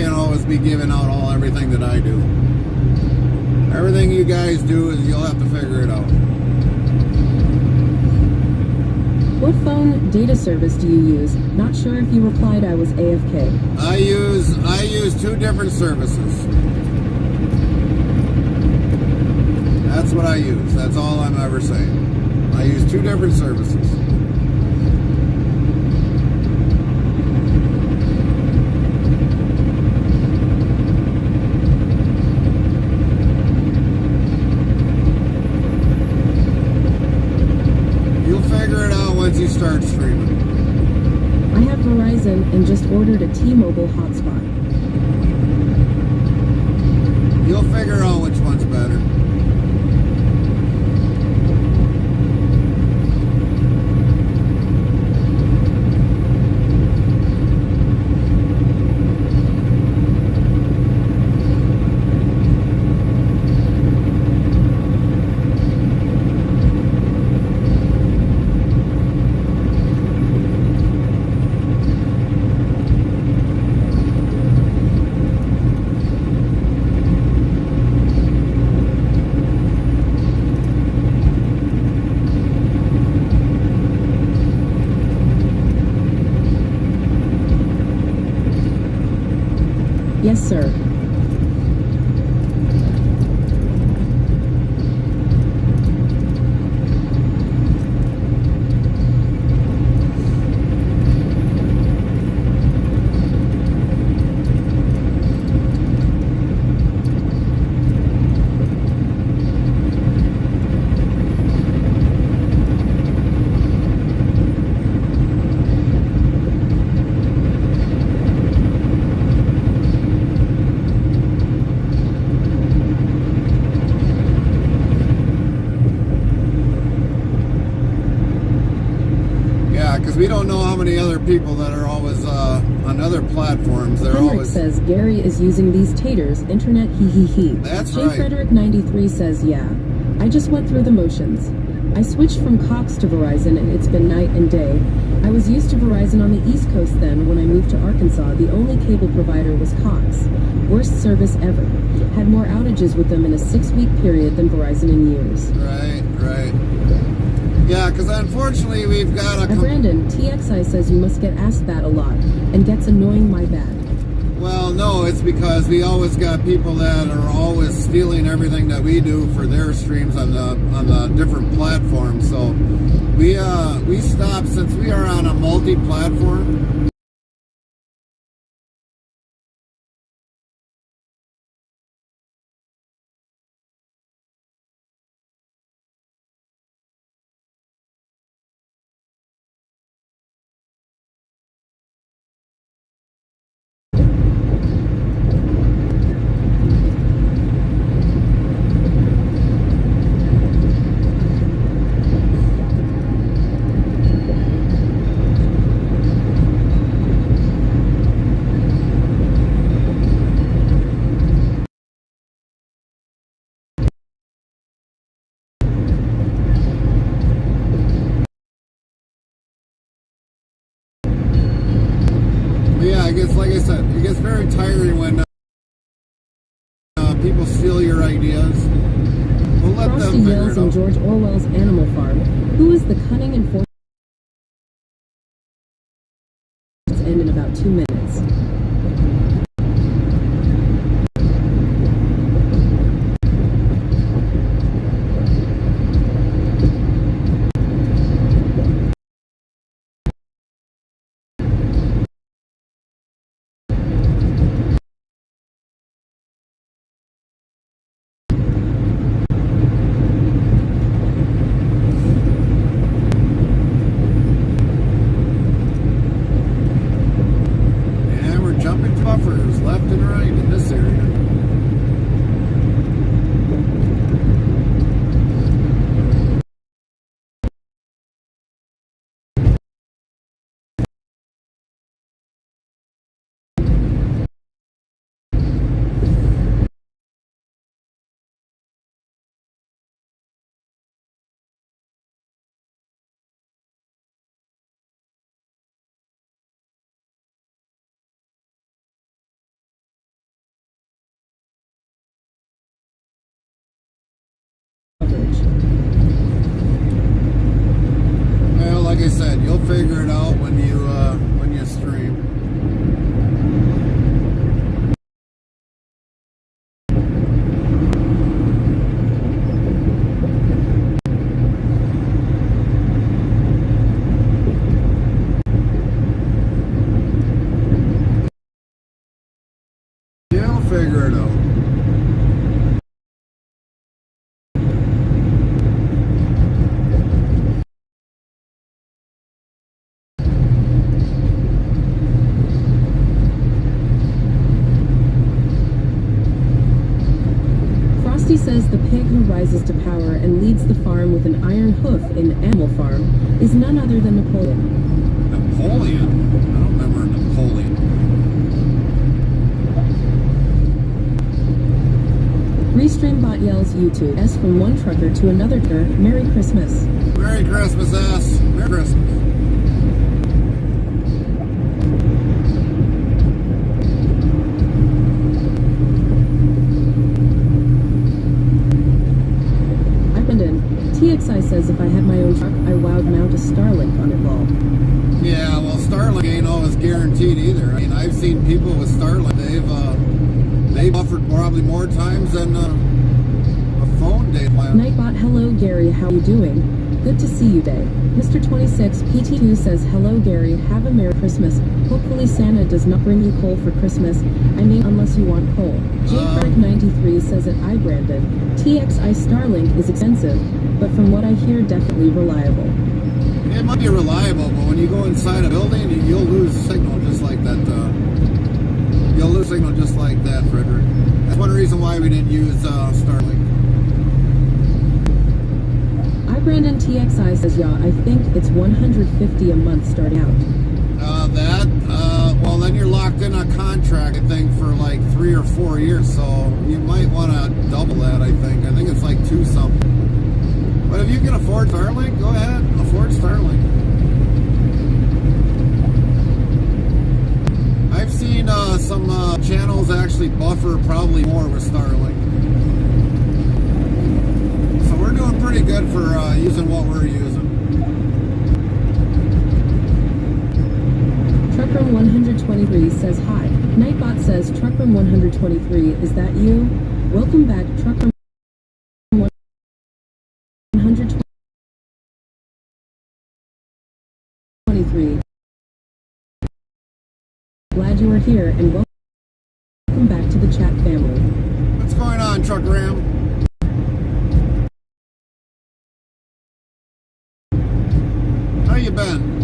can't always be giving out everything that I do. Everything you guys do is you'll have to figure it out. What phone data service do you use? Not sure if you replied I was AFK. I use 2 different services. That's what I use. That's all I'm ever saying. I use 2 different services. You'll figure it out once you start streaming. I have Verizon and just ordered a T-Mobile hotspot. You'll figure out which one's better. Yes, sir. Because we don't know how many other people that are always on other platforms. They're Henrik always. says Gary is using these taters. Internet he he he. That's J. right. Frederick 93 says yeah. I just went through the motions. I switched from Cox to Verizon and it's been night and day. I was used to Verizon on the East Coast then. When I moved to Arkansas, the only cable provider was Cox. Worst service ever. Had more outages with them in a 6-week period than Verizon in years. Right. Yeah, because unfortunately we've got a. Brandon, TXI says you must get asked that a lot and gets annoying, my bad. Well, no, it's because we always got people that are always stealing everything that we do for their streams on the different platforms. So we stopped since we are on a multi-platform. Yeah, it gets, like I said, it gets very tiring when people steal your ideas. We'll let Frosty them figure yells it in out. George Orwell's Animal Farm. Who is the cunning and forced end in about 2 minutes? figure it out when you stream. You'll figure it out. Frosty says the pig who rises to power and leads the farm with an iron hoof in Animal Farm is none other than Napoleon. Napoleon? I don't remember Napoleon. Restreambot yells YouTube S from one trucker to another trucker, Merry Christmas. Merry Christmas, ass. Merry Christmas. TXI says if I had my own truck, I would mount a Starlink on it all. Yeah, well, Starlink ain't always guaranteed either. I mean, I've seen people with Starlink. They've offered probably more times than a phone data plan. Nightbot, hello Gary, how you doing? Good to see you, Day. Mr. 26 PT2 says hello Gary, have a Merry Christmas. Hopefully Santa does not bring you coal for Christmas. I mean, unless you want coal. JFrag93 says that I branded. TXI Starlink is expensive, but from what I hear, definitely reliable. It might be reliable, but when you go inside a building, you'll lose signal just like that. You'll lose signal just like that, Frederick. That's one reason why we didn't use Starlink. Brandon TXI says, yeah, I think it's $150 a month starting out. Well, then you're locked in a contract, I think, for like 3 or 4 years, so you might want to double that, I think. I think it's like 2 something. But if you can afford Starlink, go ahead, afford Starlink. I've seen some channels actually buffer probably more with Starlink. We're doing pretty good for using what we're using. Truckroom 123 says hi. Nightbot says Truckroom 123, is that you? Welcome back, Truckroom 123. Glad you are here and welcome back to the chat family. What's going on, Truck Ram? How you been?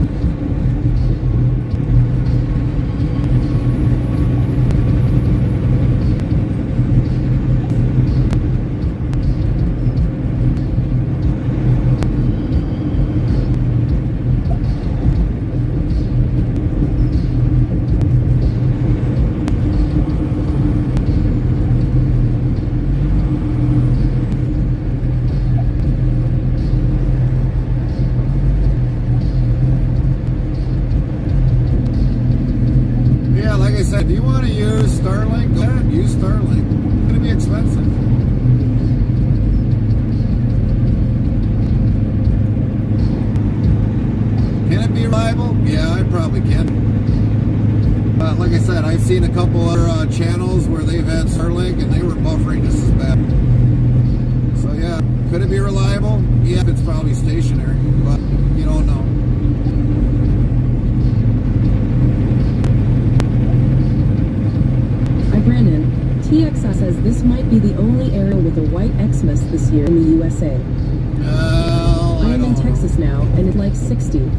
If you want to use Starlink, go ahead, use Starlink. It's going to be expensive. Can it be reliable? Yeah, I probably can. But like I said, I've seen a couple other channels where they've had Starlink and they were buffering just as bad. So yeah, could it be reliable? Yeah, it's probably stationary, but you don't know. Brandon, TXI says this might be the only area with a white Xmas this year in the USA. I am in Texas now, and it's like 60.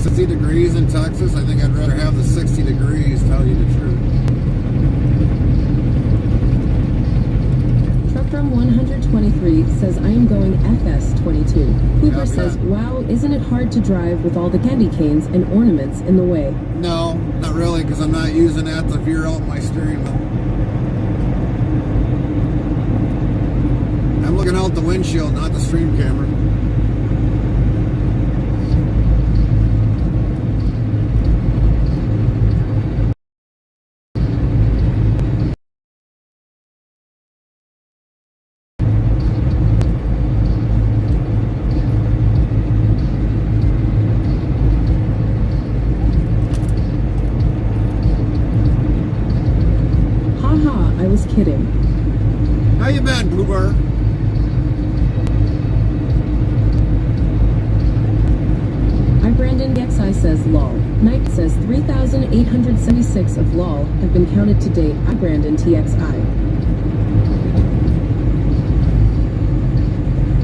60 degrees in Texas? I think I'd rather have the 60 degrees, tell you the truth. Truckroom 123 says I am going FS22. Hooper says, wow, isn't it hard to drive with all the candy canes and ornaments in the way? No, not really, because I'm not using that to veer out my steering wheel. I'm looking out the windshield, not the stream camera. I was kidding. How you been, Boober? Brandon XI says lol. Knight says 3,876 of lol have been counted to date. Brandon TXI.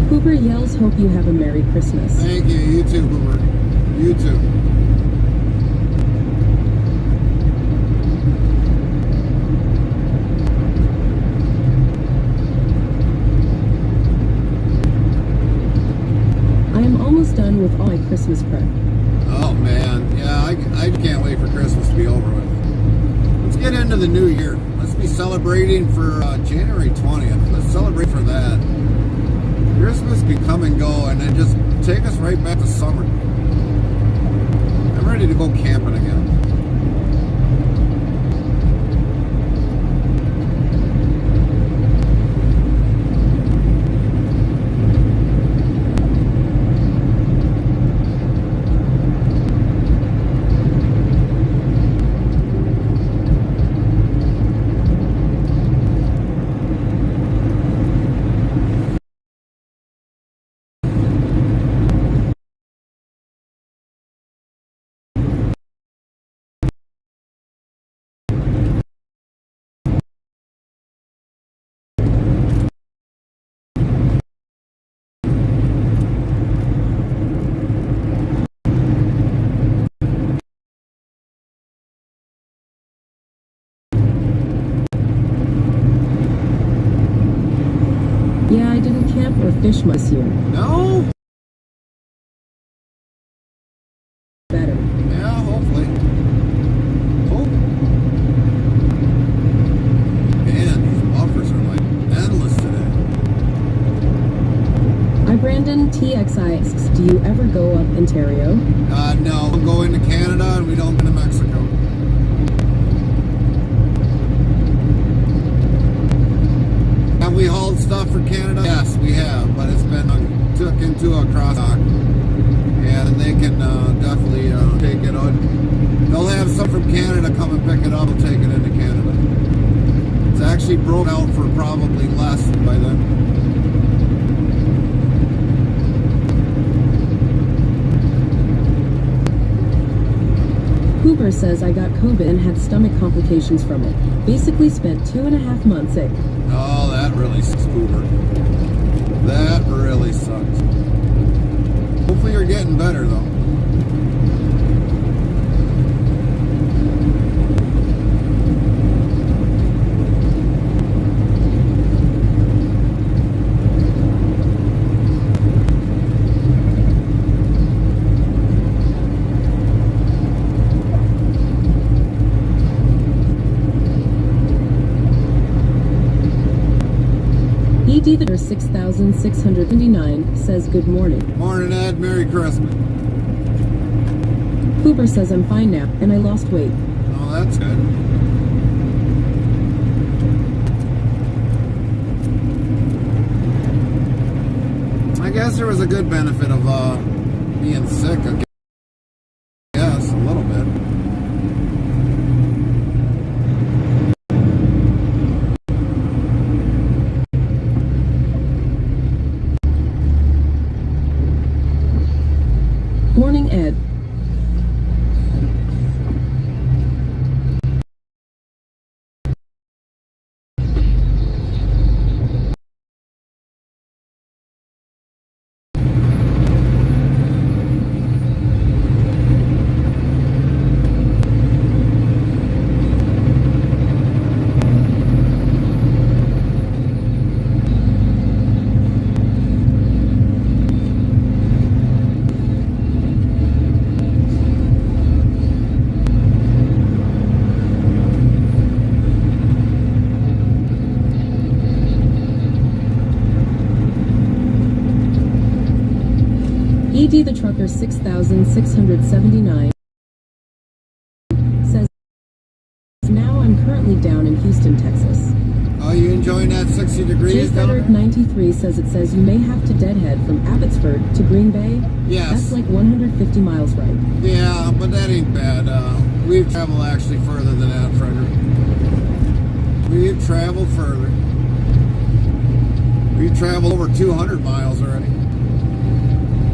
Hoover yells, hope you have a Merry Christmas. Thank you. You too, Hoover. You too. I am almost done with all my Christmas prep. Oh man, yeah, I can't wait for Christmas to be over with. Let's get into the new year. Let's be celebrating for January 20th. Let's celebrate for that. Christmas can come and go and then just take us right back to summer. I'm ready to go camping again. Yeah, I didn't camp or fish this year. No? Better. Yeah, hopefully. Hope. Man, these buffers are like endless today. Brandon TXI asks, do you ever go up Ontario? No, we'll go into Canada and we don't go to Mexico. Have we hauled stuff for Canada? Yes, we have, but it's been took into a cross-dock. And they can definitely take it on. They'll have some from Canada come and pick it up and take it into Canada. It's actually broke out for probably less by then. Hoover says I got COVID and had stomach complications from it. Basically spent 2.5 months sick. Oh, that really sucks, Hoover. That really sucks. Hopefully you're getting better, though. ED the 6,659 says good morning. Morning, Ed. Merry Christmas. Hoover says I'm fine now, and I lost weight. Oh, that's good. I guess there was a good benefit of being sick. I guess, a little bit. Morning, Ed. ED the trucker 6,679 says now I'm currently down in Houston, Texas. Are you enjoying that 60 degrees down there? J93 says it says you may have to deadhead from Abbotsford to Green Bay. Yes. That's like 150 miles, right? Yeah, but that ain't bad. We've traveled actually further than that, Frederick. We've traveled further. We've traveled over 200 miles already.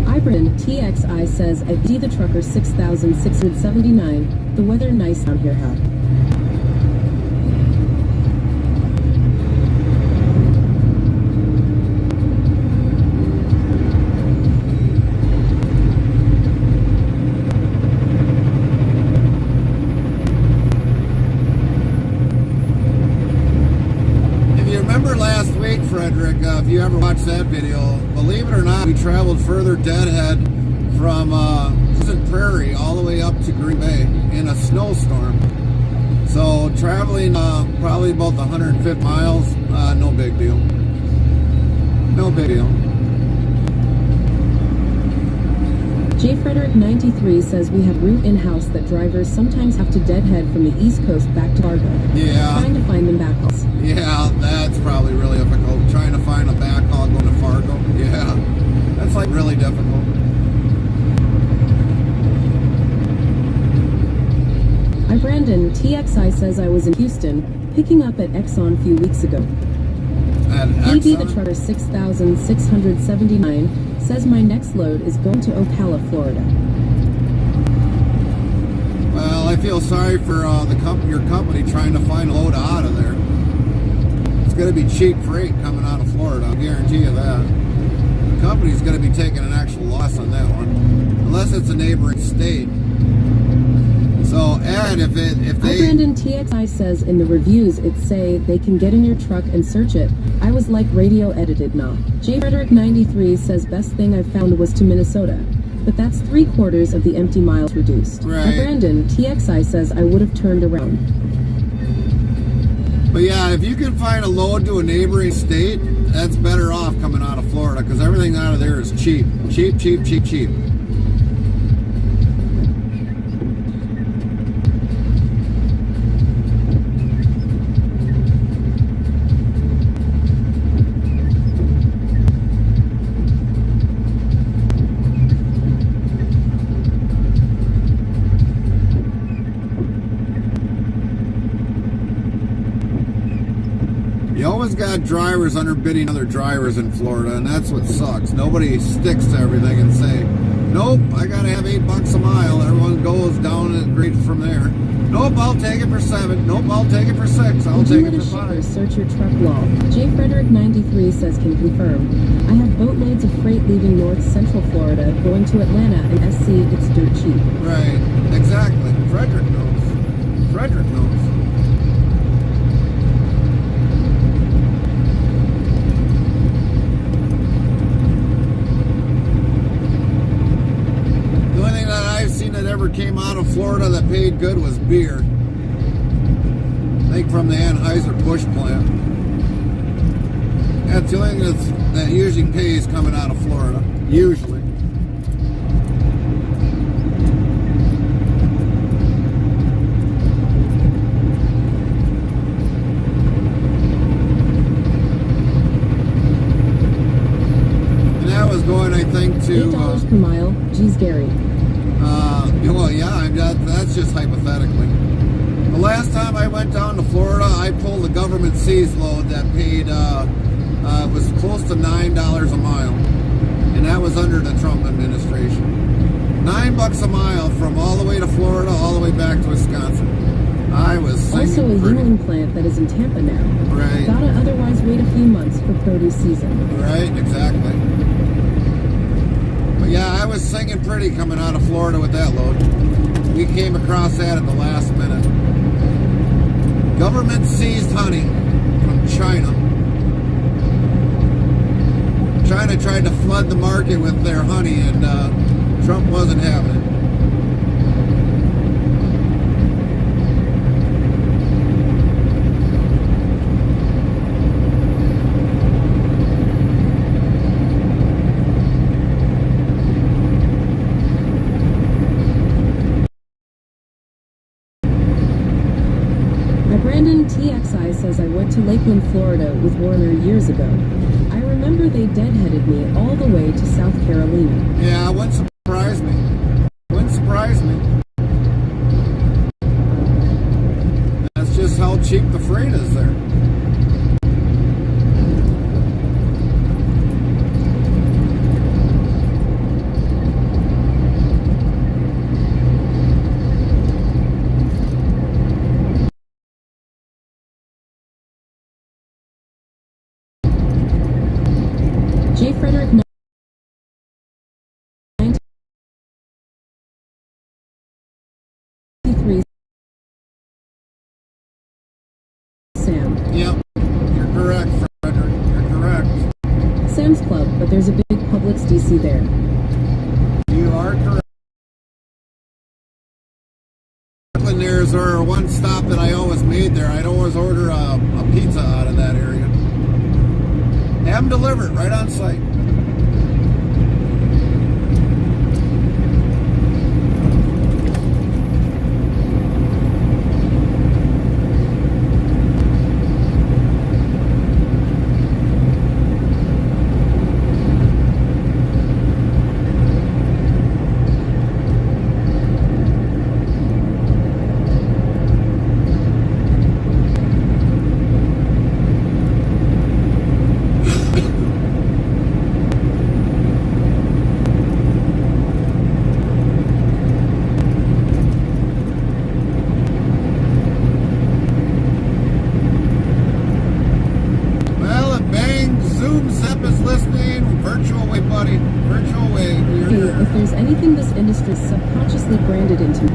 Ibrin TXI says, I see the trucker 6,679. The weather nice down here, huh? Frederick, if you ever watched that video, believe it or not, we traveled further deadhead from Pleasant Prairie all the way up to Green Bay in a snowstorm. So traveling probably about 150 miles, no big deal. No big deal. J. Frederick 93 says we have route in-house that drivers sometimes have to deadhead from the East Coast back to Fargo. Yeah. Trying to find them back hauls. Yeah, that's probably really difficult. Trying to find a backhaul going to Fargo. Yeah, that's like really difficult. Brandon TXI says I was in Houston picking up at Exxon a few weeks ago. BB the trucker 6,679 says my next load is going to Ocala, Florida. Well, I feel sorry for your company trying to find a load out of there. It's going to be cheap freight coming out of Florida, I'll guarantee you that. The company's going to be taking an actual loss on that one, unless it's a neighboring state. So, Ed, if they... Brandon TXI says in the reviews it say they can get in your truck and search it. I was like radio edited, nah. J. Frederick 93 says best thing I found was to Minnesota. But that's 3/4 of the empty miles reduced. Right. Brandon TXI says I would have turned around. But yeah, if you can find a load to a neighboring state, that's better off coming out of Florida, because everything out of there is cheap. Cheap, cheap, cheap, cheap. You always got drivers underbidding other drivers in Florida, and that's what sucks. Nobody sticks to everything and say, nope, I gotta have $8 a mile. Everyone goes down and grades from there. Nope, I'll take it for 7. Nope, I'll take it for 6. I'll take it for 5. Search your truck law. J. Frederick 93 says can confirm. I have boatloads of freight leaving north central Florida going to Atlanta and SC. It's dirt cheap. Right, exactly. Frederick knows. Frederick knows. That ever came out of Florida that paid good was beer. I think from the Anheuser-Busch plant. That's the only thing that usually pays coming out of Florida. Usually. And that was going, I think, to... $8 per mile. Geez, Gary. Well, yeah, that's just hypothetically. The last time I went down to Florida, I pulled a government seized load that paid, was close to $9 a mile. And that was under the Trump administration. $9 a mile from all the way to Florida, all the way back to Wisconsin. I was singing also a pretty. Yuengling plant that is in Tampa now. Right. Gotta otherwise wait a few months for produce season. Right, exactly. But yeah, I was singing pretty coming out of Florida with that load. We came across that at the last minute. Government seized honey from China. China tried to flood the market with their honey, and Trump wasn't having it. Brandon TXI says I went to Lakeland, Florida with Warner years ago. I remember they deadheaded me all the way to South Carolina. Yeah, it wouldn't surprise me. Wouldn't surprise me. That's just how cheap the freight is there. J. Frederick 93 Sam. Yep, you're correct, Frederick. You're correct. Sam's Club, but there's a big Publix DC there. You are correct. There's our one stop that I always made there. I'd always order a pizza out of that area. Have them delivered right on site. If there's anything this industry is subconsciously branded into,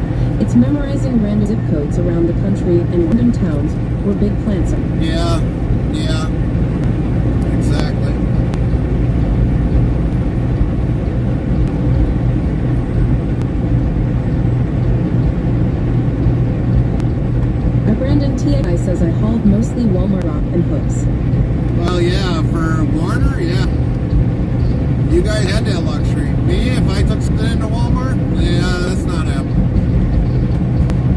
it's memorizing random zip codes around the country and random towns where big plants are. Yeah, exactly. Our Brandon TI says I hauled mostly Walmart rock and hooks. Well, yeah, for Warner, yeah. You guys had that luxury. Me, if I took something into Walmart, yeah, that's not happening.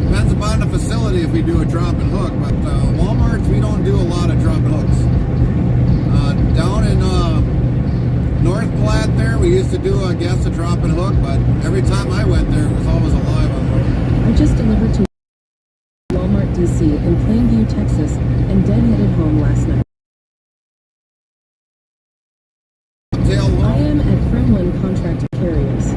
Depends upon the facility if we do a drop and hook, but Walmarts, we don't do a lot of drop and hooks. Down in North Platte there, we used to do, I guess, a drop and hook, but every time I went there, it was always alive on the road. I just delivered to Walmart DC in Plainview, Texas, and dead-headed home last night. I am at Kremlin Contract Carriers.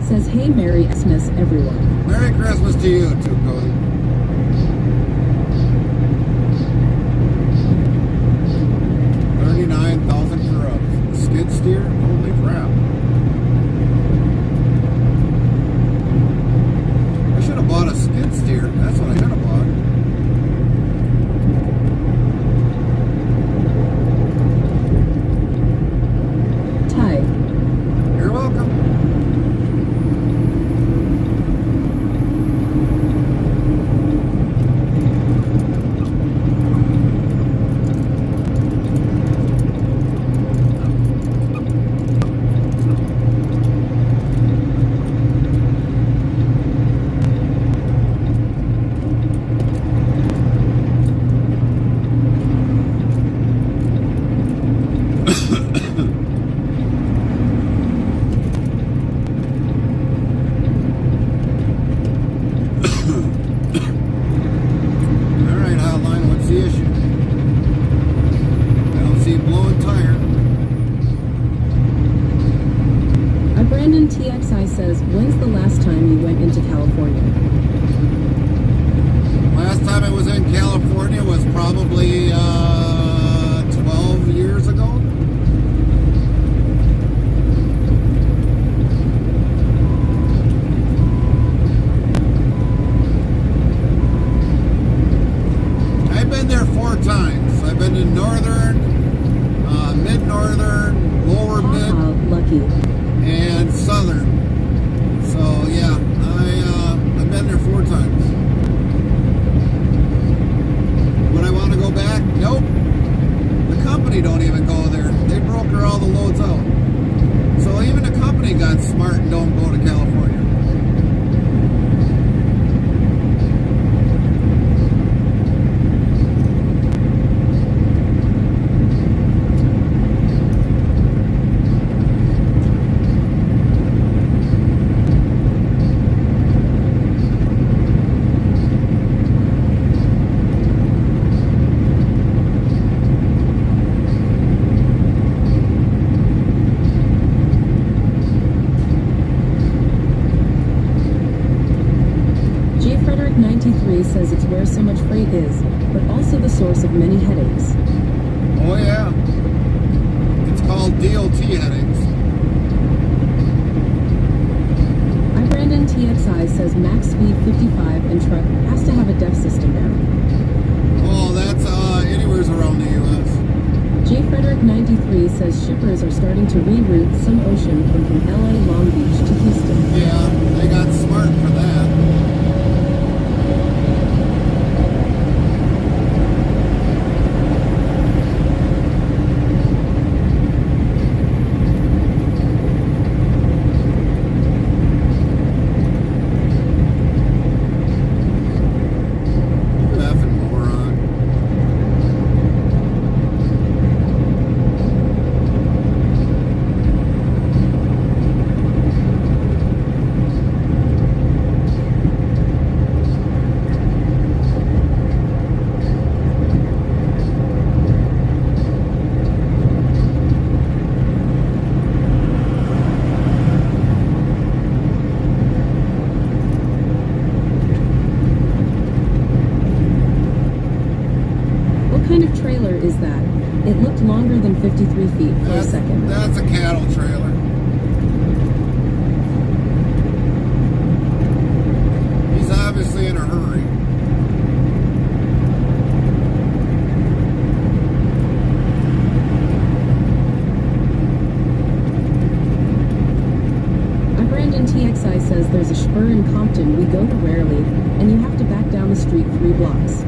Says, hey, Merry Xmas, everyone. Merry Christmas to you too, Cody. $39,000 for a skid steer? Holy crap. I should have bought a skid steer. That's what I should have bought. Ty. You're welcome. blowing tire. Brandon TXI says, when's the last time you went into California? Last time I was in California was probably 12 years ago. I've been there 4 times. I've been in northern, mid-northern, lower mid, Lucky. and southern. So yeah, I've been there 4 times. Would I want to go back? Nope. The company don't even go there. They broker all the loads out. So even the company got smart and don't go to California. Says it's where so much freight is, but also the source of many headaches. Oh yeah. It's called DOT headaches. Brandon TXI says max speed 55 and truck has to have a DEF system now. Oh, that's anywheres around the U.S. J. Frederick 93 says shippers are starting to reroute some ocean from LA Long Beach to Houston. Yeah, they got smart for that. Is that? It looked longer than 53 feet for a second. That's a cattle trailer. He's obviously in a hurry. Brandon TXI says there's a spur in Compton we go to rarely, and you have to back down the street 3 blocks.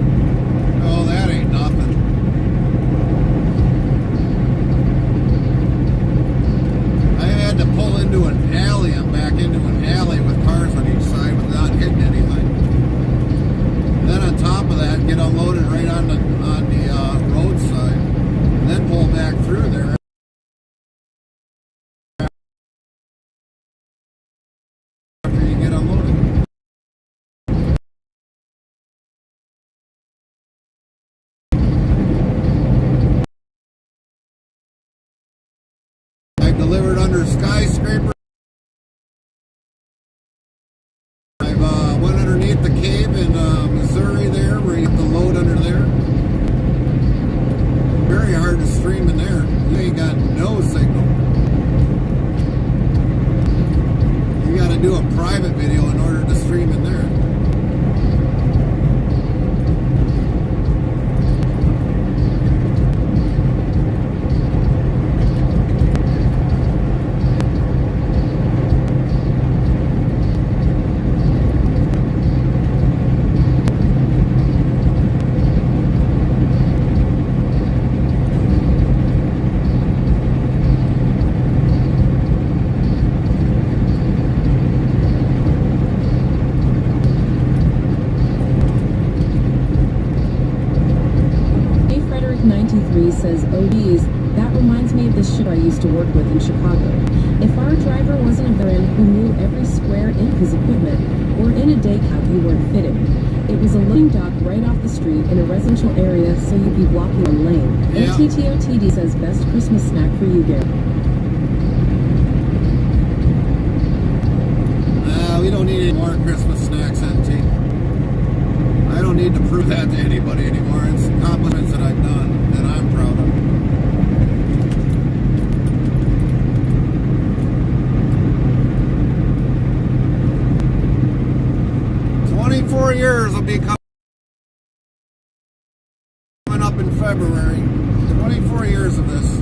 Oh, that ain't nothing. To pull into an alley and back into an alley with cars on each side without hitting anything. And then on top of that, get unloaded right on the roadside, and then pull back through there. After you get unloaded. Delivered under skyscraper. I've went underneath the cave in Missouri there, where you get the load under there. Very hard to stream in there. You ain't got no signal. You got to do a private video in order to stream in there. the ship I used to work with in Chicago. If our driver wasn't a veteran who knew every square inch of his equipment, or in a day cab you weren't fitting. It was a loading dock right off the street in a residential area, so you'd be blocking one lane. Yeah. MTTOTD says best Christmas snack for you, Gary. We don't need any more Christmas snacks, NT. I don't need to prove that to anybody anymore. It's accomplishments that I've done that I'm proud of. Years will be coming up in February. 24 years of this.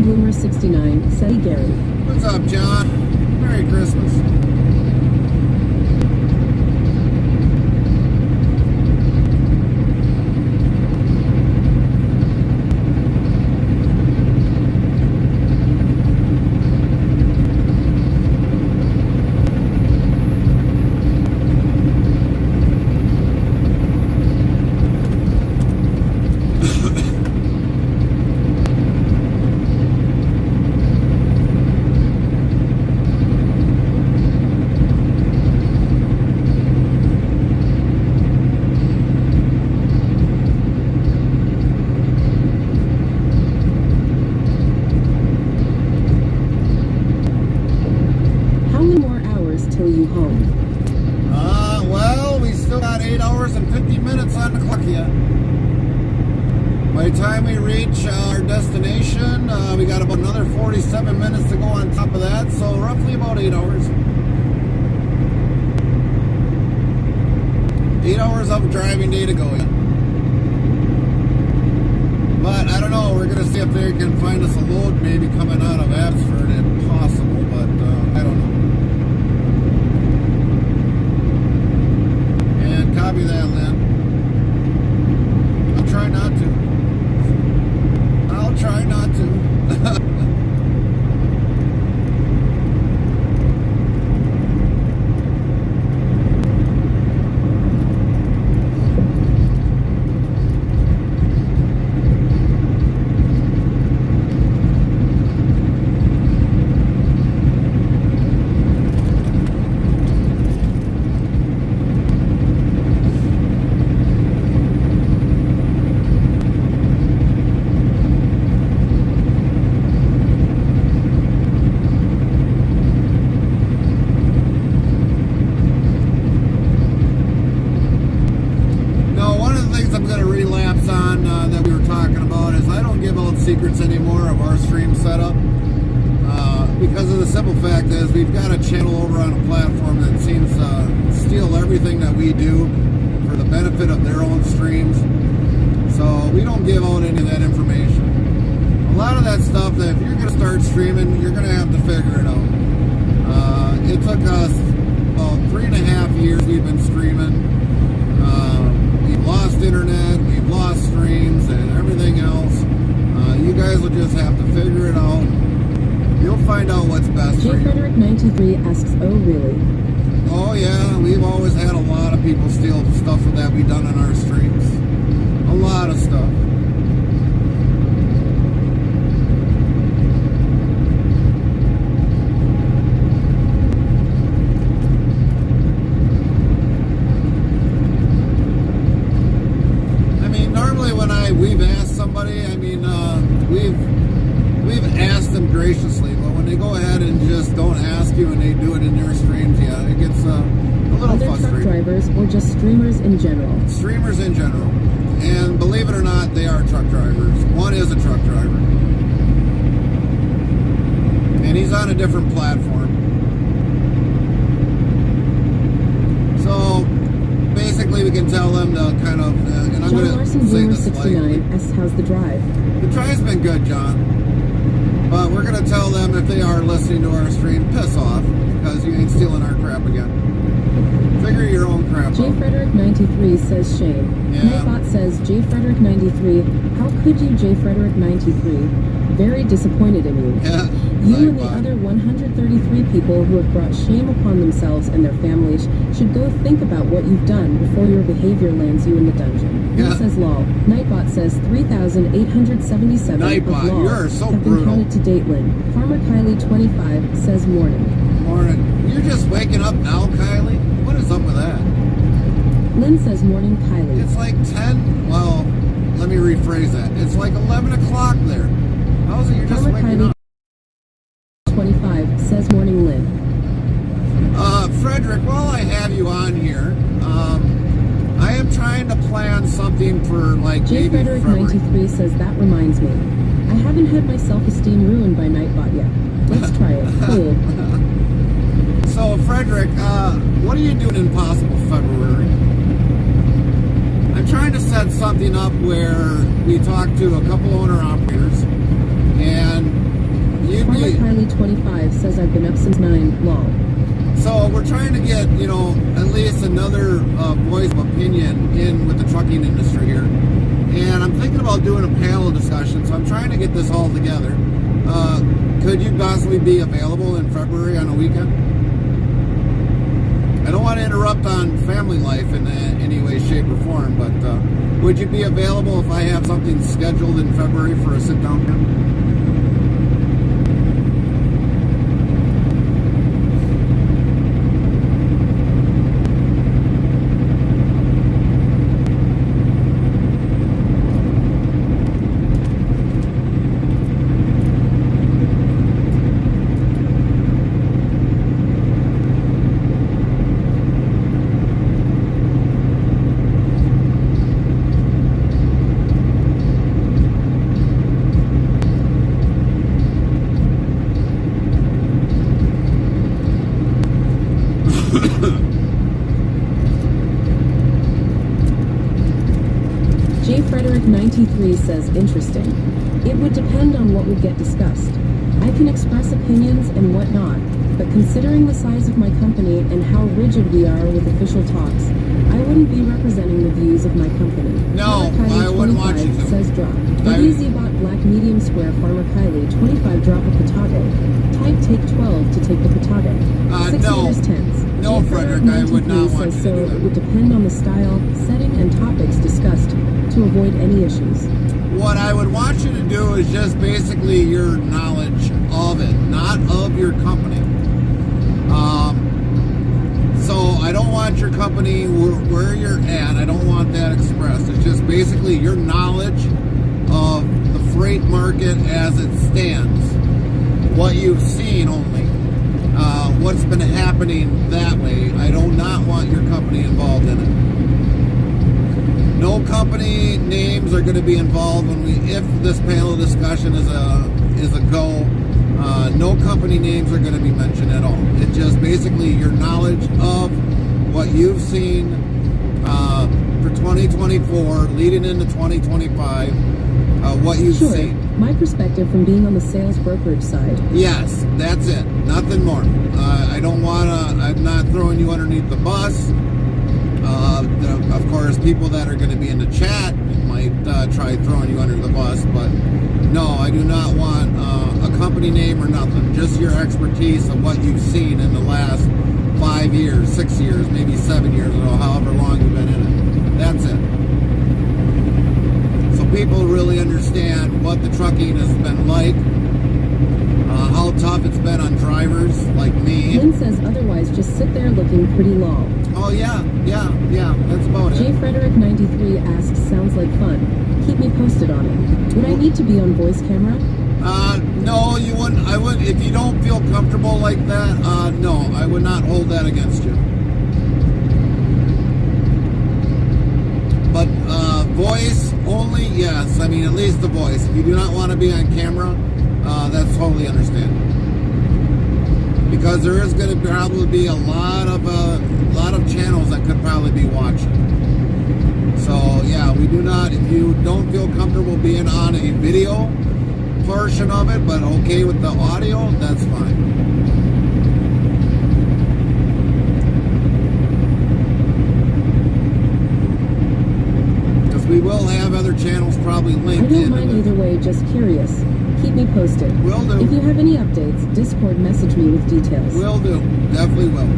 Bloomer 69 said, "Hey Gary." What's up, John? Merry Christmas. You home? Well, we still got 8 hours and 50 minutes on the clock yet. By the time we reach our destination, we got about another 47 minutes to go on top of that, so roughly about 8 hours. 8 hours of driving day to go yet. But I don't know, we're going to see if they can find us a load maybe coming out of Abbotsford if possible, but I don't know. Copy that, Lynn. I'll try not to. I'll try not to. Secrets anymore of our stream setup because of the simple fact is we've got a channel over on a platform that seems to steal everything that we do for the benefit of their own streams, so we don't give out any of that information. A lot of that stuff that if you're going to start streaming, you're going to have to figure it out. It took us about 3.5 years we've been streaming. We've lost internet, we've lost streams and everything else. You guys will just have to figure it out. You'll find out what's best for you. J. Frederick 93 asks, "Oh really?" Oh yeah, we've always had a lot of people steal stuff that we've done on our streams. A lot of stuff. I mean, normally when we've asked somebody, I mean, we've asked them graciously, but when they go ahead and just don't ask you and they do it in their streams, yeah, it gets a little Other frustrating. truck drivers or just streamers in general? Streamers in general. And believe it or not, they are truck drivers. One is a truck driver. And he's on a different platform. So basically we can tell them to kind of, and I'm John going to... Jackson say Boomer this lightly. 69 asks how's the drive. The drive's been good, John. But we're going to tell them if they are listening to our stream, piss off, because you ain't stealing our crap again. Figure your own crap J out. Frederick 93 says shame. Yeah. Nightbot says J Frederick 93. How could you, J Frederick 93? Very disappointed in you. Yeah. You and the Nightbot. other 133 people who have brought shame upon themselves and their families should go think about what you've done before your behavior lands you in the dungeon. Yeah. He says lol. Nightbot says 3,877 Nightbot, of lol you're so have been brutal. counted to date, Lynn. Farmer Kylie 25 says morning. Morning. You're just waking up now, Kylie? What is up with that? Lynn says morning Kylie. It's like 10, well, let me rephrase that. It's like 11 o'clock there. How's it you're just Farmer waking Kylie up? 25 says morning Lynn. Frederick, while I have you on here, I am trying to plan something for like J. maybe Frederick February. 93 says that reminds me. I haven't had my self-esteem ruined by Nightbot yet. Let's try it. Cool. So, Frederick, what are you doing in possible February? I'm trying to set something up where we talk to a couple owner-operators, and you Farmer be... Kylie 25 says I've been up since 9, lol. So we're trying to get, you know, at least another voice of opinion in with the trucking industry here. And I'm thinking about doing a panel discussion, so I'm trying to get this all together. Could you possibly be available in February on a weekend? I don't want to interrupt on family life in any way, shape, or form, but would you be available if I have something scheduled in February for a sit-down panel? J. Frederick 93 says interesting. It would depend on what would get discussed. I can express opinions and whatnot, but considering the size of my company and how rigid we are with official talks, I wouldn't be representing the views of my company. No, Farmer Kylie I wouldn't want you 25 to. says drop. I- WZBot Black Medium Square Farmer Kylie 25 drop a potato. Type take 12 to take the potato. 6 no. meters tense. No, J. Frederick, I would not 93 want says you to do so that. it would depend on the style, setting, and topics discussed to avoid any issues. What I would want you to do is just basically your knowledge of it, not of your company. So I don't want your company where you're at. I don't want that expressed. It's just basically your knowledge of the freight market as it stands. What you've seen only. What's been happening that way. I do not want your company involved in it. No company names are going to be involved if this panel discussion is a go. No company names are going to be mentioned at all. It's just basically your knowledge of what you've seen for 2024, leading into 2025, what you've Sure, seen. my perspective from being on the sales brokerage side. Yes, that's it. Nothing more. I don't want to, I'm not throwing you underneath the bus. Of course, people that are going to be in the chat might try throwing you under the bus, but no, I do not want a company name or nothing. Just your expertise of what you've seen in the last 5 years, 6 years, maybe 7 years, or however long you've been in it. That's it. So people really understand what the trucking has been like, how tough it's been on drivers like me. Lynn says otherwise just sit there looking pretty lol. Oh yeah, that's about J. it. Frederick 93 asks sounds like fun. Keep me posted on it. Would I need to be on voice camera? No, you wouldn't. I would, if you don't feel comfortable like that, no, I would not hold that against you. But voice only, yes. I mean, at least the voice. If you do not want to be on camera, that's totally understandable. Because there is going to probably be a lot of channels that could probably be watching. So So yeah, we do not, if you don't feel comfortable being on a video portion of it, but okay with the audio, that's fine. Because we will have other channels probably I linked don't into mind this. either way, just curious. Keep me posted. Will do. If you have any updates, Discord message me with details. Will do. Definitely will.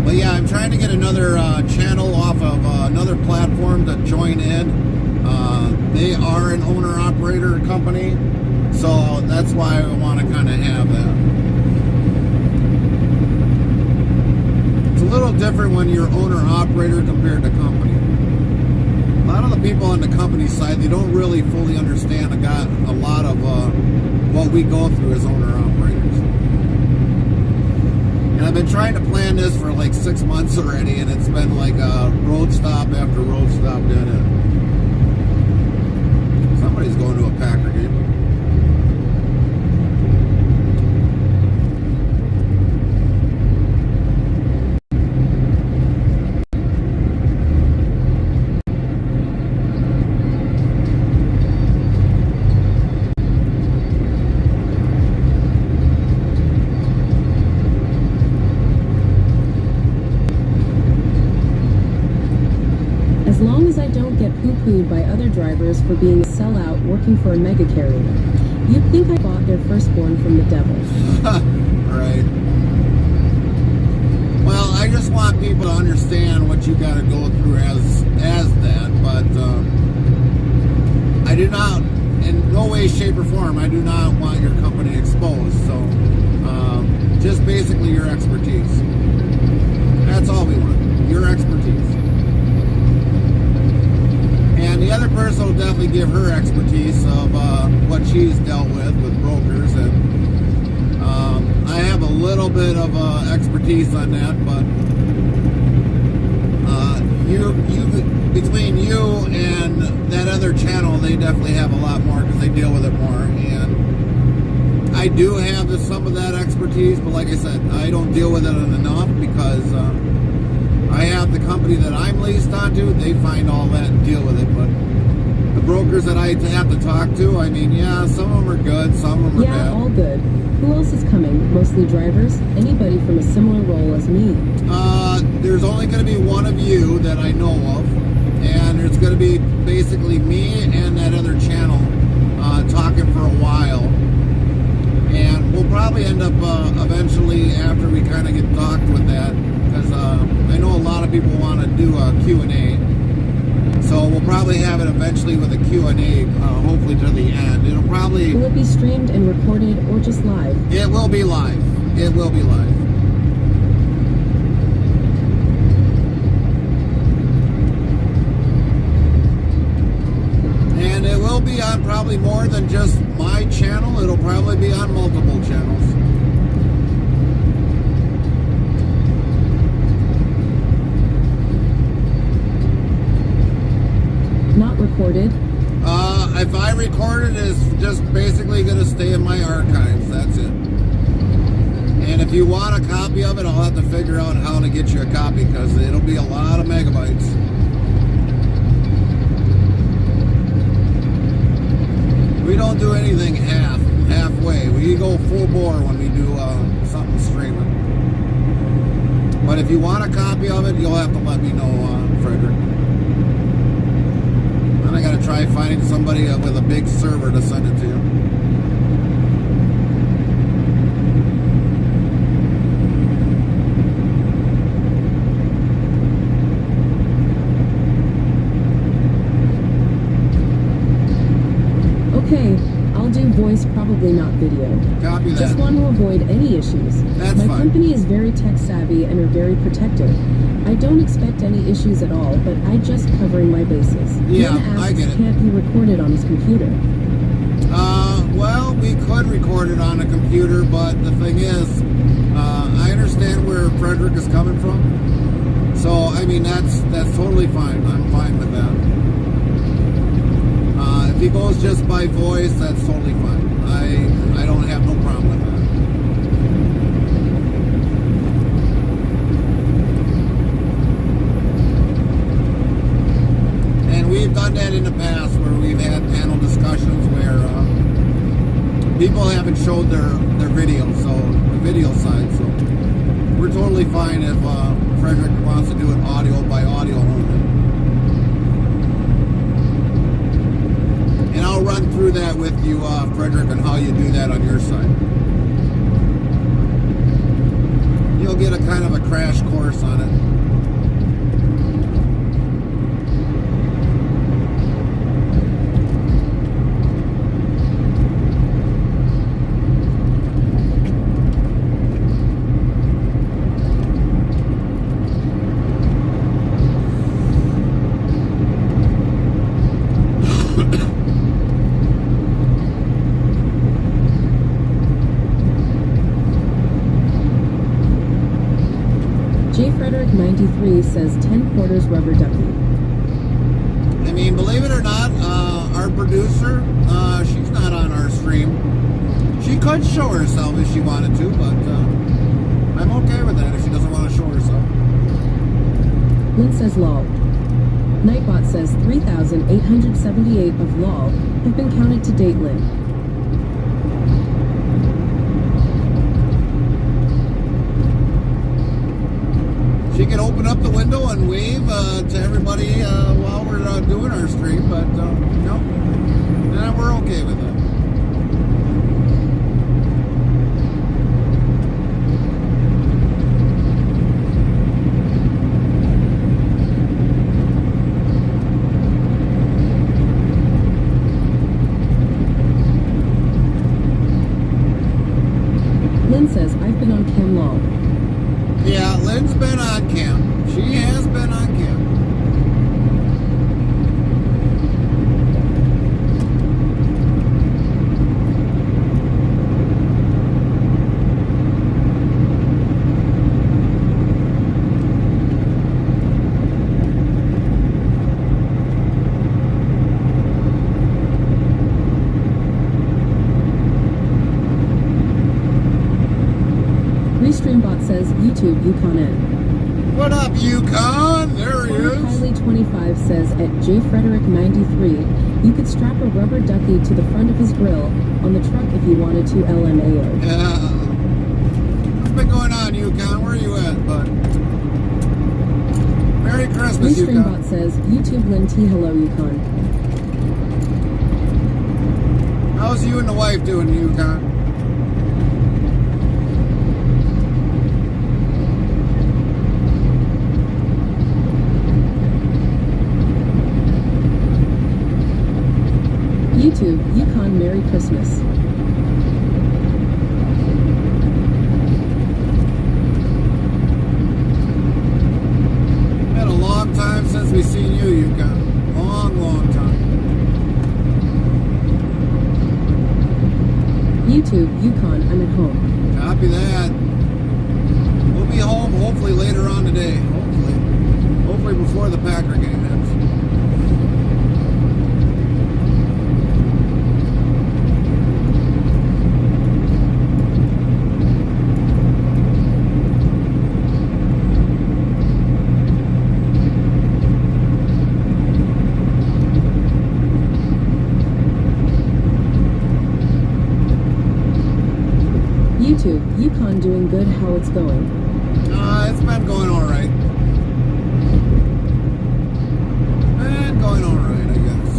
But yeah, I'm trying to get another channel off of another platform to join in. They are an owner-operator company, so that's why I want to kind of have that. It's a little different when you're owner-operator compared to company. A lot of the people on the company side, they don't really fully understand a lot of what we go through as owner-operators. And I've been trying to plan this for like 6 months already, and it's been like a road stop after road stop doing it. Somebody's going to a Packer game. As long as I don't get poo-pooed by other drivers for being a sellout working for a mega carrier, you'd think I bought their firstborn from the devil. Right. Well, I just want people to understand what you got to go through as that, but I do not, in no way, shape, or form, I do not want your company exposed. So, just basically your expertise. That's all we want. Your expertise. And the other person will definitely give her expertise of what she's dealt with brokers, and I have a little bit of expertise on that, but between you and that other channel, they definitely have a lot more because they deal with it more. And I do have some of that expertise, but like I said, I don't deal with it enough because I have the company that I'm leased onto, they find all that and deal with it, but the brokers that I have to talk to, I mean, yeah, some of them are good, some of them are Yeah, bad. all good. Who else is coming? Mostly drivers? Anybody from a similar role as me? There's only going to be one of you that I know of, and there's going to be basically me and that other channel talking for a while, and we'll probably end up eventually, after we kind of get talked with that, because I know a lot of people want to do a Q&A, so we'll probably have it eventually with a Q&A, hopefully to the end. It'll probably... Will it be streamed and recorded or just live? It will be live. It will be live. And it will be on probably more than just my channel. It'll probably be on multiple channels. Not recorded? If I record it, it's just basically going to stay in my archives. That's it. And if you want a copy of it, I'll have to figure out how to get you a copy because it'll be a lot of megabytes. We don't do anything halfway. We go full bore when we do something streaming. But if you want a copy of it, you'll have to let me know, Frederick. And I got to try finding somebody with a big server to send it to you. Okay, I'll do voice, probably not video. Copy that. Just want to avoid any issues. That's My fine. company is very tech savvy and are very protective. I don't expect any issues at all, but I just covering my bases. Yeah, Ian I asks, get it. can't be recorded on his computer. Well, we could record it on a computer, but the thing is, I understand where Frederick is coming from. So, I mean, that's totally fine. I'm fine with that. If he goes just by voice, that's totally fine. I don't have no problem with that. we've done that in the past where we've had panel discussions where people haven't showed their video, so the video side. So we're totally fine if Frederick wants to do it audio by audio only. And I'll run through that with you, Frederick, on how you do that on your side. You'll get a kind of a crash course on it. J. Frederick 93 says 10 quarters rubber ducky. I mean, believe it or not, our producer, she's not on our stream. She could show herself if she wanted to, but I'm okay with that if she doesn't want to show herself. Lynn says lol. Nightbot says 3,878 of lol have been counted to date, Lynn. She can open up the window and wave to everybody while we're doing our stream, but no, we're okay with that. Lynn says I've been on cam lol. Yeah, Lynn's been on cam. She has been on cam. Restreambot says YouTube Yukon N. What up, Yukon? There he is. Kylie 25 says at J. Frederick 93, you could strap a rubber ducky to the front of his grill on the truck if you wanted to, LMAO. Yeah. What's been going on, Yukon? Where are you at, bud? Merry Christmas, Yukon. Restreambot says YouTube Lynn T. Hello, Yukon. How's you and the wife doing, Yukon? YouTube Yukon Merry Christmas. Been a long time since we've seen you, Yukon. Long time. YouTube Yukon, I'm at home. Copy that. We'll be home hopefully later on today. Hopefully before the Packer game ends. YouTube Yukon doing good, how it's going? It's been going alright. Been going alright, I guess.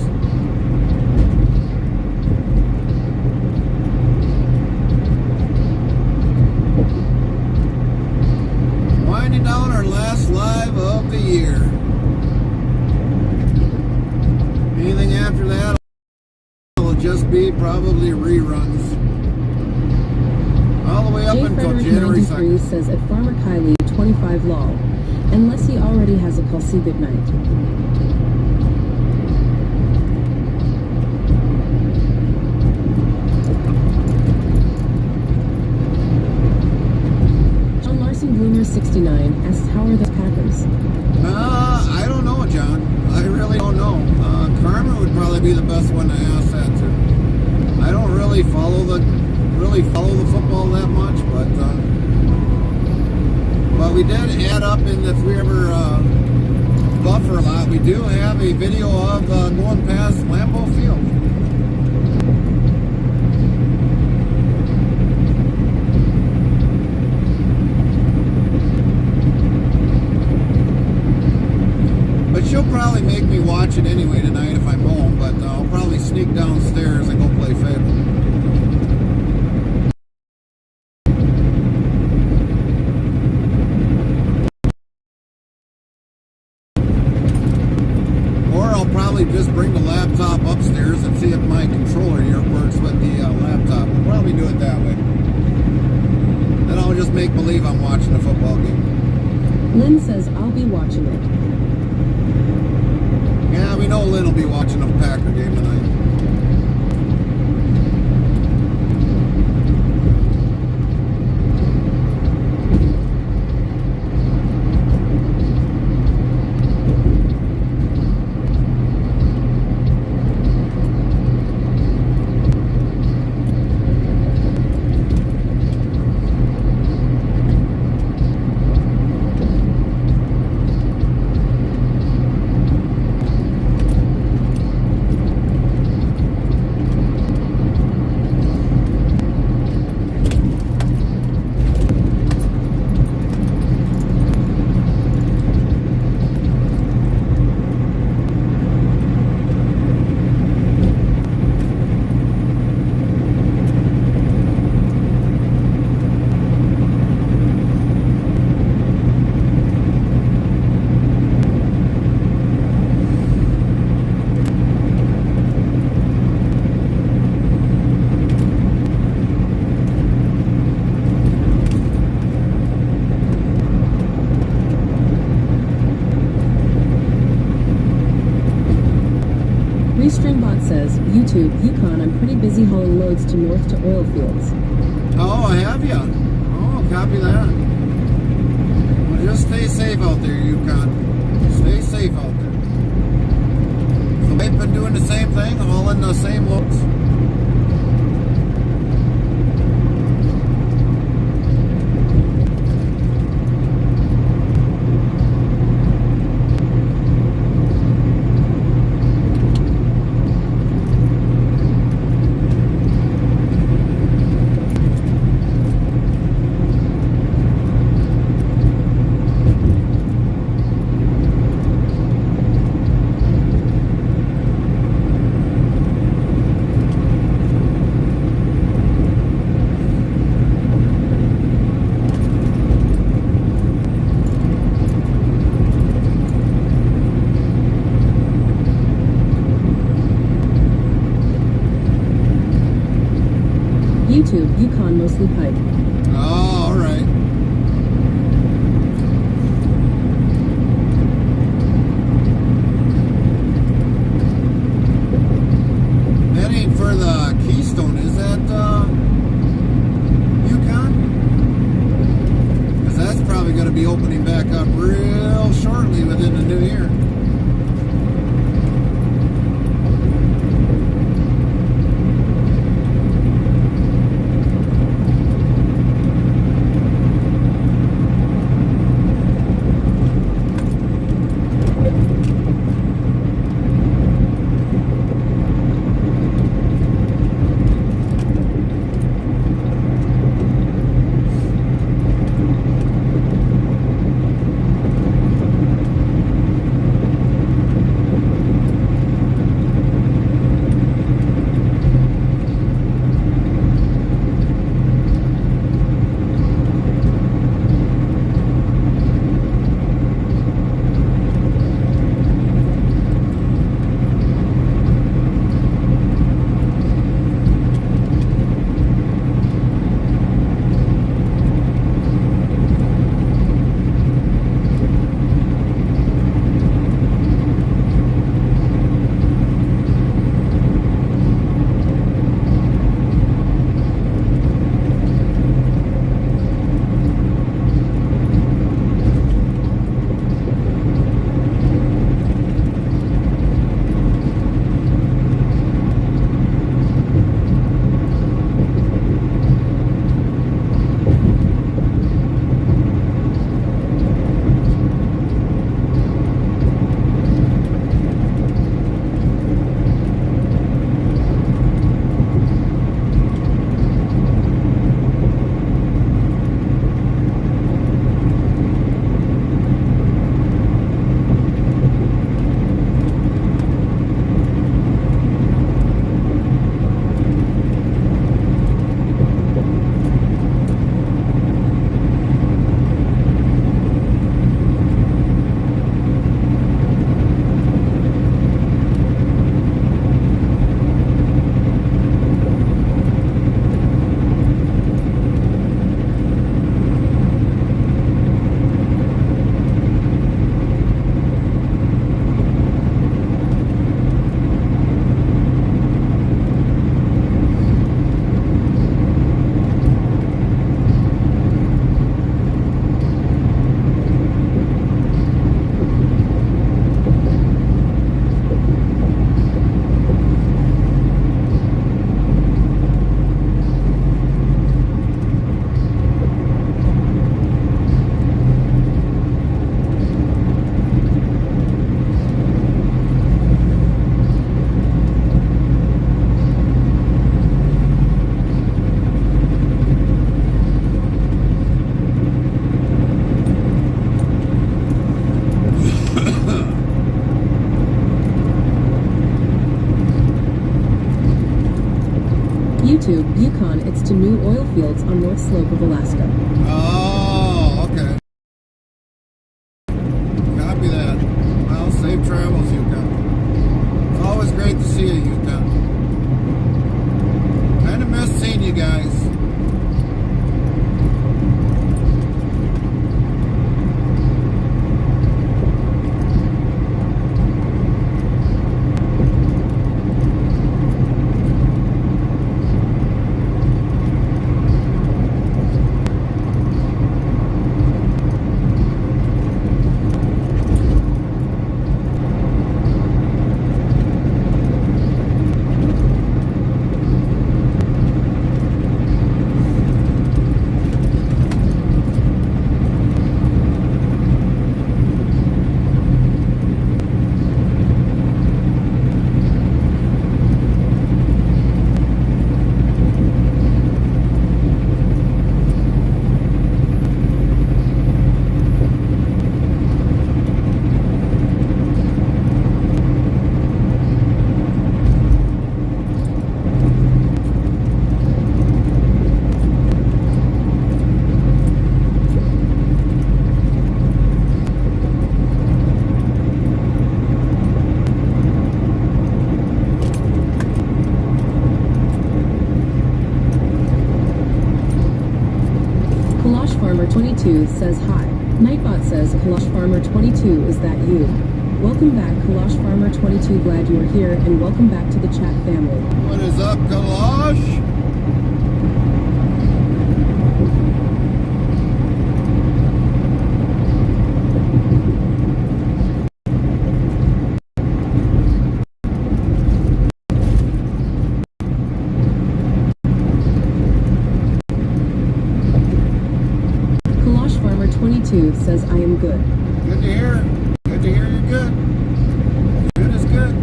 Winding down our last live of the year. Anything after that will just be probably reruns. All the way up J. until Frederick January 93 2nd. says at Farmer Kylie 25 lol. Unless he already has a call, see good night. John Larson Bloomer 69 asks how are the Packers? I don't know, John. I really don't know. Carmen would probably be the best one to ask that to. I don't really follow the football that much, but we did add up in if we ever buffer a lot, we do have a video of going past Lambeau Field. But she'll probably make me watch it anyway tonight if I'm home, but I'll probably sneak downstairs and go play Fable. Just bring the laptop upstairs and see if my controller here works with the laptop. We'll probably do it that way. Then I'll just make believe I'm watching a football game. Lynn says, I'll be watching it. Yeah, we know Lynn will be watching a Packer game tonight. Streambot says, YouTube, Yukon, I'm pretty busy hauling loads to north to oil fields. Oh, have ya? Oh, copy that. Well, just stay safe out there, Yukon. Stay safe out there. So they've been doing the same thing, hauling the same loads. YouTube, Yukon, mostly pipe. Oh, all right. That ain't for the Keystone, is that Yukon? Because that's probably going to be opening back up real shortly within the new year. YouTube, Yukon, it's to new oil fields on North Slope of Alaska. Oh, okay. Copy that. Well, safe travels, Yukon. It's always great to see you, Yukon. Kind of miss seeing you guys. Farmer 22 says hi. Nightbot says, Kalash Farmer 22, is that you? Welcome back, Kalash Farmer 22, glad you are here, and welcome back to the chat family. What is up, Kalash? Says I am good. Good to hear. Good to hear you're good. Good is good.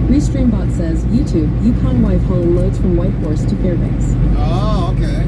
Restreambot says YouTube, Yukon wife hauling loads from Whitehorse to Fairbanks. Oh, okay.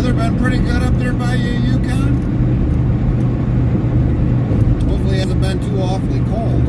Been pretty good up there by you, Yukon? Hopefully it hasn't been too awfully cold.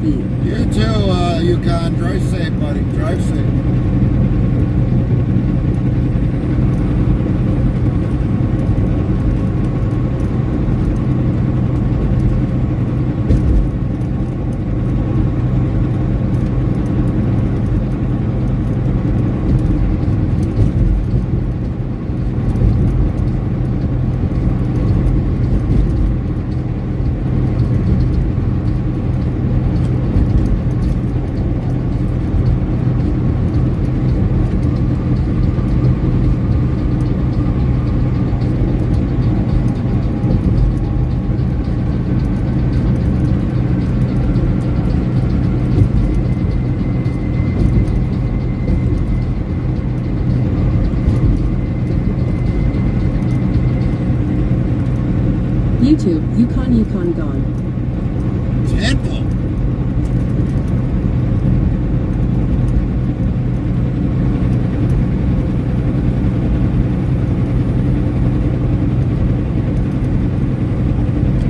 You too, Yukon. Drive safe, buddy. Drive safe. YouTube, Yukon gone. Temple.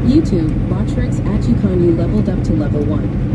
YouTube, Botrix at Yukon, you leveled up to level 1.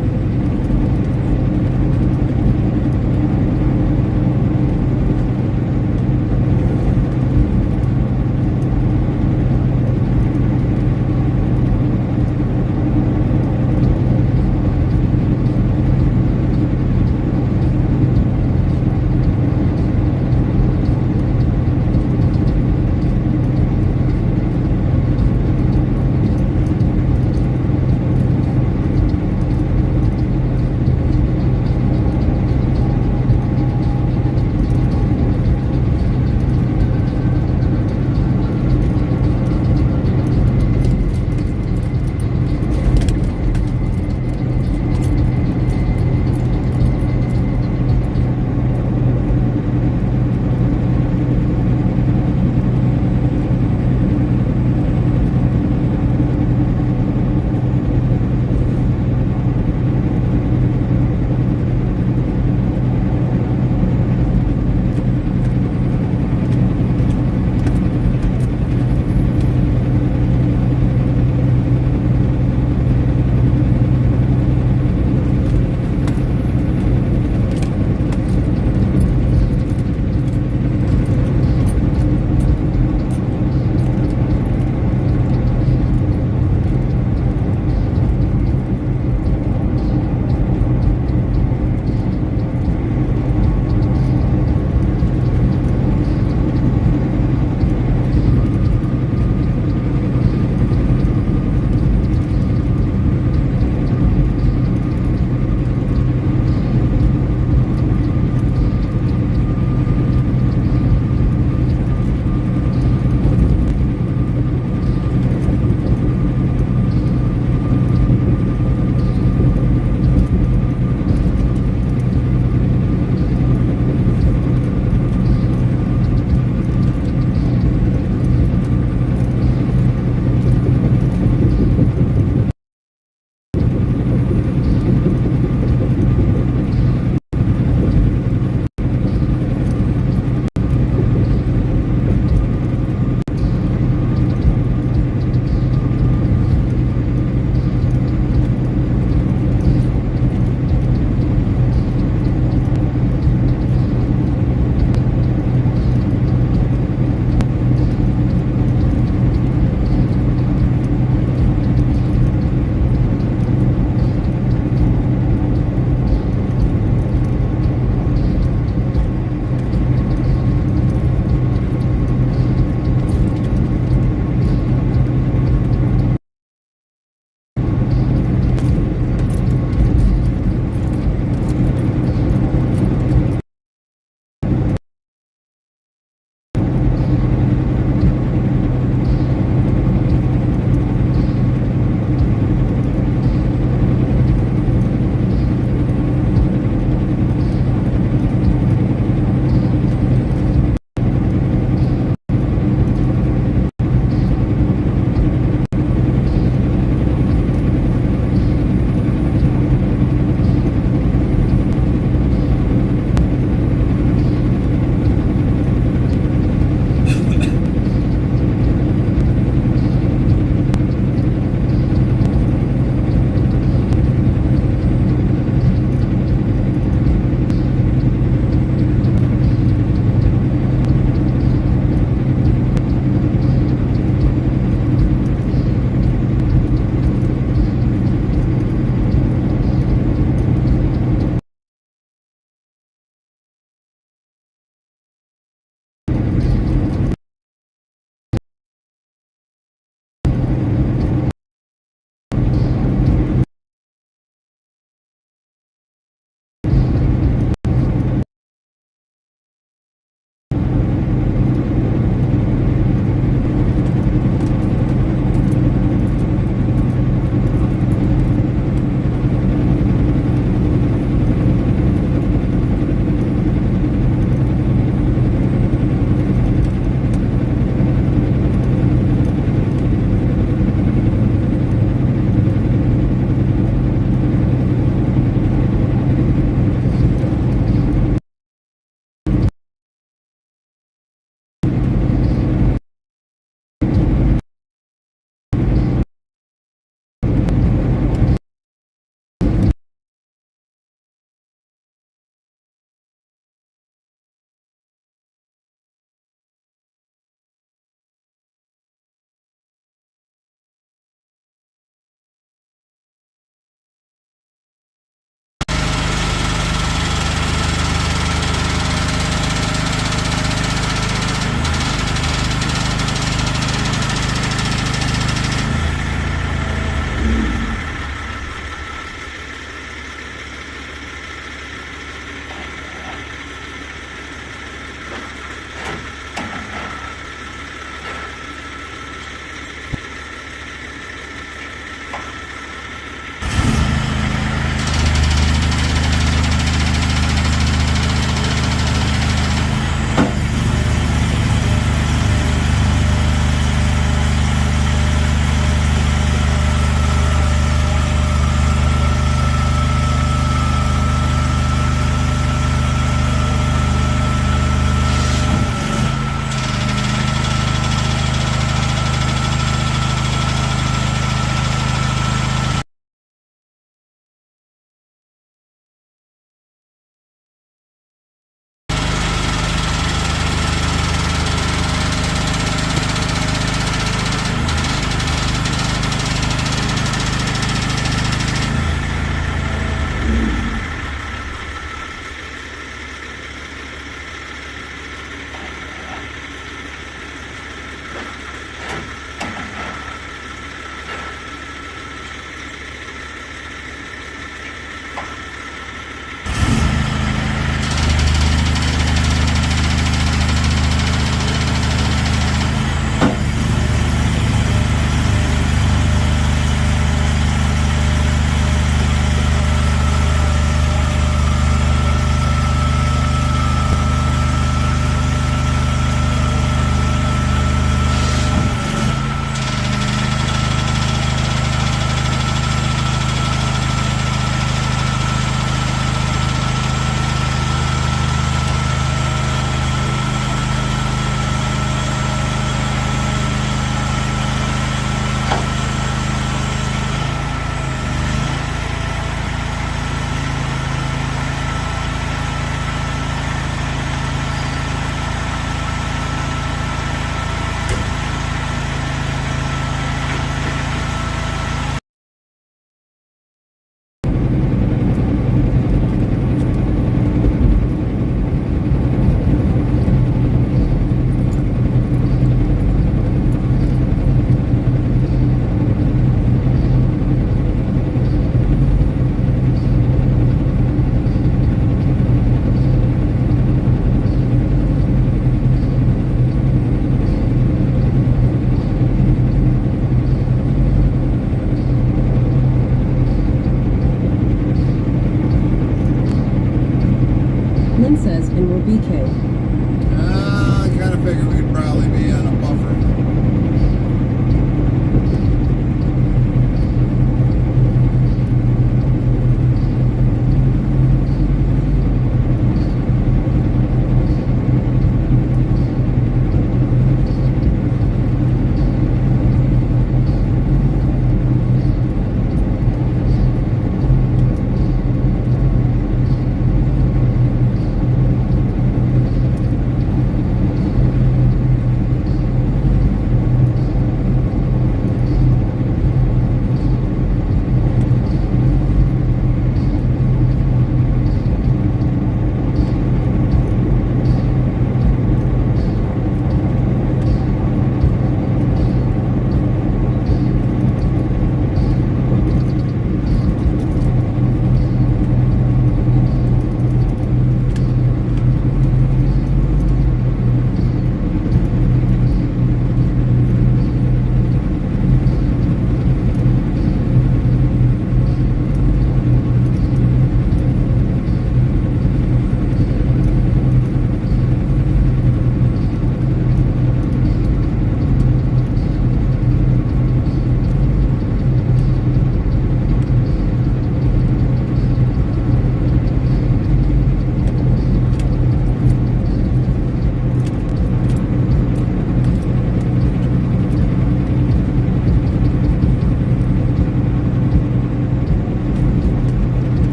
Lynn says, and we're BK. I kind of figured we'd probably be on a buffer.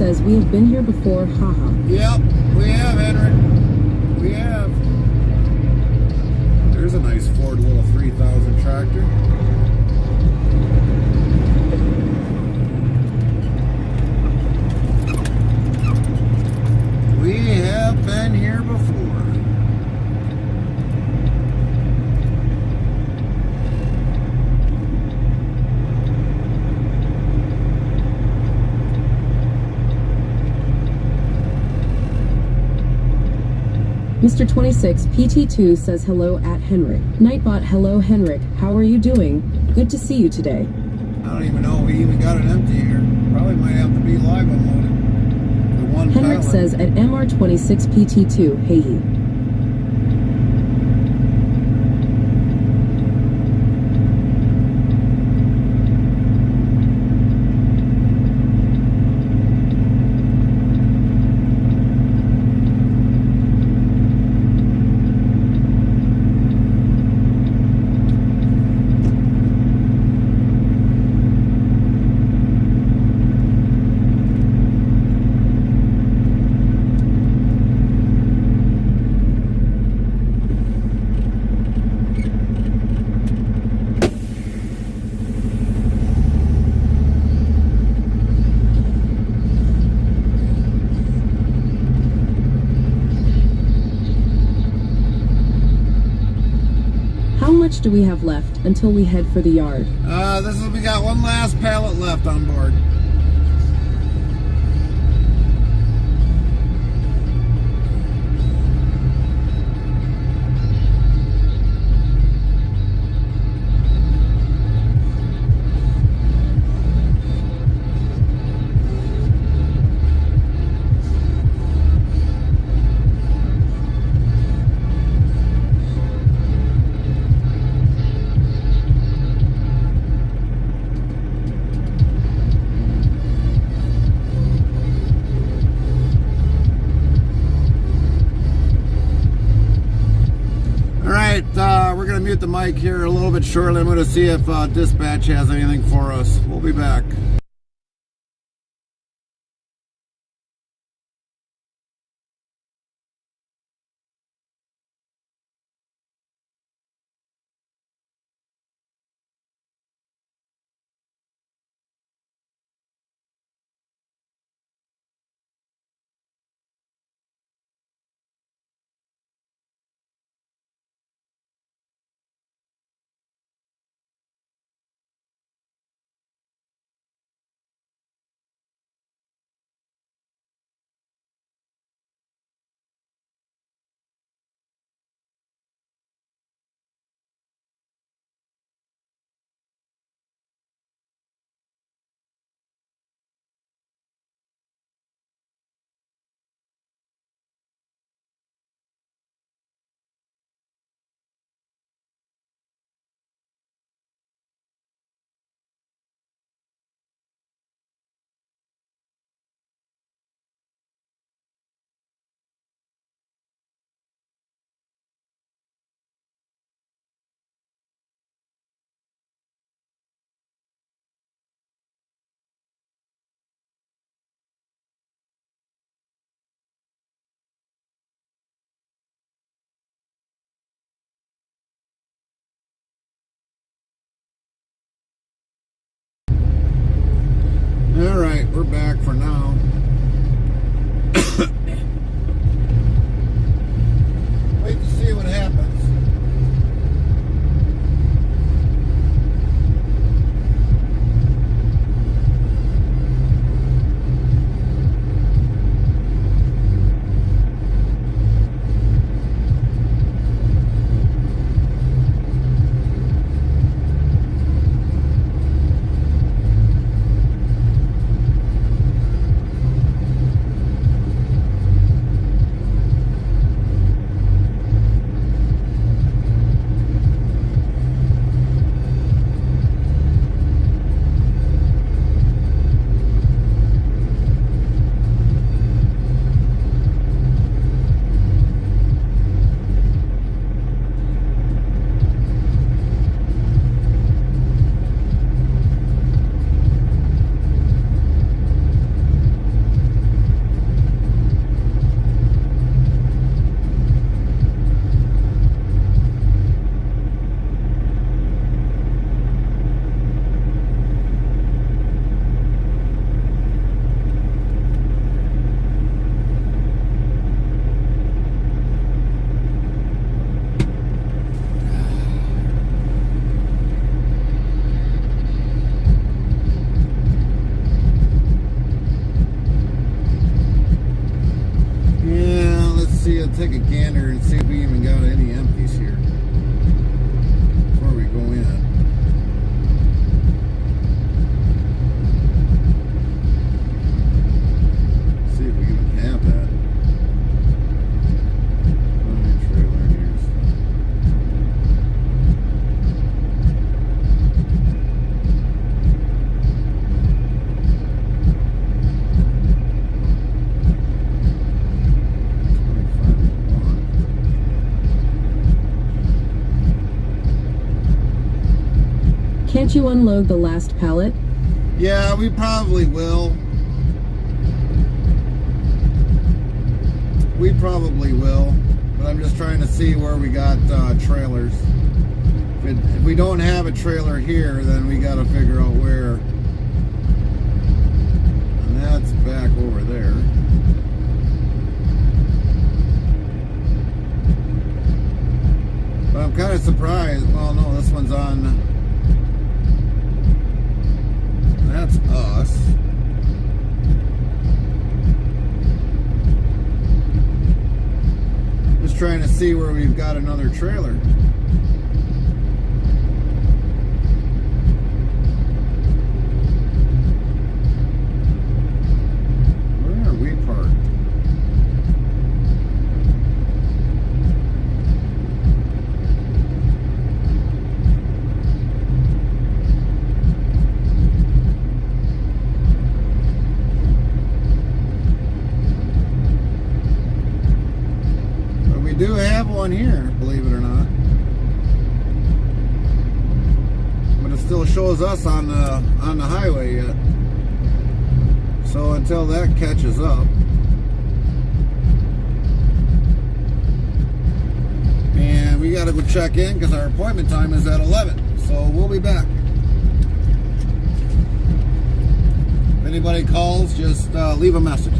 says, we have been here before, haha. Yep, we have, Henrik. We have. There's a nice Ford little 3000 tractor. We have been here before. Mr. 26 PT2 says hello at Henrik. Nightbot, hello Henrik. How are you doing? Good to see you today. I don't even know if we even got it empty here. Probably might have to be live unloaded. The one Henrik pallet. says at MR26 PT2, hey. How much do we have left until we head for the yard? We got one last pallet left on board. We're going to mute the mic here a little bit shortly. I'm going to see if dispatch has anything for us. We'll be back. All right, we're back for now. Wait to see what happens. Can't you unload the last pallet? Yeah, we probably will. We probably will. But I'm just trying to see where we got trailers. If we don't have a trailer here, then we got to figure out where. And that's back over there. But I'm kind of surprised. Well, no, this one's on. That's us. Just trying to see where we've got another trailer. Where are we parked? We do have one here, believe it or not. But it still shows us on the highway yet. So until that catches up. And we gotta go check in because our appointment time is at 11. So we'll be back. If anybody calls, just leave a message.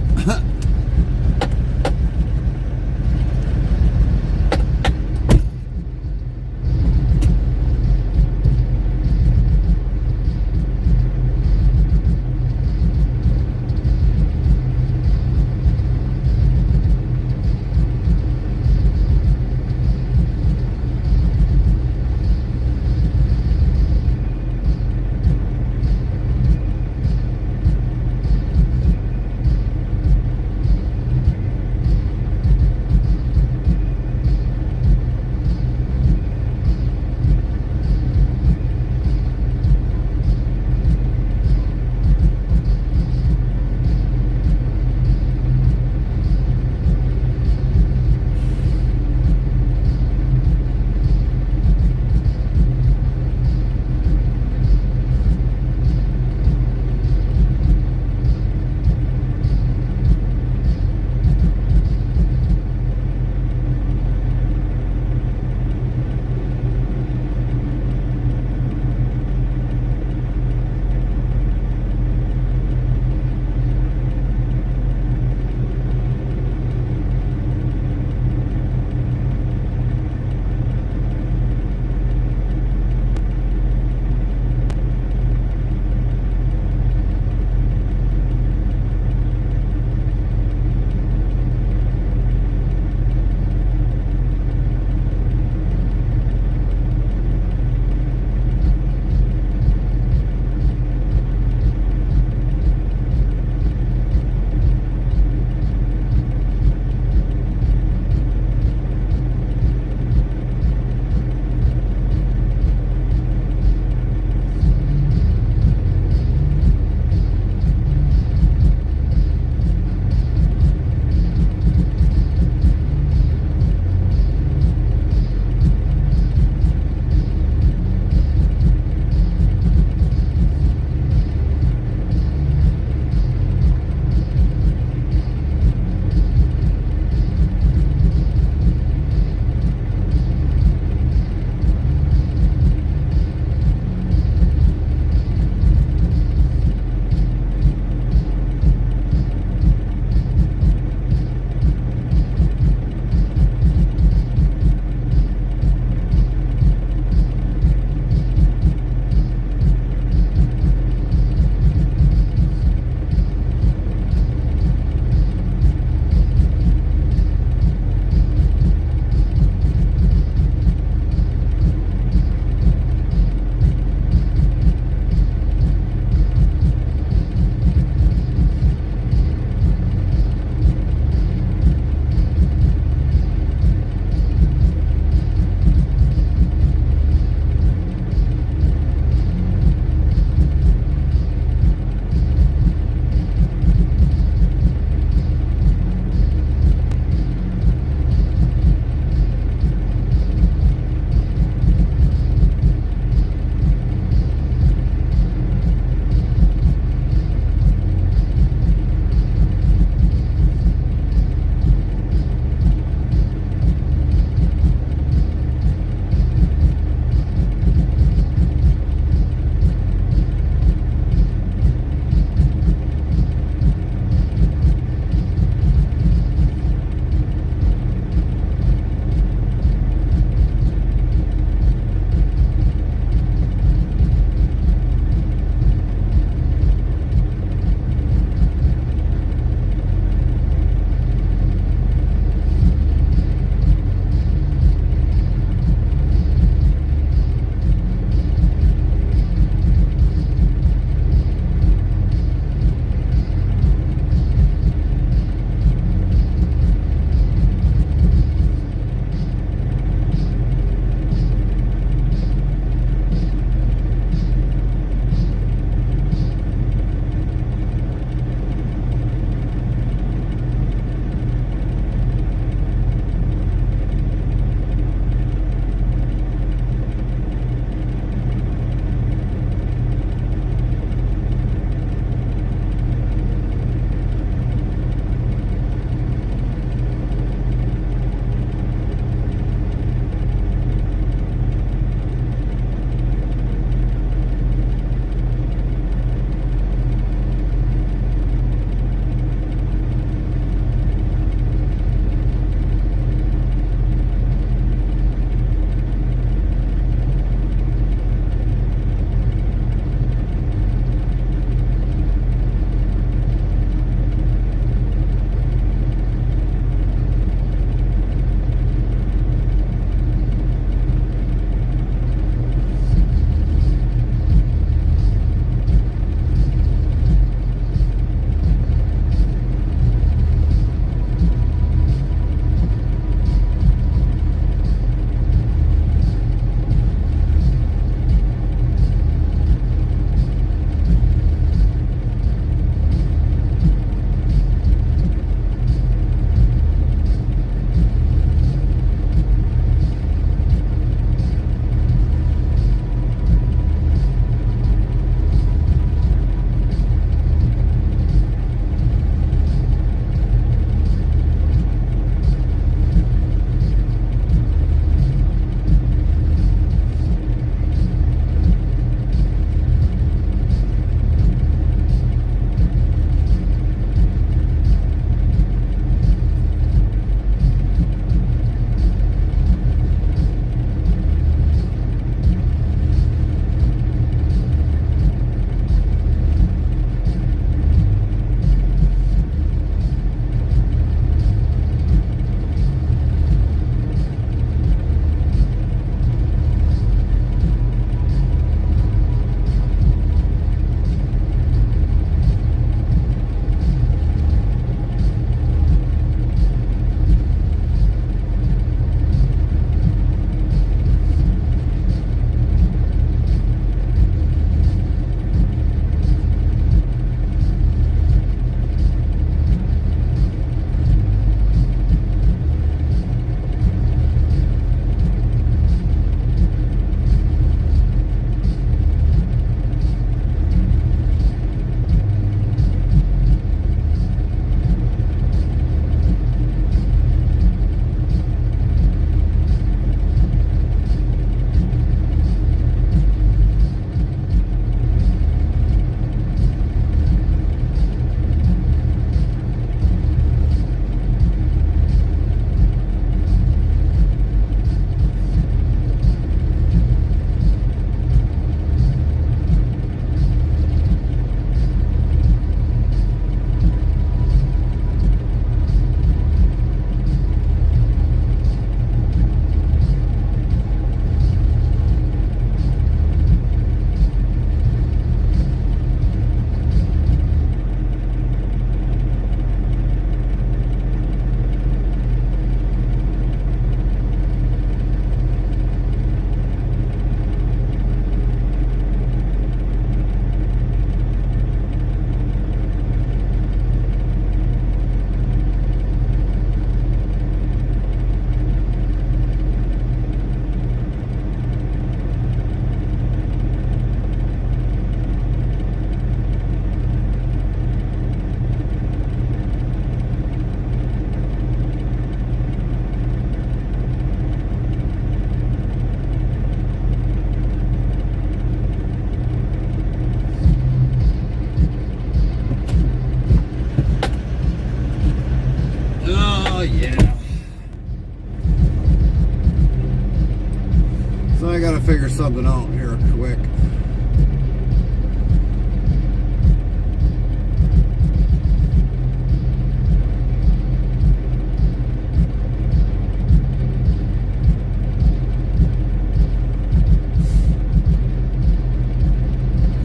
something out here quick.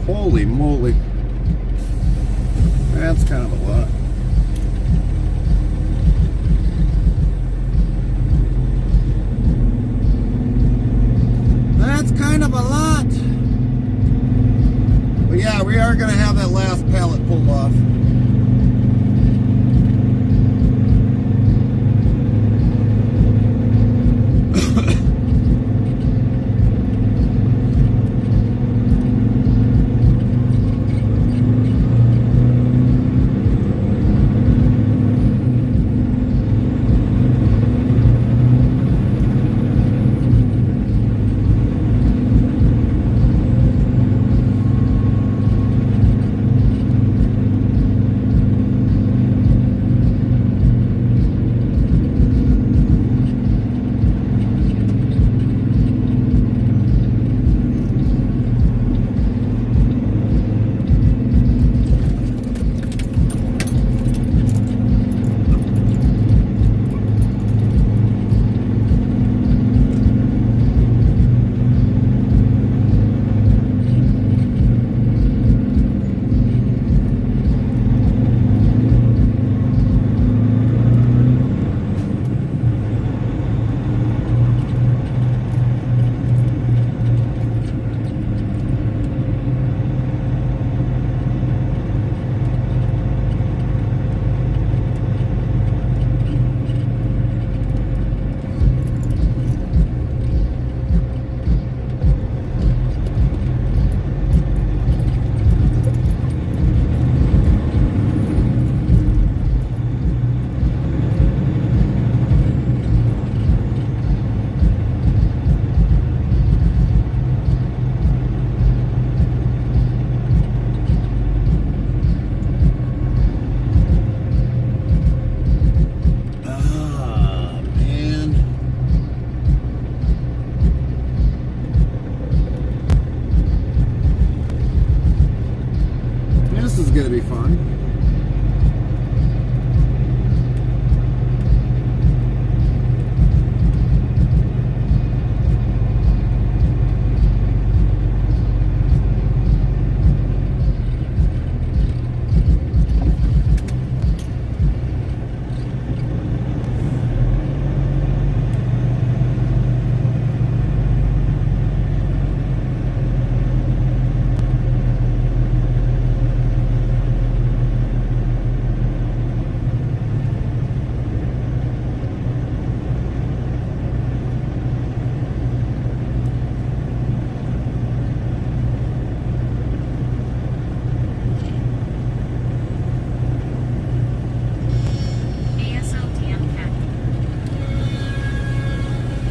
Holy moly. That's kind of a lot. That's kind of a lot. But yeah, we are going to have that last pallet pulled off. Going to be fun.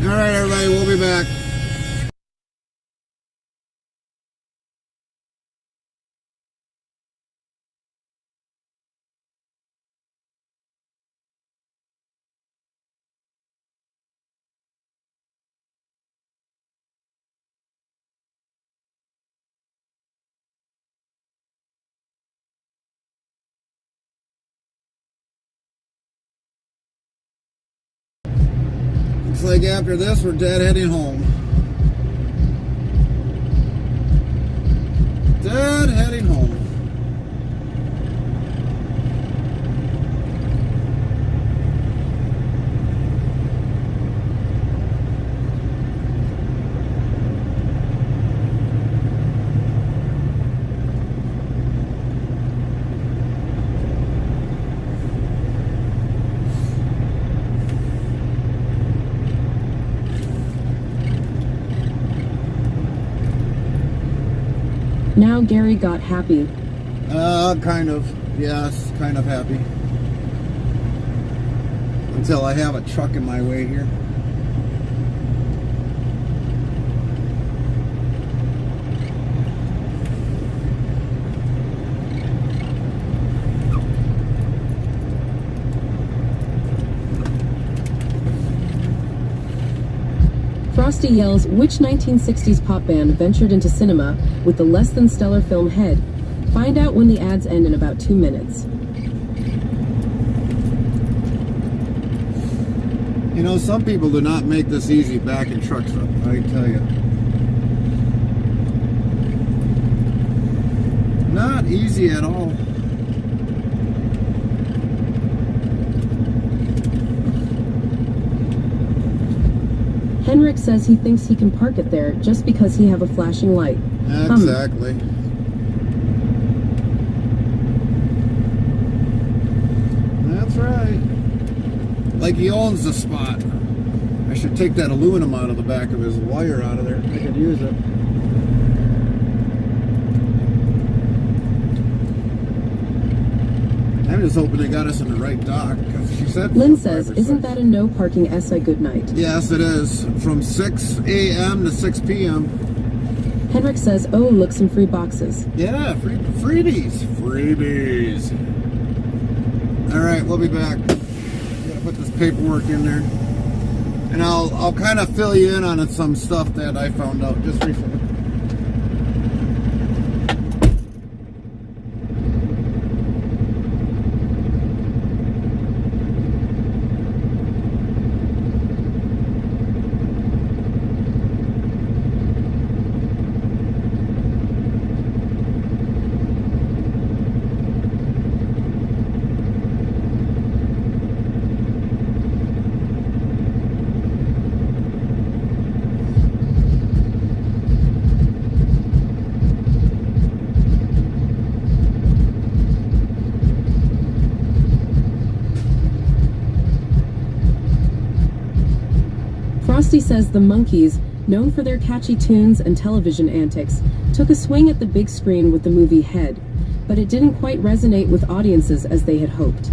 All right, everybody, we'll be back. Looks like after this, we're deadheading home. Deadheading home. Now Gary got happy. Kind of. Yes, kind of happy. Until I have a truck in my way here. Frosty yells, which 1960s pop band ventured into cinema with the less than stellar film Head? Find out when the ads end in about 2 minutes. You know, some people do not make this easy backing trucks up, I tell you. Not easy at all. Henrik says he thinks he can park it there just because he have a flashing light. Exactly. That's right. Like he owns the spot. I should take that aluminum out of the back of his wire out of there. I could use it. I'm just hoping they got us in the right dock, because she said... Lynn says, isn't that a no parking SI good night? Yes, it is. From 6 a.m. to 6 p.m. Henrik says, oh, look, some free boxes. Yeah, freebies. Freebies. All right, we'll be back. Gotta put this paperwork in there. And I'll kind of fill you in on some stuff that I found out just recently. Frosty says the Monkees, known for their catchy tunes and television antics, took a swing at the big screen with the movie Head, but it didn't quite resonate with audiences as they had hoped.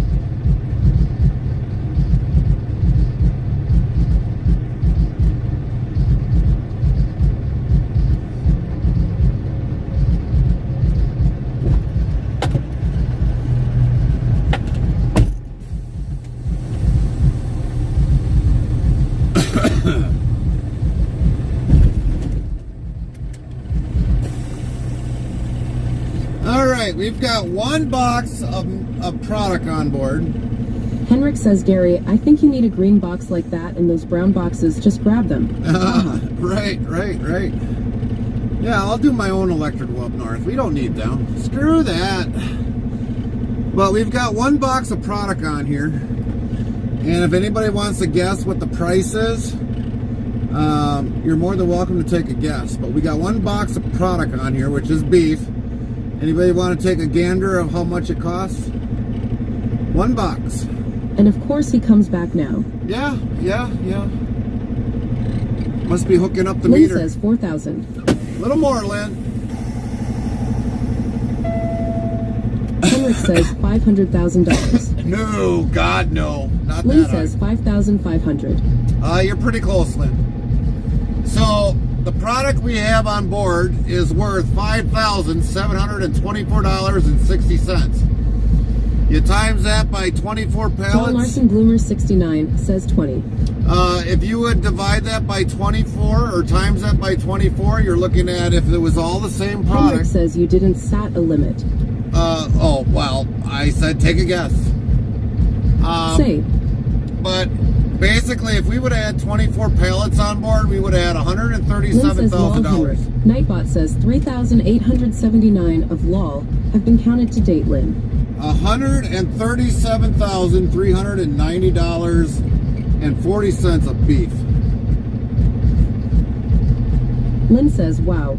We've got one box of product on board. Henrik says, Gary, I think you need a green box like that, and those brown boxes, just grab them. Right. Yeah, I'll do my own electrical up north. We don't need them. Screw that. But we've got one box of product on here. And if anybody wants to guess what the price is, you're more than welcome to take a guess. But we got one box of product on here, which is beef. Anybody want to take a gander of how much it costs? One box. And of course he comes back now. Yeah. Must be hooking up the Lynn meter. Lynn says 4,000. A little more, Lynn. Henrik says $500,000. No, God, no. Not Lynn that says high. 5,500. You're pretty close, Lynn. So, the product we have on board is worth $5,724.60. You times that by 24 pallets. John Larson Bloomer 69 says 20. If you would divide that by 24 or times that by 24, you're looking at, if it was all the same product. Henrik says you didn't set a limit. Oh, well, I said take a guess. Say. But basically, if we would have had 24 pallets on board, we would have had $137,000. Nightbot says 3,879 of LOL have been counted to date, Lynn. $137,390.40 of beef. Lynn says, wow.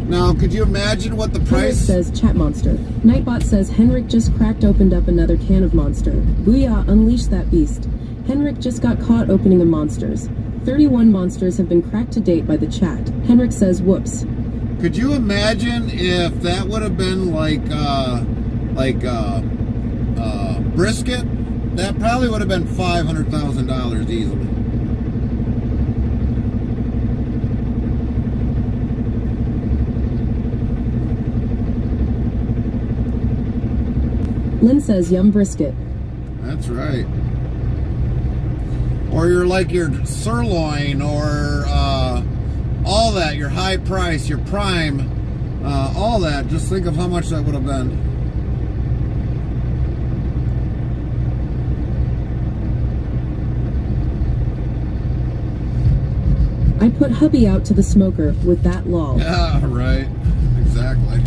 Now, could you imagine what the price... Henrik says, chat monster. Nightbot says, Henrik just opened up another can of monster. Booyah, unleash that beast. Henrik just got caught opening a monsters. 31 monsters have been cracked to date by the chat. Henrik says, whoops. Could you imagine if that would have been like brisket? That probably would have been $500,000 easily. Lynn says, yum brisket. That's right. or your sirloin, or all that, your high price, your prime, all that. Just think of how much that would have been. I put hubby out to the smoker with that lol. Yeah, right. Exactly.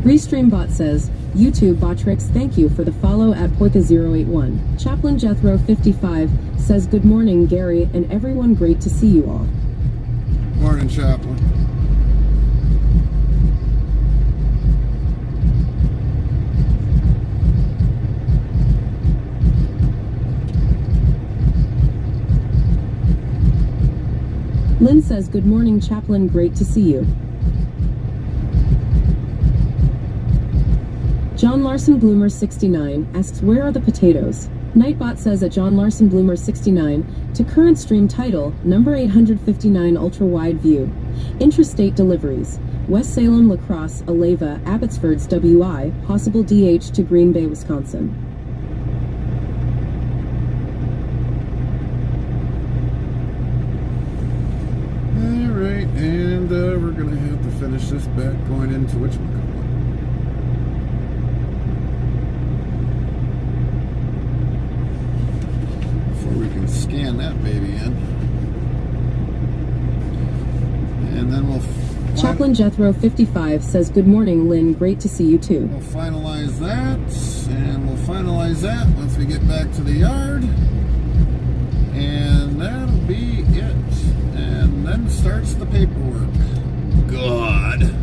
Restreambot says, YouTube Botrix, thank you for the follow at Poika081. Chaplain Jethro55 says, good morning, Gary, and everyone, great to see you all. Morning, Chaplain. Lynn says, good morning, Chaplain, great to see you. John Larson Bloomer 69 asks, where are the potatoes? Nightbot says at John Larson Bloomer 69, to current stream title, number 859 ultra wide view. Intrastate deliveries. West Salem, La Crosse, Alava, Abbotsford's WI, possible DH to Green Bay, Wisconsin. Alright, and we're going to have to finish this back going into whatchamacallit. We can scan that baby in, and then we'll Chaplain Jethro 55 says, good morning, Lynn, great to see you too. we'll finalize that, and we'll finalize that once we get back to the yard, and that'll be it. And then starts the paperwork. God.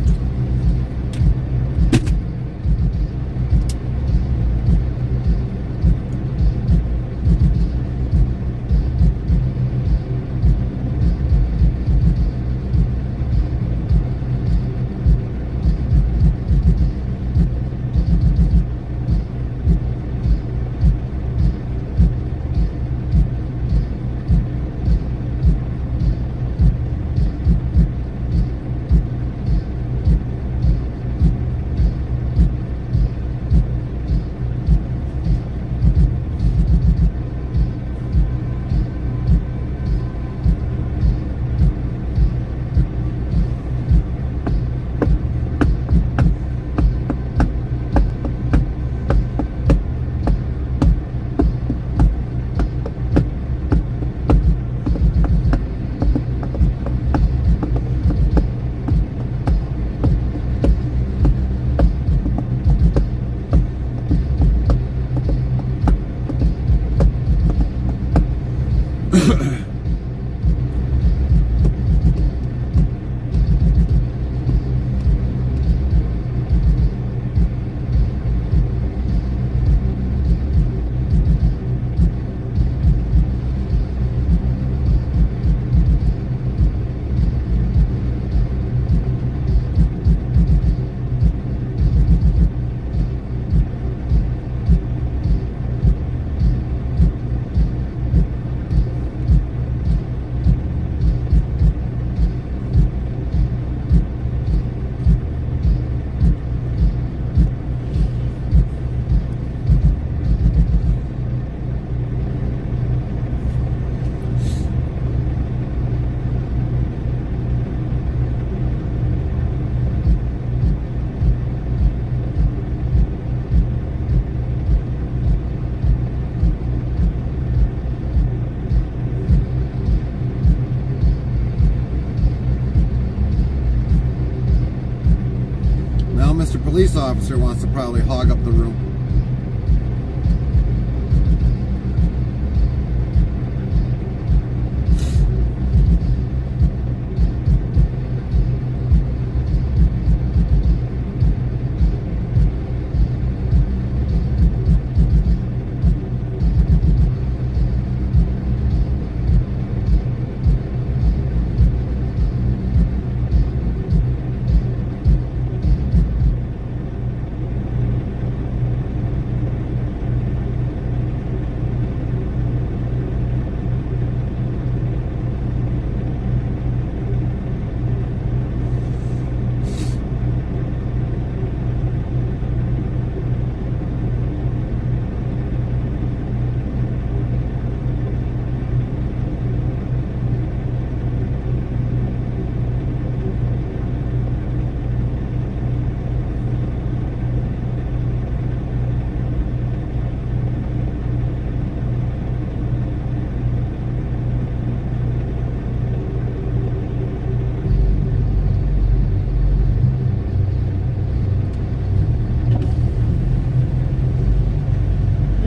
Mr. Police Officer wants to probably hog up the room.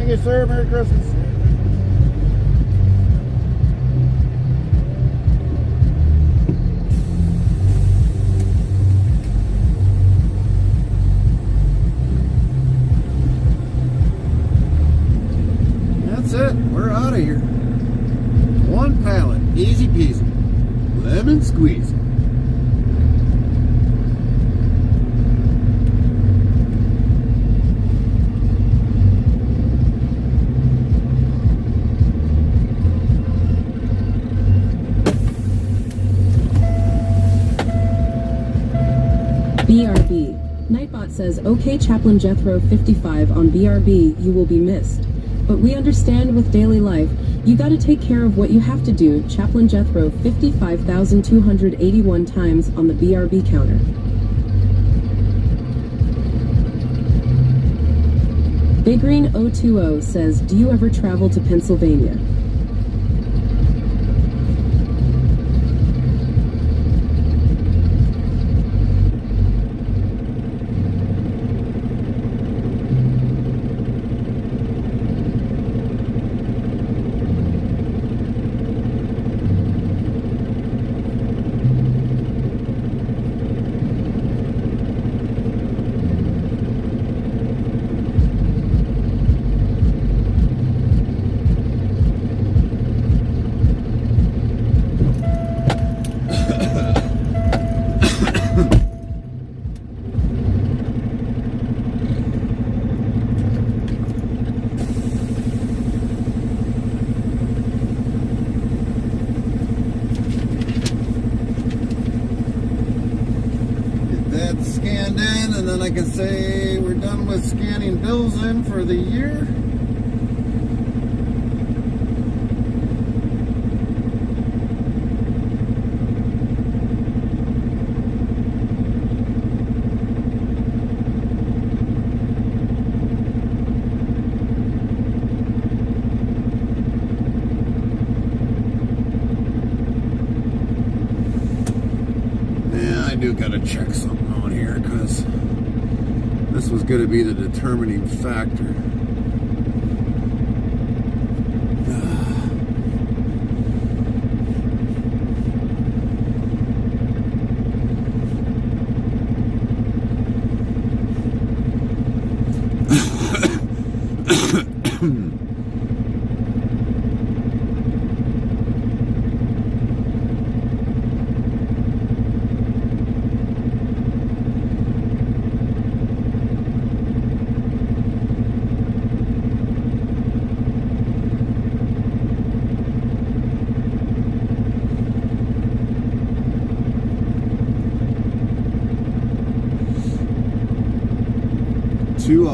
Thank you, sir. Merry Christmas. That's it. We're out of here. One pallet. Easy peasy. Lemon squeeze. BRB. Nightbot says, okay, Chaplain Jethro 55 on BRB, you will be missed. But we understand with daily life, you gotta take care of what you have to do. Chaplain Jethro 55,281 times on the BRB counter. Big Green 020 says, do you ever travel to Pennsylvania? Scanned in, and then I can say we're done with scanning bills in for the year. Yeah, I do gotta check something on here because this was going to be the determining factor. $2.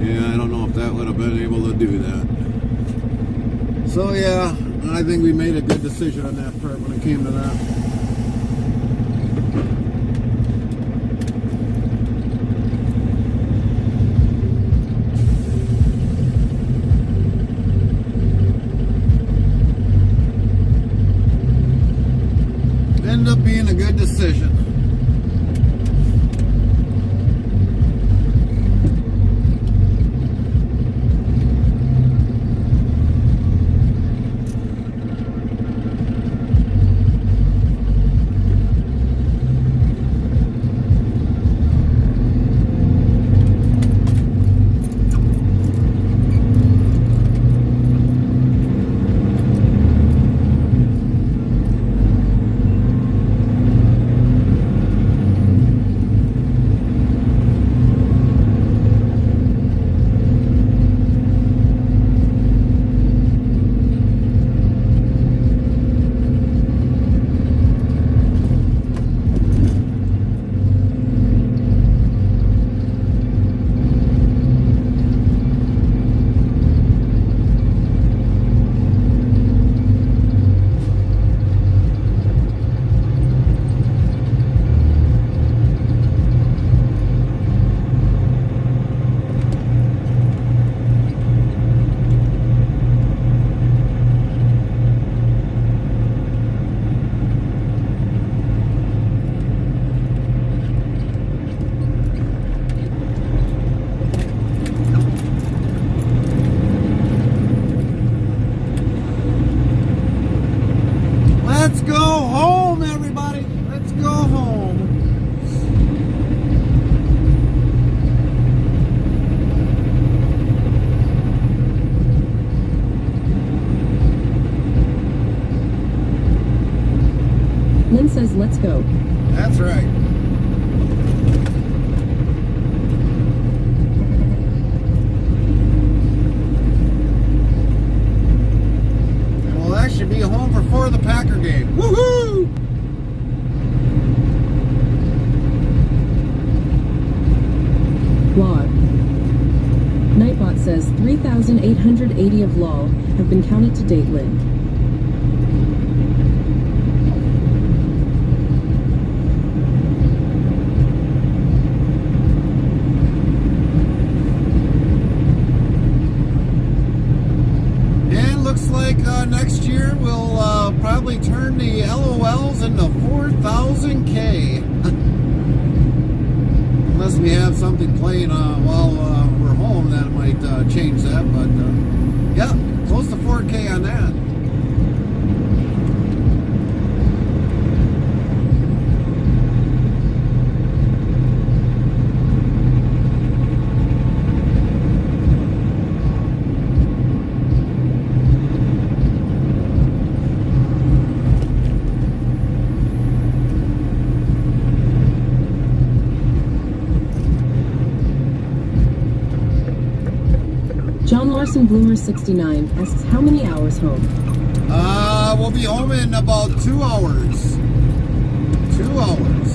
Yeah, I don't know if that would have been able to do that. So yeah, I think we made a good decision on that part when it came to that. Ended up being a good decision. says, let's go. That's right. And we'll actually be home before the Packer game. Woohoo! Log. Nightbot says 3,880 of lol have been counted to date, Lynn. And looks like next year we'll probably turn the LOLs into 4,000K. Unless we have something playing while we're home, that might change that. But yeah, close to 4K on that. John Larson Bloomer 69 asks how many hours home. We'll be home in about 2 hours. 2 hours.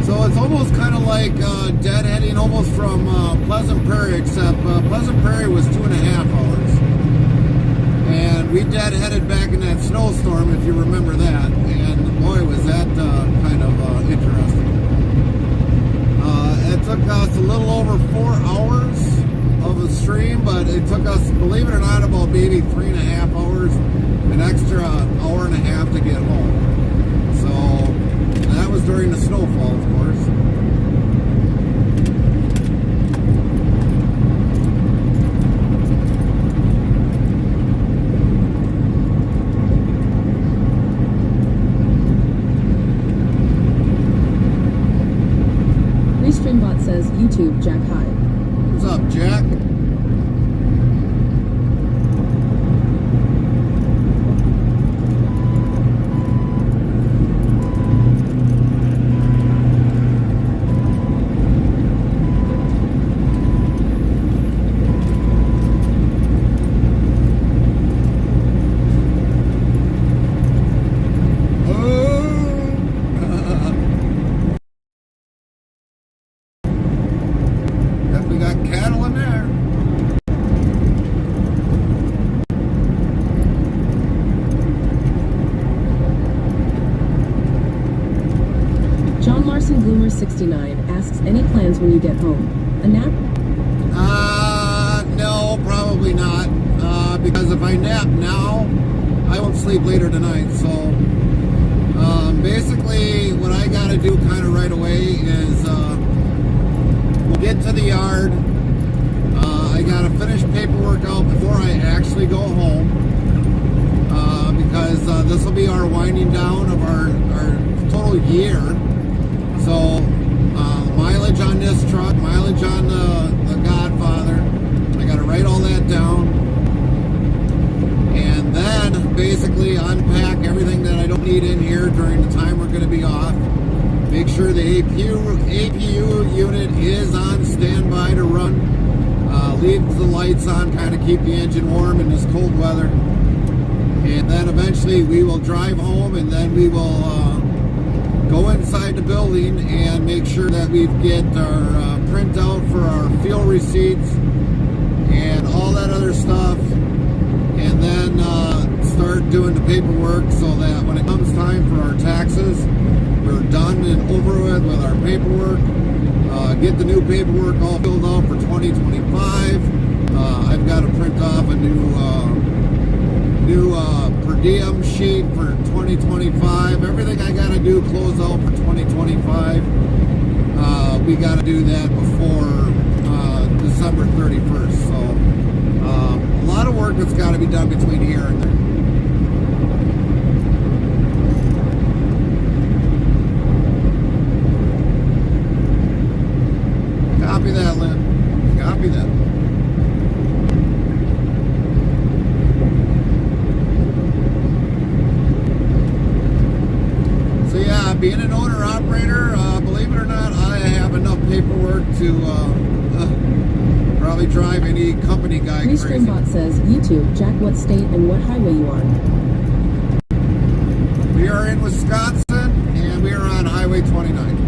So it's almost kind of like deadheading almost from Pleasant Prairie, except Pleasant Prairie was 2.5 hours. And we deadheaded back in that snowstorm, if you remember that. And boy, was that kind of interesting. It took us a little over 4 hours of a stream, but it took us, believe it or not, about maybe 3.5 hours, an extra hour and a half to get home. So that was during the snowfall, of course. Restreambot says YouTube Jack High. What's up, Jack? We got cattle in there. John Larson Bloomer 69 asks any plans when you get home. A nap? No, probably not. Because if I nap now, I won't sleep later tonight. So, basically, what I gotta do kind of right away is, we'll get to the yard. I gotta finish paperwork out before I actually go home. Because this will be our winding down of our total year. So, mileage on this truck, mileage on the Godfather. I gotta write all that down. And then basically unpack everything that I don't need in here during the time we're gonna be off. Make sure the APU unit is on standby to run. Leave the lights on, kind of keep the engine warm in this cold weather. And then eventually we will drive home, and then we will go inside the building and make sure that we get our printout for our fuel receipts and all that other stuff. And then start doing the paperwork so that when it comes time for our taxes, we're done and over with our paperwork. Get the new paperwork all filled out for 2025. I've got to print off a new per diem sheet for 2025. Everything I got to do close out for 2025. We got to do that before December 31st. So a lot of work that's got to be done between here and there. Copy that, Lynn. Copy that. to probably drive any company guy crazy. Restreambot says, YouTube, Jack, what state and what highway you on? We are in Wisconsin, and we are on Highway 29.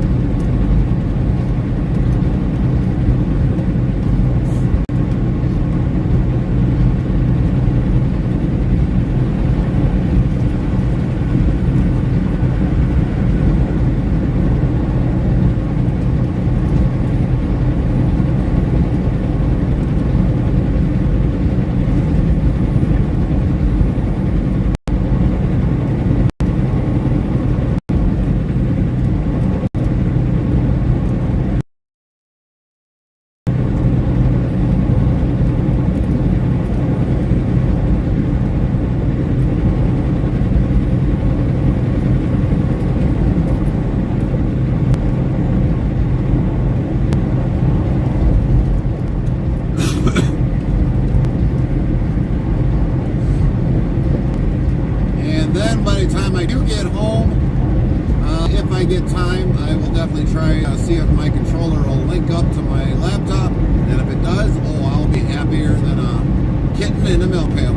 By the time I do get home, if I get time, I will definitely try see if my controller will link up to my laptop, and if it does, oh, I'll be happier than a kitten in a milk pail.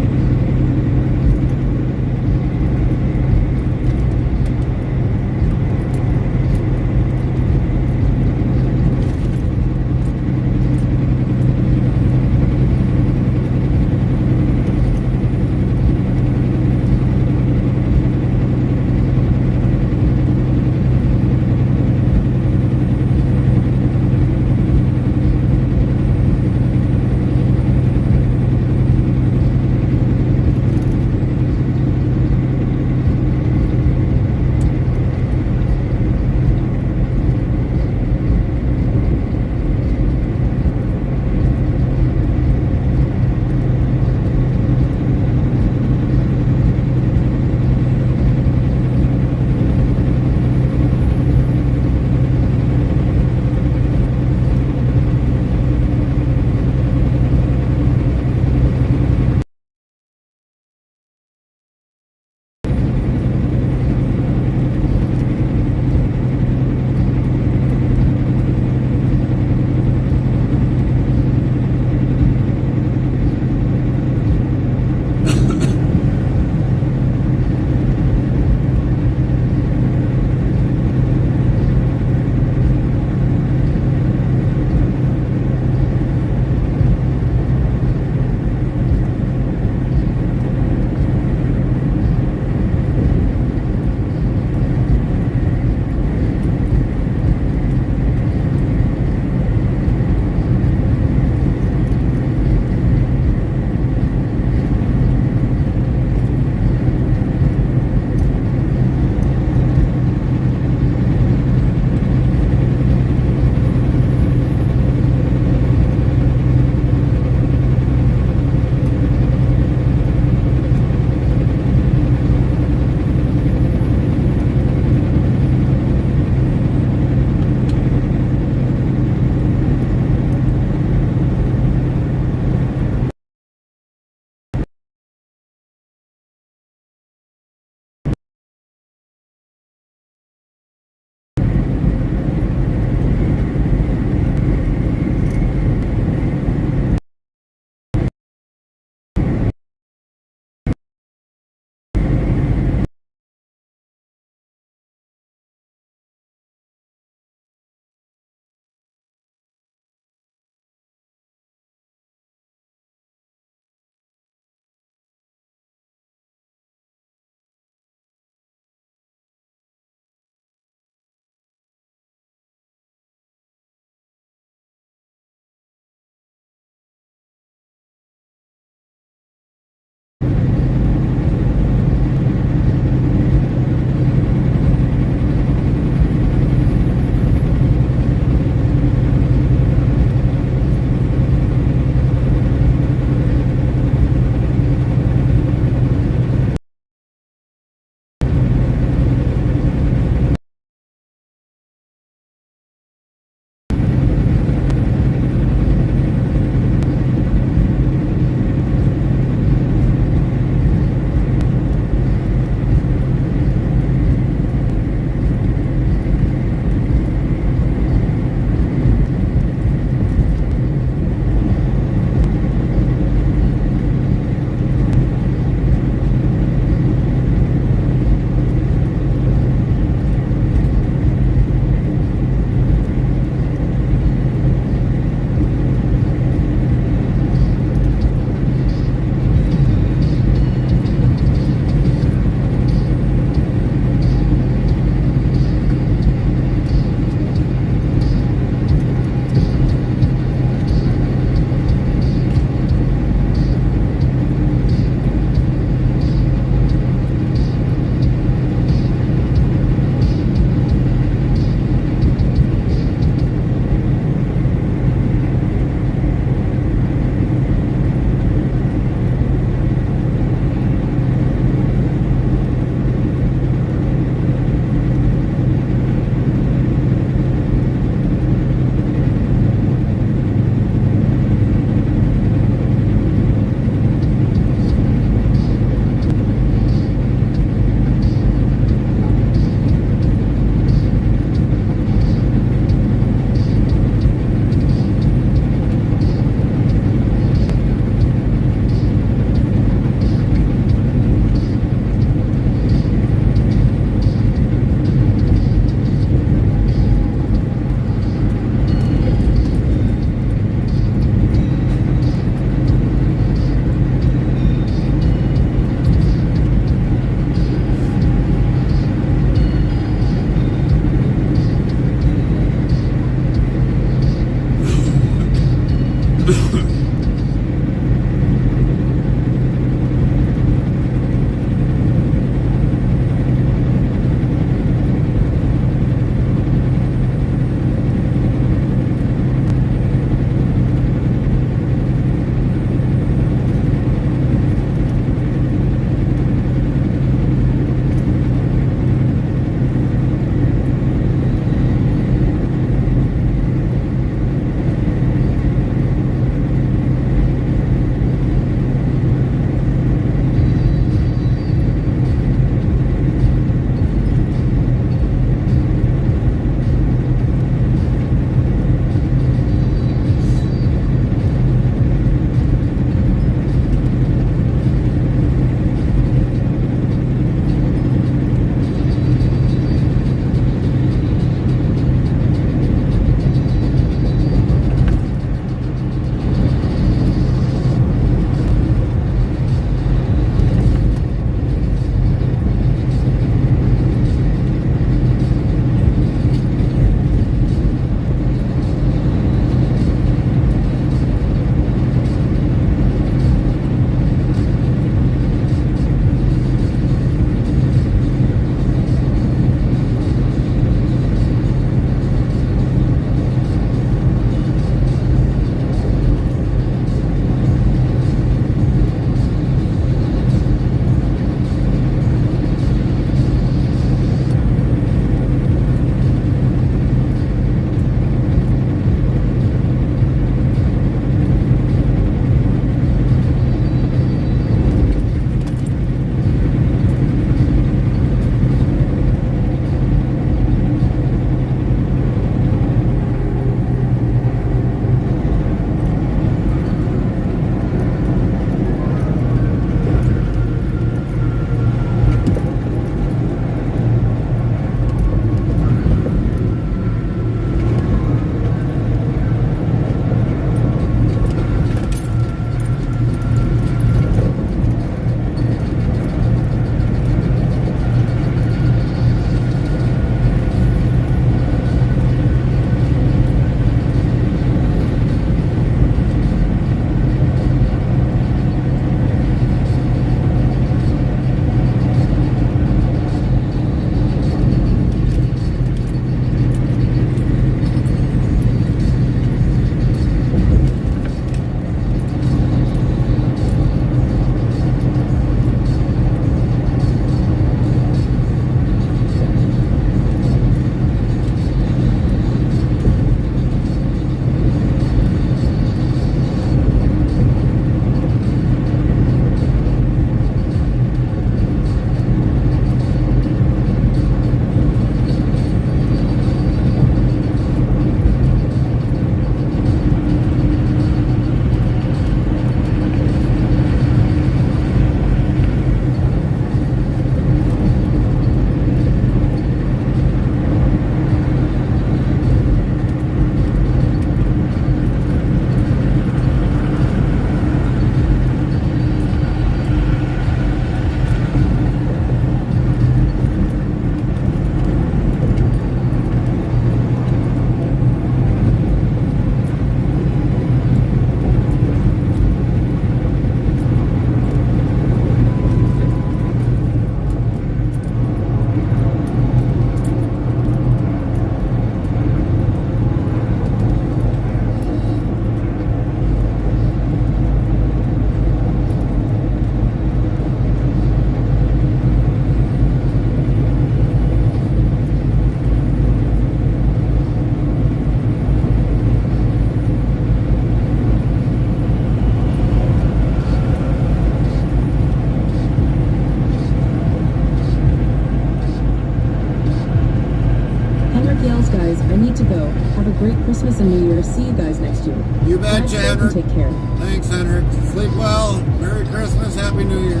Great Christmas and New Year. See you guys next year. You betcha, Henrik. Take care. Thanks, Henrik. Sleep well. Merry Christmas. Happy New Year.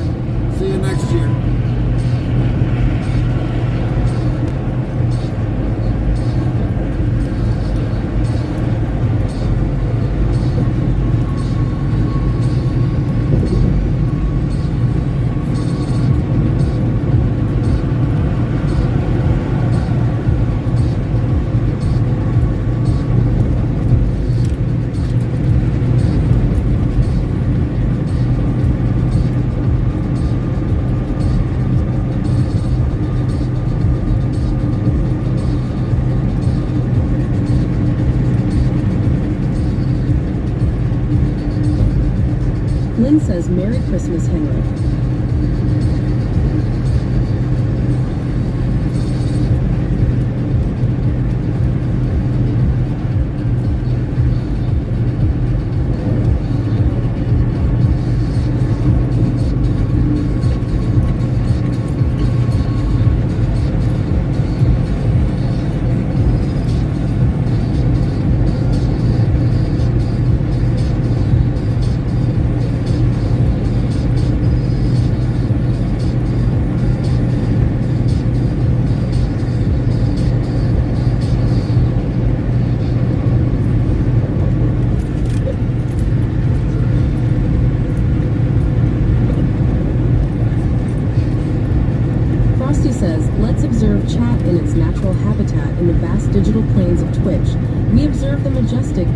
See you next year. Lynn says, Merry Christmas, Henrik.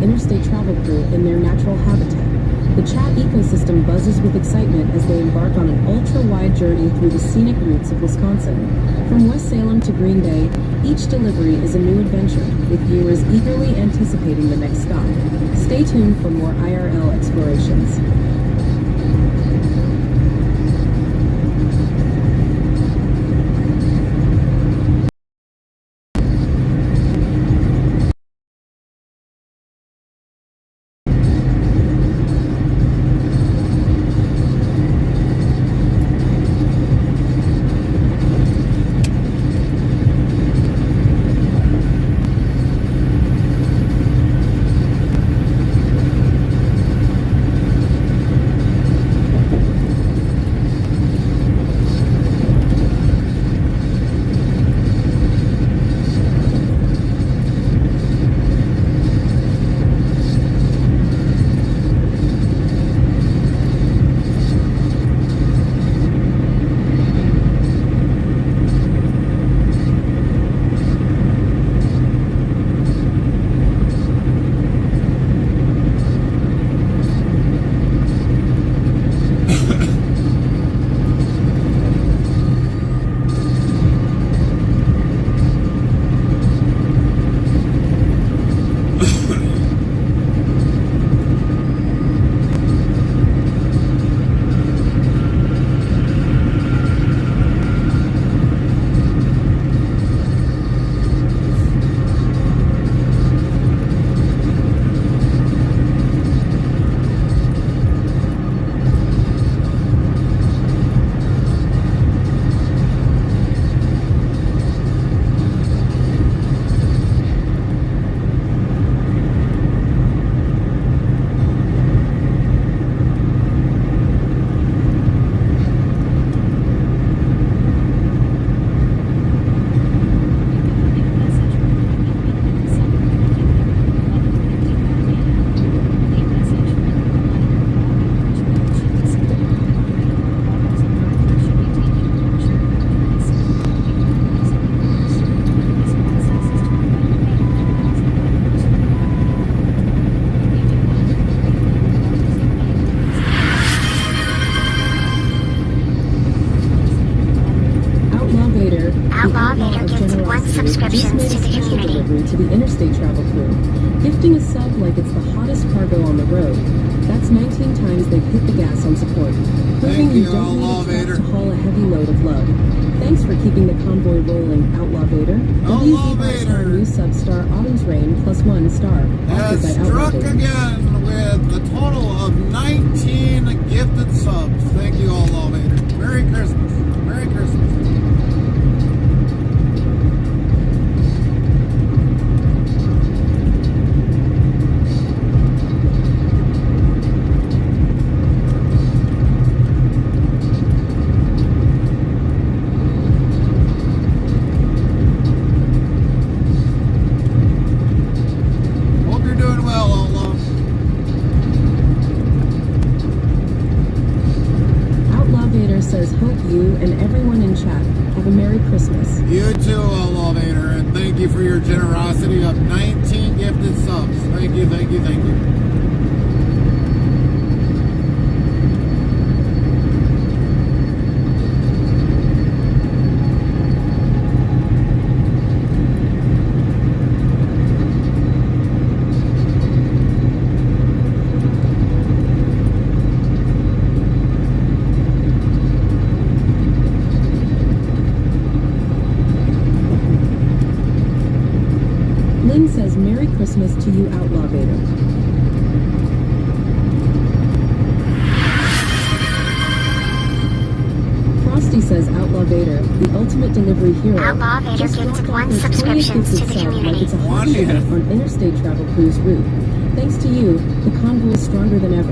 Interstate travel crew in their natural habitat. The chat ecosystem buzzes with excitement as they embark on an ultra-wide journey through the scenic routes of Wisconsin. From West Salem to Green Bay, each delivery is a new adventure, with viewers eagerly anticipating the next stop. Stay tuned for more IRL explorations. To the Interstate travel crew, gifting a sub like it's the hottest cargo on the road. That's 19 times they've hit the gas on support, proving you don't need a truck to haul a heavy load of love. Thanks for keeping the convoy rolling, Outlaw Vader. WV5-star new sub-star Autumn's Reign +1 star. Has struck again with a total of 19 gifted subs. Thank you, Outlaw Vader. Merry Christmas. Merry Christmas. You too, Outlaw Vader, and thank you for your generosity of 19 gifted subs. Thank you, thank you, thank you. Christmas to you, Outlaw Vader. Frosty says Outlaw Vader, the ultimate delivery hero, Outlaw Vader just gifted dropped off 1 his 20th subscriptions gift to the itself like community. it's a hot 20th. ticket on Interstate Travel Cruise route. Thanks to you, the convoy is stronger than ever.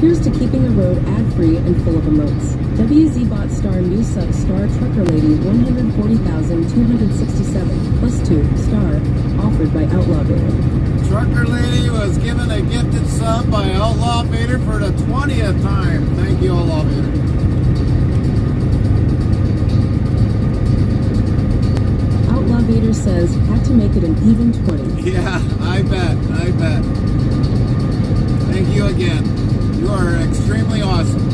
Here's to keeping the road ad-free and full of emotes. WZBot star new sub star Trucker Lady 140,267 plus 2 star offered by Outlaw Vader. Trucker Lady was given a gifted sub by Outlaw Vader for the 20th time. Thank you, Outlaw Vader. Outlaw Vader says, had to make it an even 20. Yeah, I bet. Thank you again. You are extremely awesome.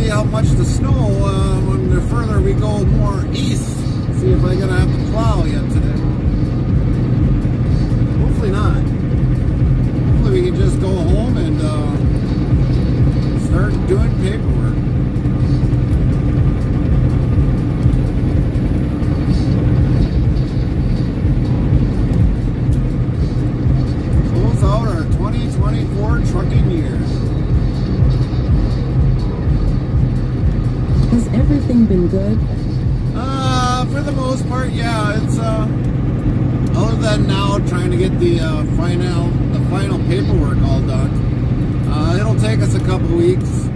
How much the snow when the further we go more east. See if I'm gonna have to plow yet today. Hopefully not. Hopefully we can just go home and start doing paperwork. Close out our 2024 trucking year. Has everything been good? For the most part, yeah. It's other than now trying to get the final paperwork all done. It'll take us a couple weeks,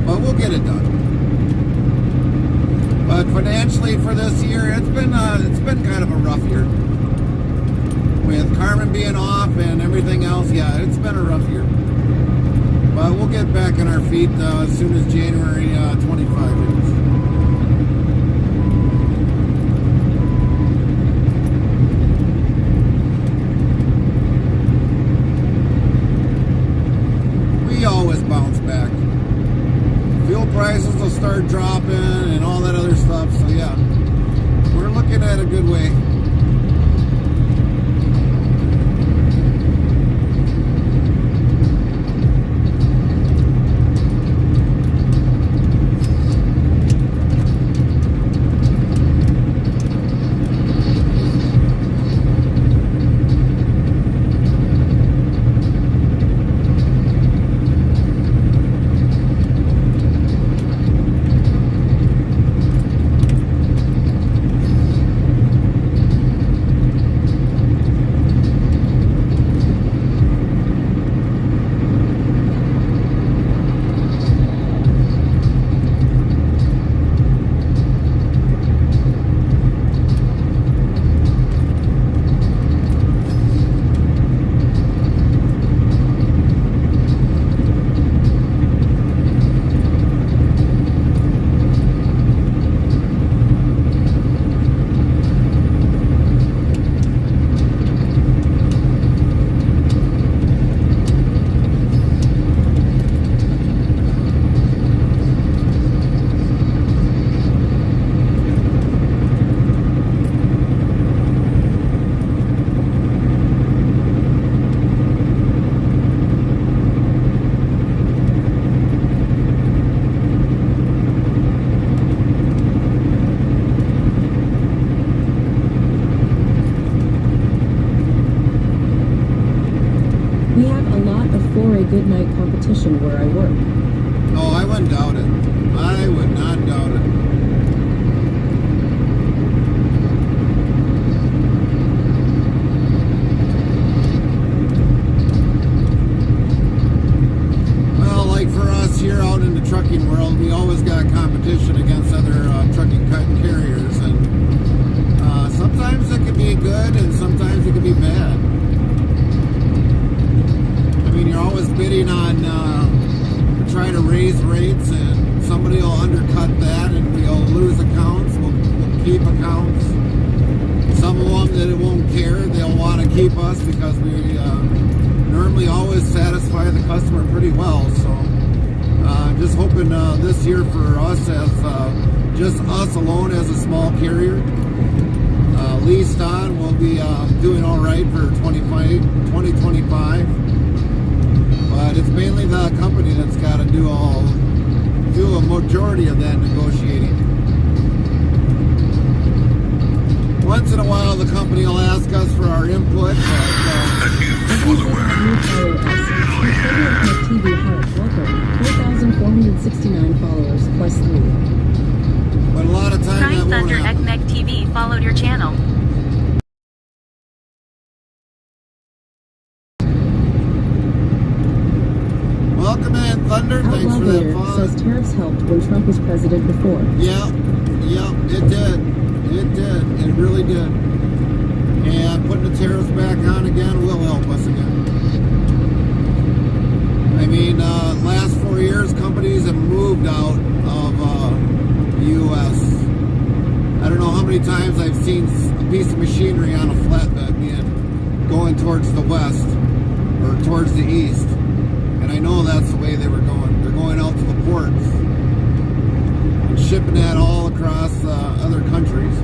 but we'll get it done. But financially for this year, it's been kind of a rough year. With Carmen being off and everything else, yeah, it's been a rough year. But we'll get back on our feet as soon as January 25 is. We always bounce back. Fuel prices will start dropping and all that other stuff. So yeah, we're looking at a good way. good night competition where I work. Oh, I wouldn't doubt it. I would not doubt it. Well, like for us here out in the trucking world, we always got competition against other trucking carriers, and sometimes it can be good and sometimes it can be bad. I mean, you're always bidding on trying to raise rates, and somebody will undercut that, and we'll lose accounts. We'll keep accounts. Some of them that it won't care, they'll want to keep us because we normally always satisfy the customer pretty well. So. Just hoping this year for us as just us alone as a small carrier. Leased on, we'll be doing all right for 2025. But it's mainly the company that's got to do a majority of that negotiating. Once in a while, the company will ask us for our input, but TV Heart, welcome. 4,469 followers plus 3. but a lot of times Crying that won't Thunder happen. Ekmek TV followed your channel. Welcome in, Thunder. Thanks Outlaw for that Gator follow. says tariffs helped when Trump was president before. Yeah, it did. It did. It really did. And putting the tariffs back on again will help us again. I mean, last 4 years, companies have moved out of the U.S. I don't know how many times I've seen a piece of machinery on a flatbed going towards the west or towards the east. And I know that's the way they were going. They're going out to the ports and shipping that all across other countries.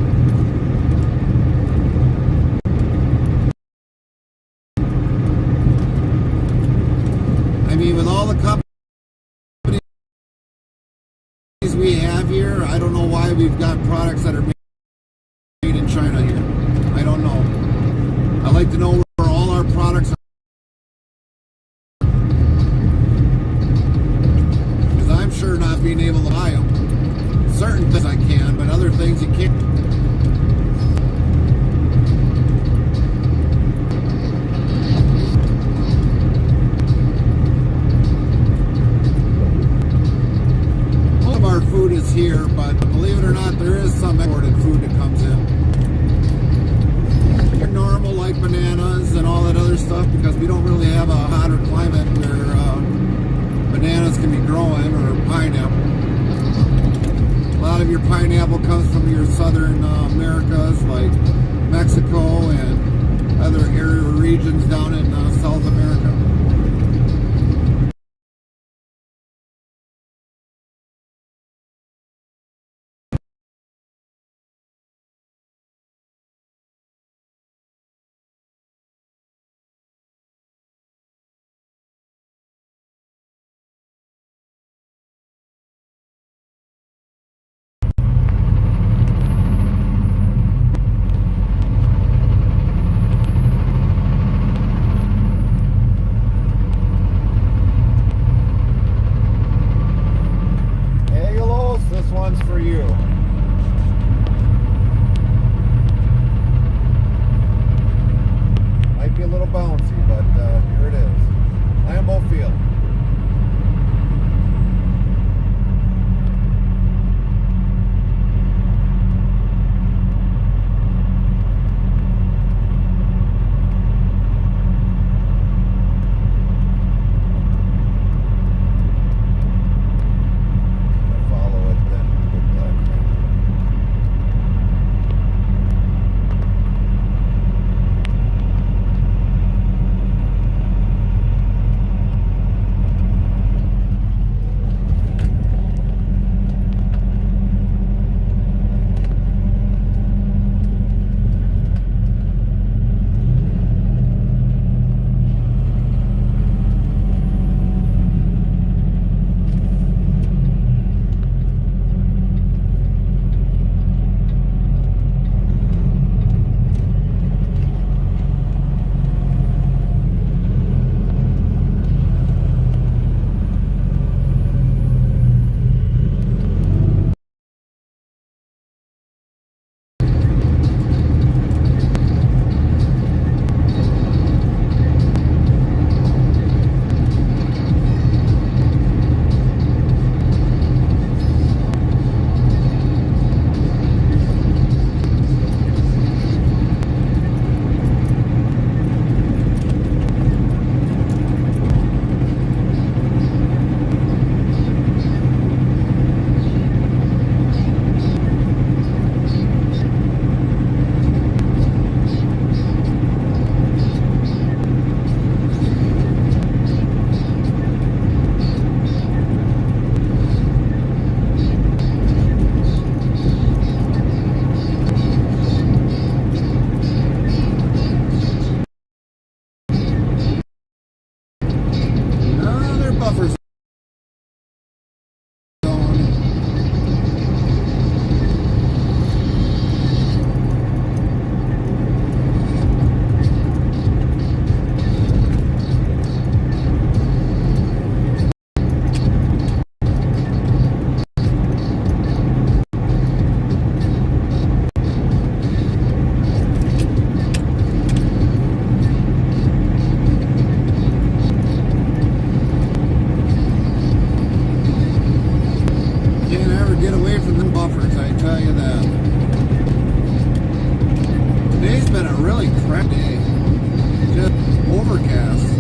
I mean, with all the companies we have here, I don't know why we've got products that are made in China here. I don't know. I'd like to know where all our products are. Because I'm sure not being able to buy them. Certain things I can, but other things you can't. Our food is here, but believe it or not, there is some imported food that comes in. They're normal, like bananas and all that other stuff, because we don't really have a hotter climate where bananas can be growing, or pineapple. A lot of your pineapple comes from your southern Americas, like Mexico and other area regions down in South America. buffers, I tell you that. Today's been a really crap day. Just overcast.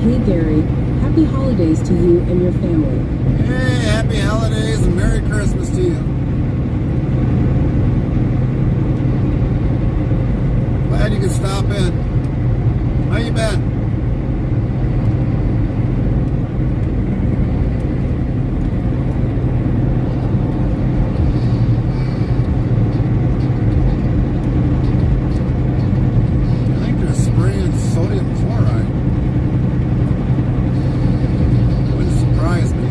Hey Gary, happy holidays to you and your family. Hey, happy holidays and Merry Christmas to you. Glad you could stop in. How you been? I think they're spraying sodium chloride. Wouldn't surprise me.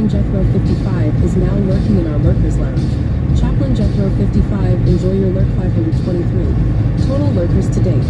Chaplain Jethro 55 is now lurking in our Lurkers Lounge. Chaplain Jethro 55, enjoy your lurk 523. Total lurkers to date.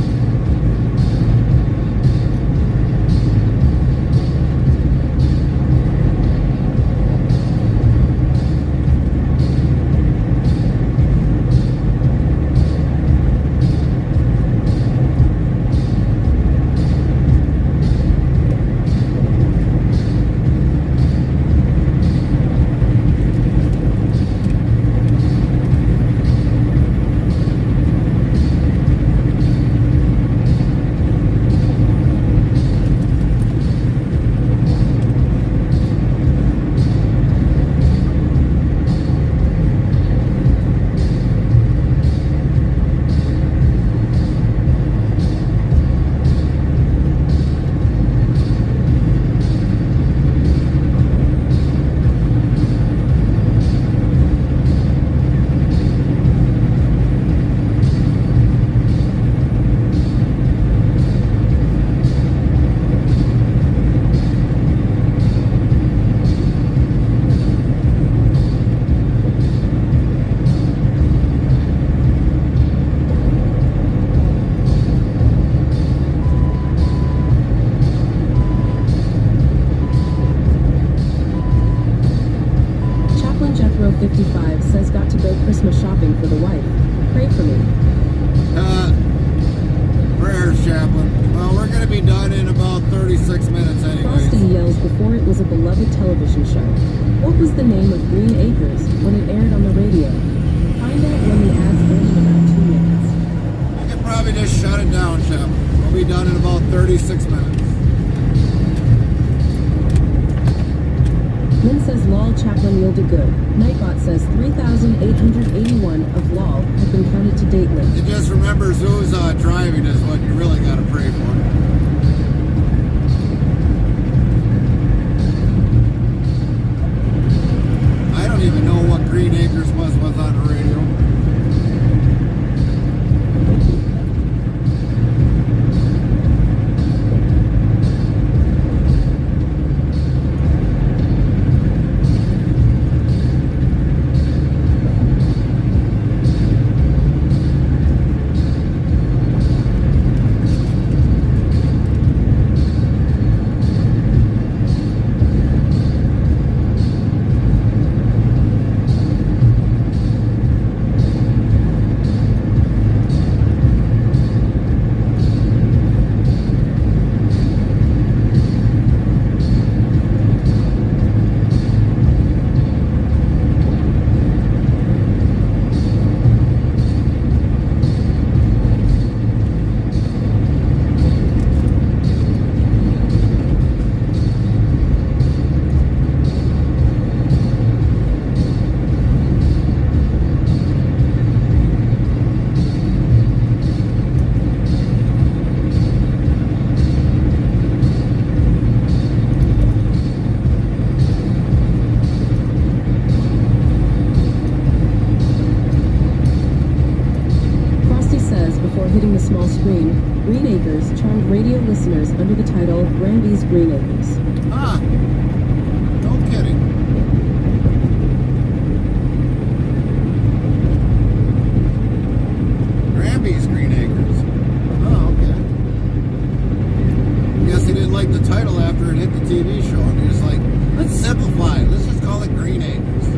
Jethro 55 says got to go Christmas shopping for the wife. Pray for me. Prayers, Chaplain. Well, we're going to be done in about 36 minutes anyways. Frosty yells before it was a beloved television show. What was the name of Green Acres when it aired on the radio? Find out when the ads end in about 2 minutes. I could probably just shut it down, Chaplain. We'll be done in about 36 minutes. Lynn says lol Chaplain yielded good. Nightbot says 3,881 of lol have been counted to date. Lynn. It just remembers who's driving is what you really got to pray for. I don't even know what Green Acres was on the radio. Hitting the small screen, Green Acres charmed radio listeners under the title Granby's Green Acres. Ah, no kidding. Granby's Green Acres. Oh, okay. Guess he didn't like the title after it hit the TV show. And he was like, let's simplify it. Let's just call it Green Acres.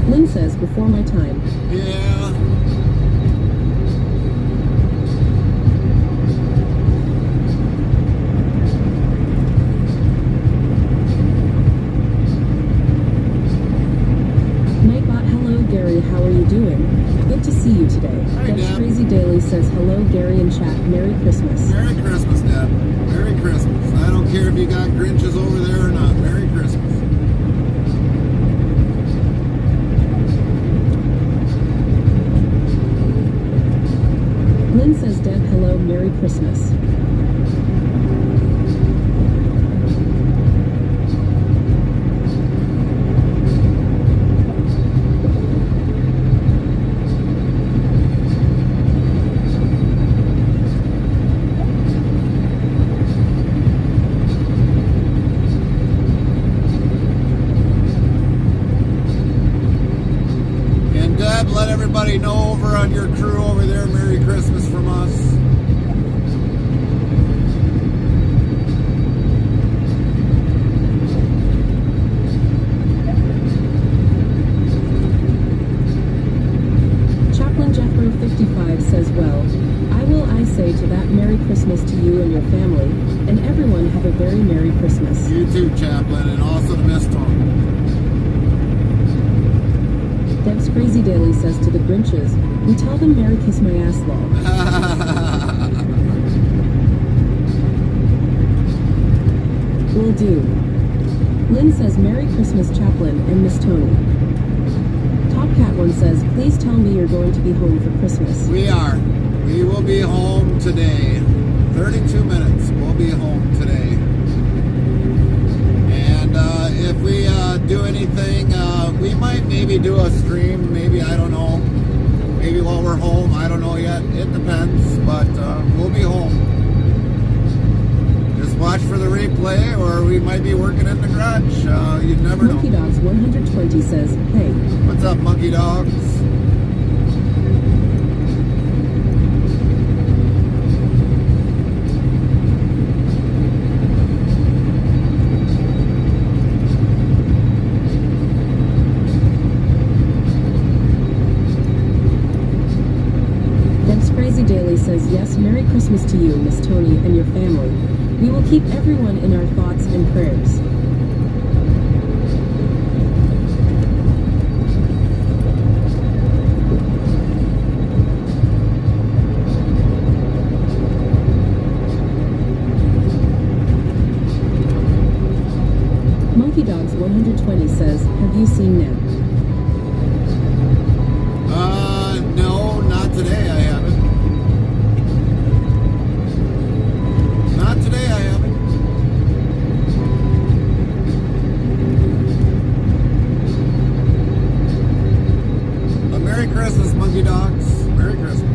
Lynn says before my time. Yeah. Nightbot, hello Gary, how are you doing? Good to see you today. Hi, Deb's Deb. Crazy Daily says hello Gary in chat. Merry Christmas. Merry Christmas, Deb. Merry Christmas. I don't care if you got Grinches over there or not. Merry Christmas. Lynn says Deb, hello, Merry Christmas. Chap, let everybody know over on your crew over there, Merry Christmas from us. Chaplain Jethro 55 says, well, I say to that Merry Christmas to you and your family, and everyone have a very Merry Christmas. You too, Chaplain, and also the Miss Tom. Deb's Crazy Daily says to the Grinches, we tell them Merry Kiss My Ass Lol. Will do. Lynn says Merry Christmas, Chaplain and Miss Tony. Topcat One says, please tell me you're going to be home for Christmas. We are. We will be home today. 32 minutes. We'll be home today. And if we do anything, we might maybe do a stream. Maybe, I don't know. Maybe while we're home. I don't know yet. It depends. But we'll be home. Just watch for the replay, or we might be working in the garage. You never know. Monkey Dogs 120 says, hey. What's up, Monkey Dogs? Daily says, yes, Merry Christmas to you, Miss Tony, and your family. We will keep everyone in our thoughts and prayers. Monkey Dogs 120 says, have you seen Neb? No, not today, I haven't. Today I haven't. But Merry Christmas, Monkey Dogs. Merry Christmas.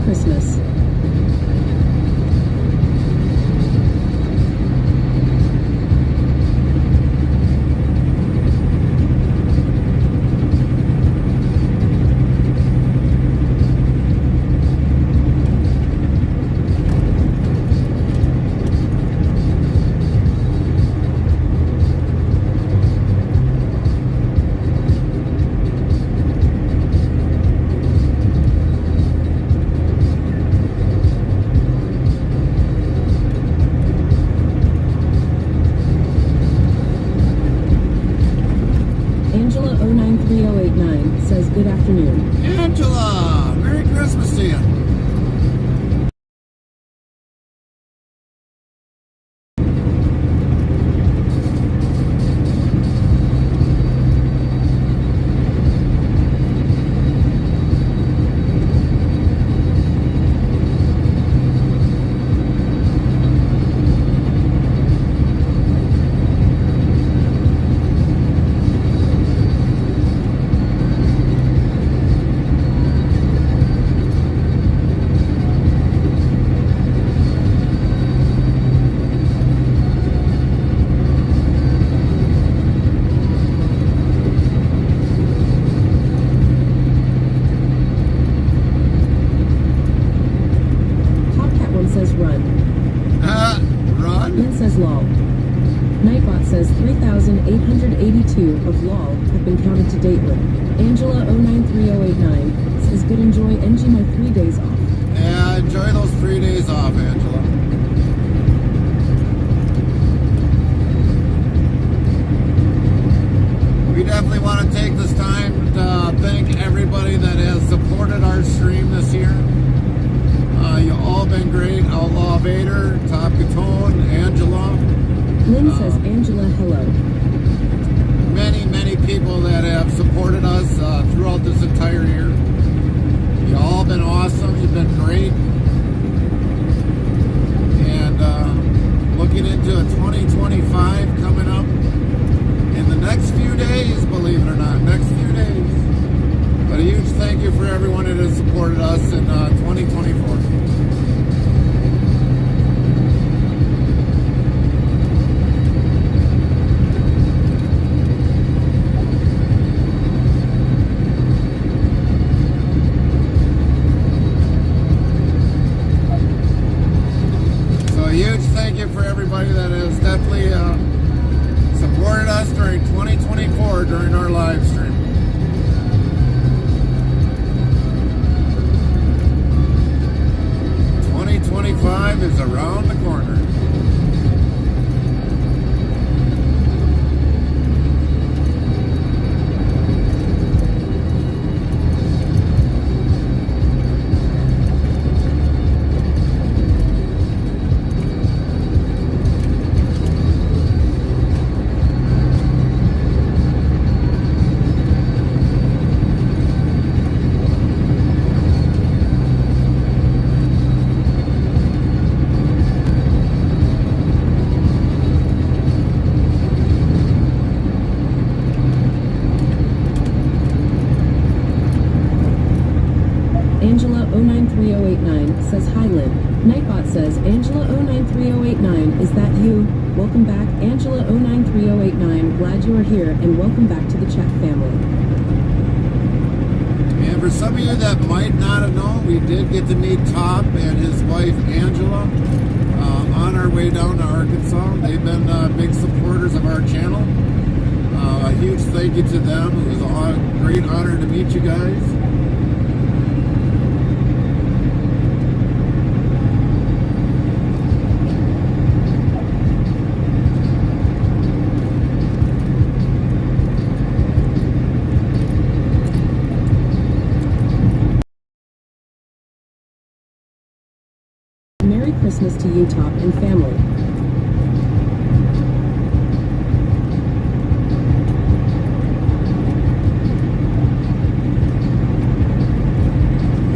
Christmas. Angela 093089 says good afternoon. Angela, Merry Christmas to you. Lol. Nightbot says 3,882 of lol have been counted to date with. Angela 093089 says good enjoy NG my 3 days off. Yeah, enjoy those 3 days off, Angela. We definitely want to take this time to thank everybody that has supported our stream this year. You all been great. Outlaw Vader, Top Catone, Angela, Lynn says, Angela, hello. Many people that have supported us throughout this entire year. You've all been awesome. You've been great. And looking into a 2025 coming up in the next few days, believe it or not, next few days. But a huge thank you for everyone that has supported us in 2024. Thank you for everybody that has definitely supported us during 2024 during our live stream. '25 is around the corner. Angela093089 says, hi Lynn. Nightbot says, Angela093089, is that you? Welcome back, Angela093089. Glad you are here, and welcome back to the chat family. And for some of you that might not have known, we did get to meet Top and his wife Angela on our way down to Arkansas. They've been big supporters of our channel. A huge thank you to them. It was a great honor to meet you guys. Merry Christmas to you, Top and family.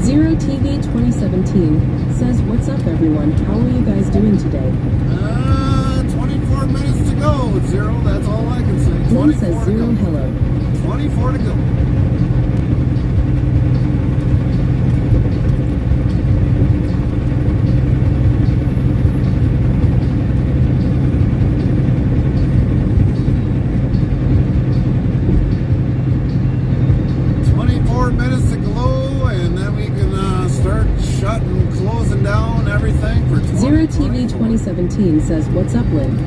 Zero TV 2017 says, what's up everyone? How are you guys doing today? 24 minutes to go. Zero, that's all I can say. Lynn says, zero, hello. 24 to go. Minutes to glow, and then we can start shutting, closing down everything for 2024. Zero TV 2017 says, what's up, Lynn?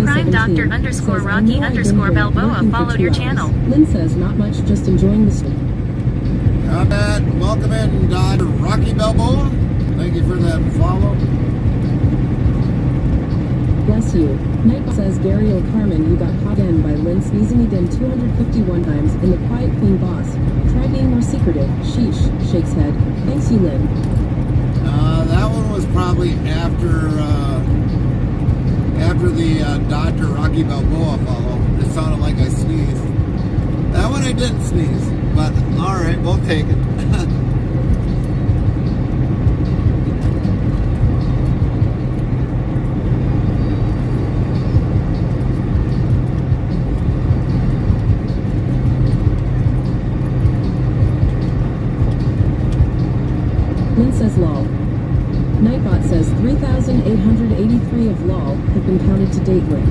Prime Doctor underscore Rocky underscore Balboa followed your channel. Lynn says, not much, just enjoying the stream. Got that. Welcome in, Dr. Rocky Balboa. Thank you for that follow. Bless you. Nightbot says, Gary O'Carmen, you got caught in by Lynn sneezing again 251 times in the Quiet Queen Boss. Try being more secretive. Sheesh. Shakes head. Thanks you, Lynn. That one was probably after the Dr. Rocky Balboa follow. It sounded like I sneezed. That one I didn't sneeze, but alright, we'll take it. Lynn says lol. Nightbot says 3,883 of lol have been counted to date with.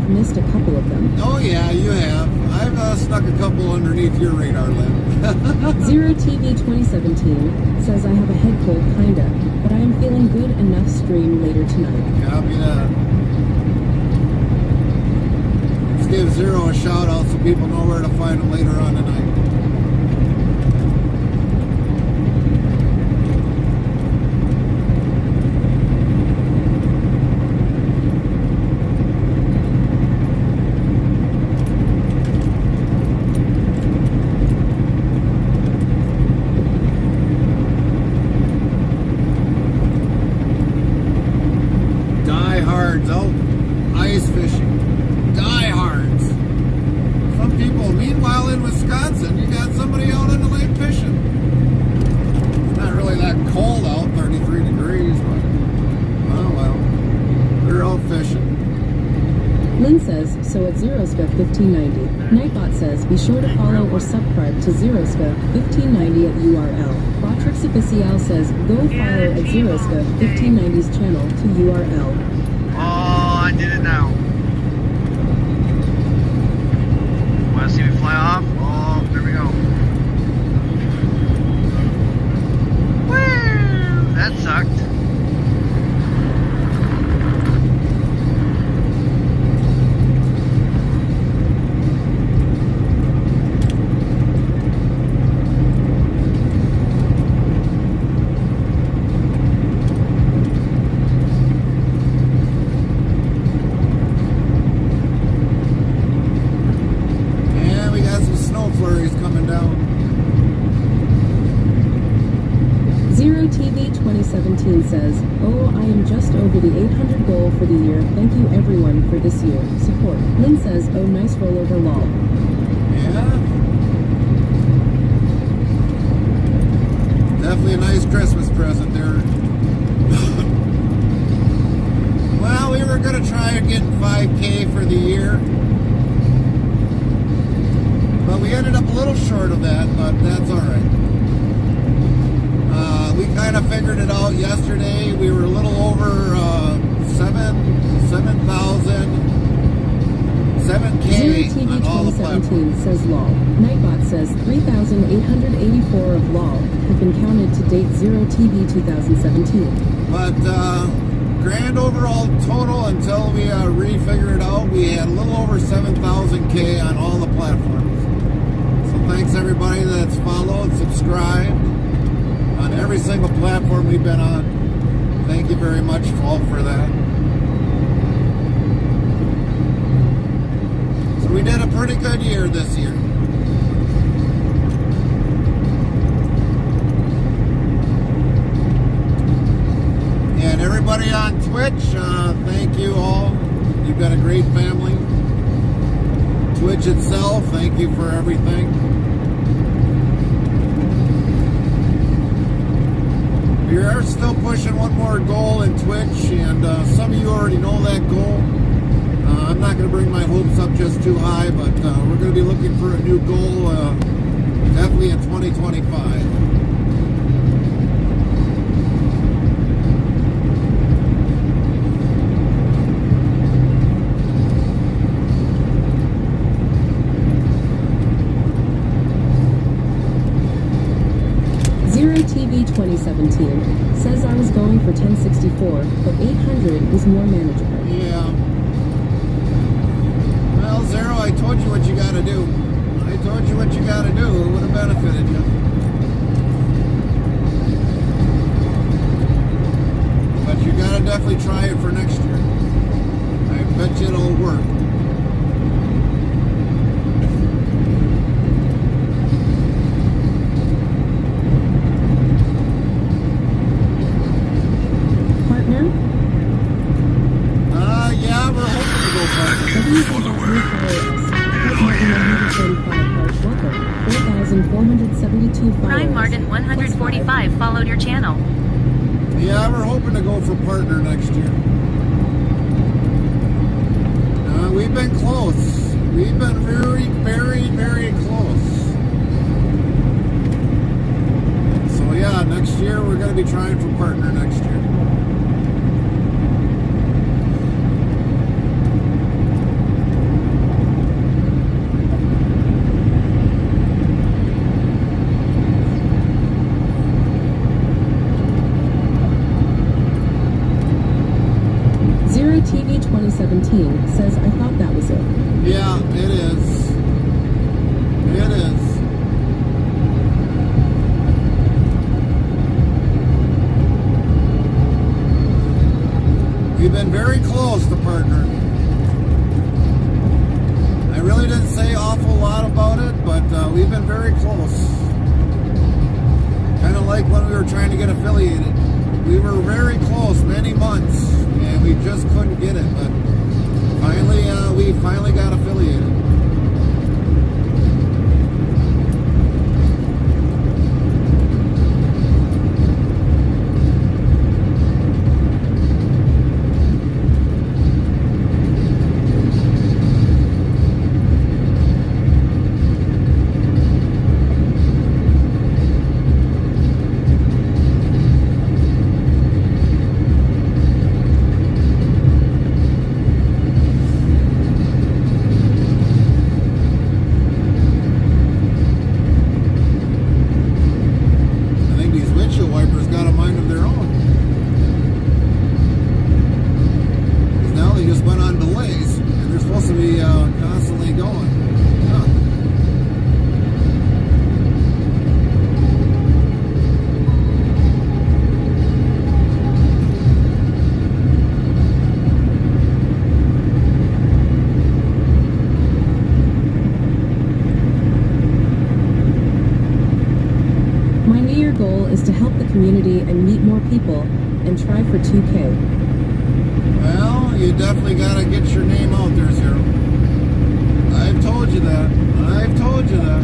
I've missed a couple of them. Oh yeah, you have. I've snuck a couple underneath your radar, Lynn. Zero TV 2017 says I have a head cold kinda, but I am feeling good enough stream later tonight. Copy that. Let's give Zero a shout out so people know where to find him later on tonight. Diehards out ice fishing. Diehards. Some people, meanwhile in Wisconsin, you got somebody out in the lake fishing. It's not really that cold out, 33 degrees, but oh well. They're out fishing. Lynn says, so at Zeroscope 1590. Nightbot says, be sure to follow or subscribe to Zeroscope 1590 at URL. Botrix Official says, go follow at Zeroscope 1590's channel to URL. Oh, I did it now. Want to see me fly off? Oh, there we go. Woo! That sucked. Coming down. Zero TV 2017 says, oh, I am just over the 800 goal for the year. Thank you everyone for this year. Support. Lynn says, oh, nice rollover lol. Yeah. Definitely a nice Christmas present there. Well, we were going to try and get 5K for the year. But we ended up a little short of that, but that's all right. We kind of figured it out yesterday. We were a little over 7K on all the platforms. Says lol. Nightbot says 3,884 of lol have been counted to date. Zero TV 2017. But grand overall total until we refigure it out, we had a little over 7,000K on all the platforms. Thanks everybody that's followed, subscribed on every single platform we've been on. Thank you very much all for that. So we did a pretty good year this year. And everybody on Twitch, thank you all. You've got a great family. Twitch itself, thank you for everything. We are still pushing one more goal in Twitch, and some of you already know that goal. I'm not going to bring my hopes up just too high, but we're going to be looking for a new goal definitely in 2025. TV 2017 says I was going for 1064, but 800 was more manageable. Yeah. Well, Zero, I told you what you got to do. I told you what you got to do. It would have benefited you. But you got to definitely try it for next year. I bet you it'll work. Prime Martin 145 followed your channel. Yeah, we're hoping to go for partner next year. We've been close. We've been very, very, very close. So yeah, next year we're going to be trying for partner next year. 2017 says, I thought that was it. Yeah, it is. It is. We've been very close to partnering. I really didn't say an awful lot about it, but we've been very close. Kind of like when we were trying to get affiliated. We were very close many months, and we just couldn't get it. But finally, we finally got affiliated. Is to help the community and meet more people and try for 2K. Well, you definitely got to get your name out there, Zero. I've told you that. I've told you that.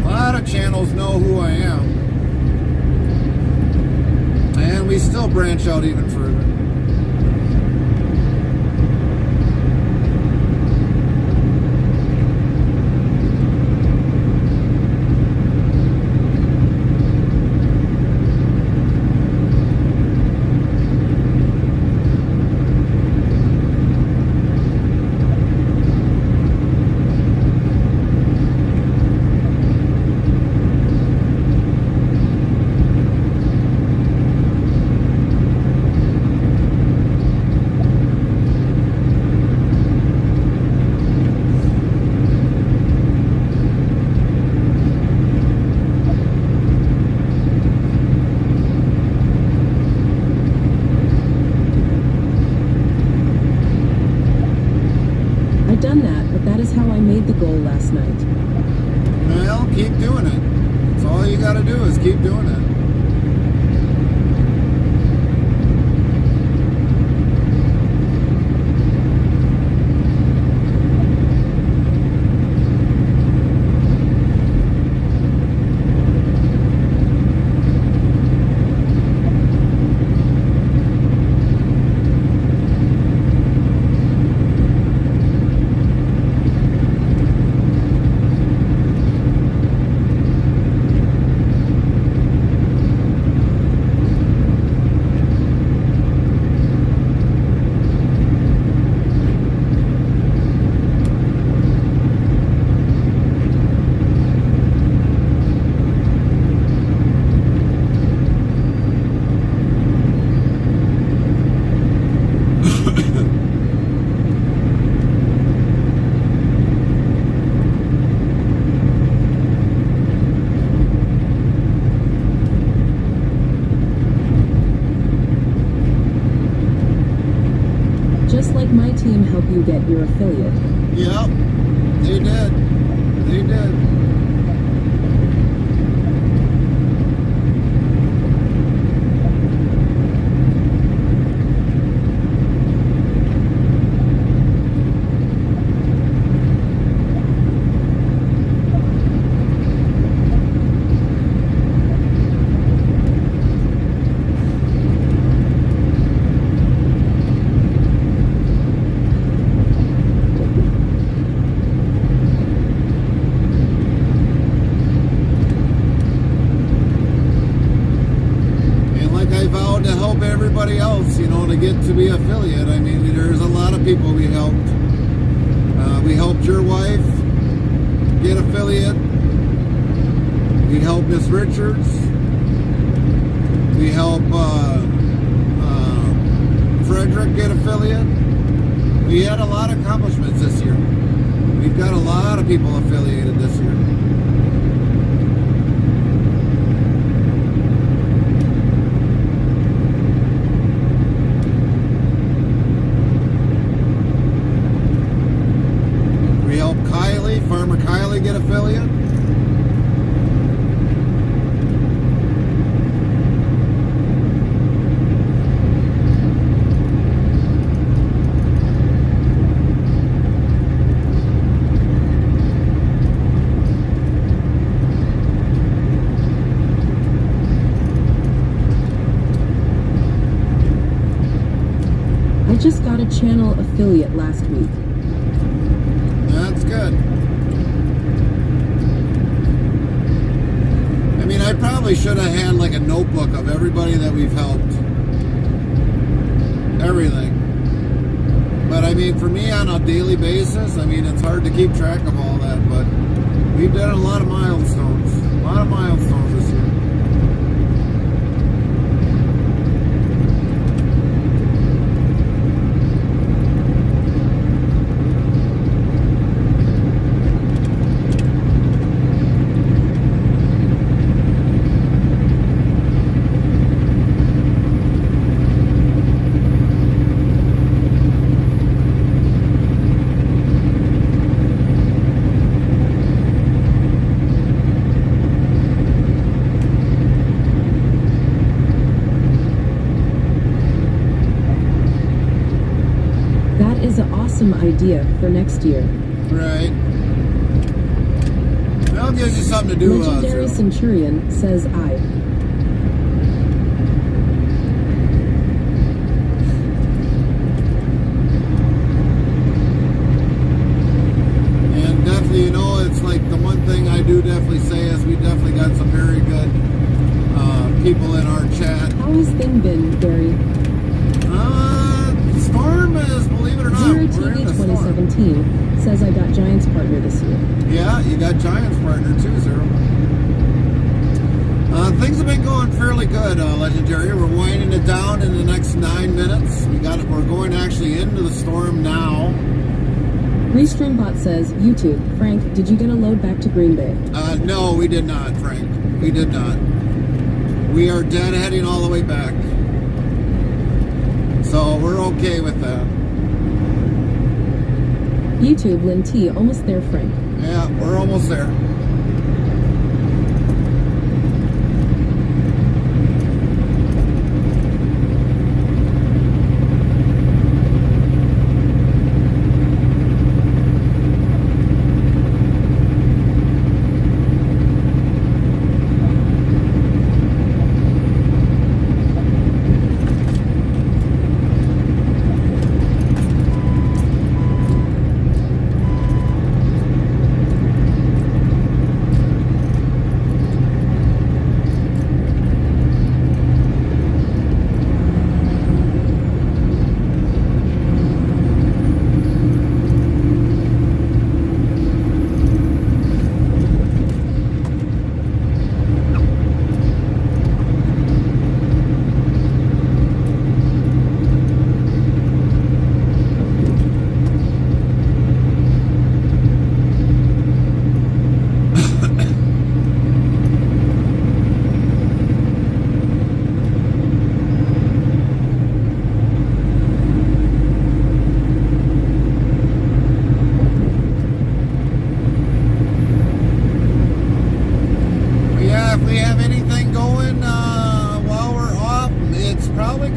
A lot of channels know who I am. And we still branch out even further. Done that, but that is how I made the goal last night. Well, keep doing it. That's all you got to do is keep doing it. My team help you get your affiliate. Yep, they did. They did. Everybody else, you know, to get to be affiliate. I mean, there's a lot of people we helped. We helped your wife get affiliate. We helped Miss Richards. We help Frederick get affiliate. We had a lot of accomplishments this year. We've got a lot of people affiliated this year. We help Farmer Kylie get affiliate. I just got a channel affiliate last week. That's good. I mean, I probably should have had like a notebook of everybody that we've helped. Everything. But I mean, for me on a daily basis, I mean, it's hard to keep track of all that, but we've done a lot of milestones. A lot of milestones this year. Awesome idea for next year. Right. Well, it gives you something to do. Legendary Centurion says I. And definitely, you know, it's like the one thing I do definitely say is we definitely got some very good people in our chat. How has thing been, Barry? Storm is, believe it or not, Zero we're in TV the storm. 2017 says I got Giants partner this year. Yeah, you got Giants partner too, Zero. Things have been going fairly good, Legendary. We're winding it down in the next 9 minutes. We're going actually into the storm now. Restreambot says, YouTube, Frank, did you get a load back to Green Bay? No, we did not, Frank. We did not. We are dead heading all the way back. So we're okay with that. YouTube, Lynn T, almost there, Frank. Yeah, we're almost there.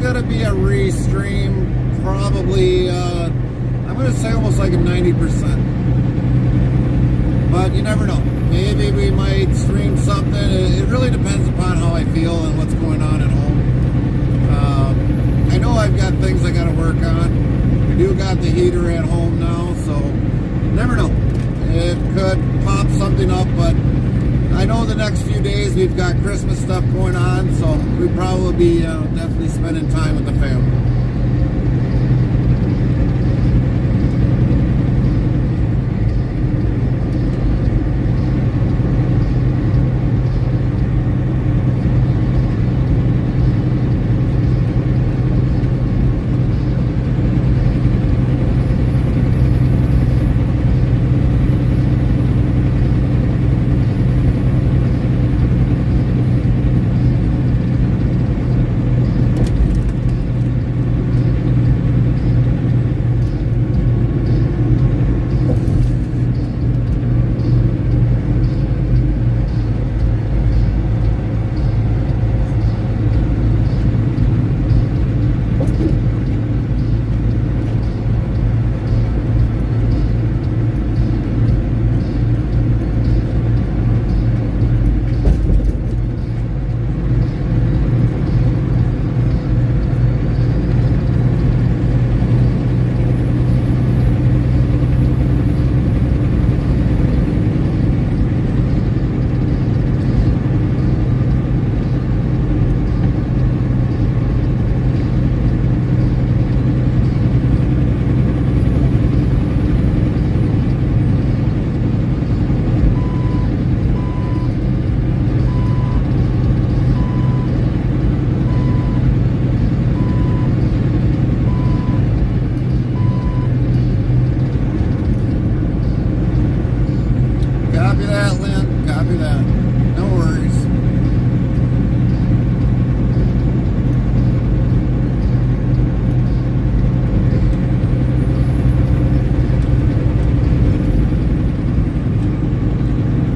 going to be a restream, probably, I'm going to say almost like a 90%. But you never know. Maybe we might stream something. It really depends upon how I feel and what's going on at home. I know I've got things I got to work on. We do got the heater at home now, so never know. It could pop something up, but I know the next few days we've got Christmas stuff going on, so we'll probably be definitely spending time with the family. Copy that. No worries.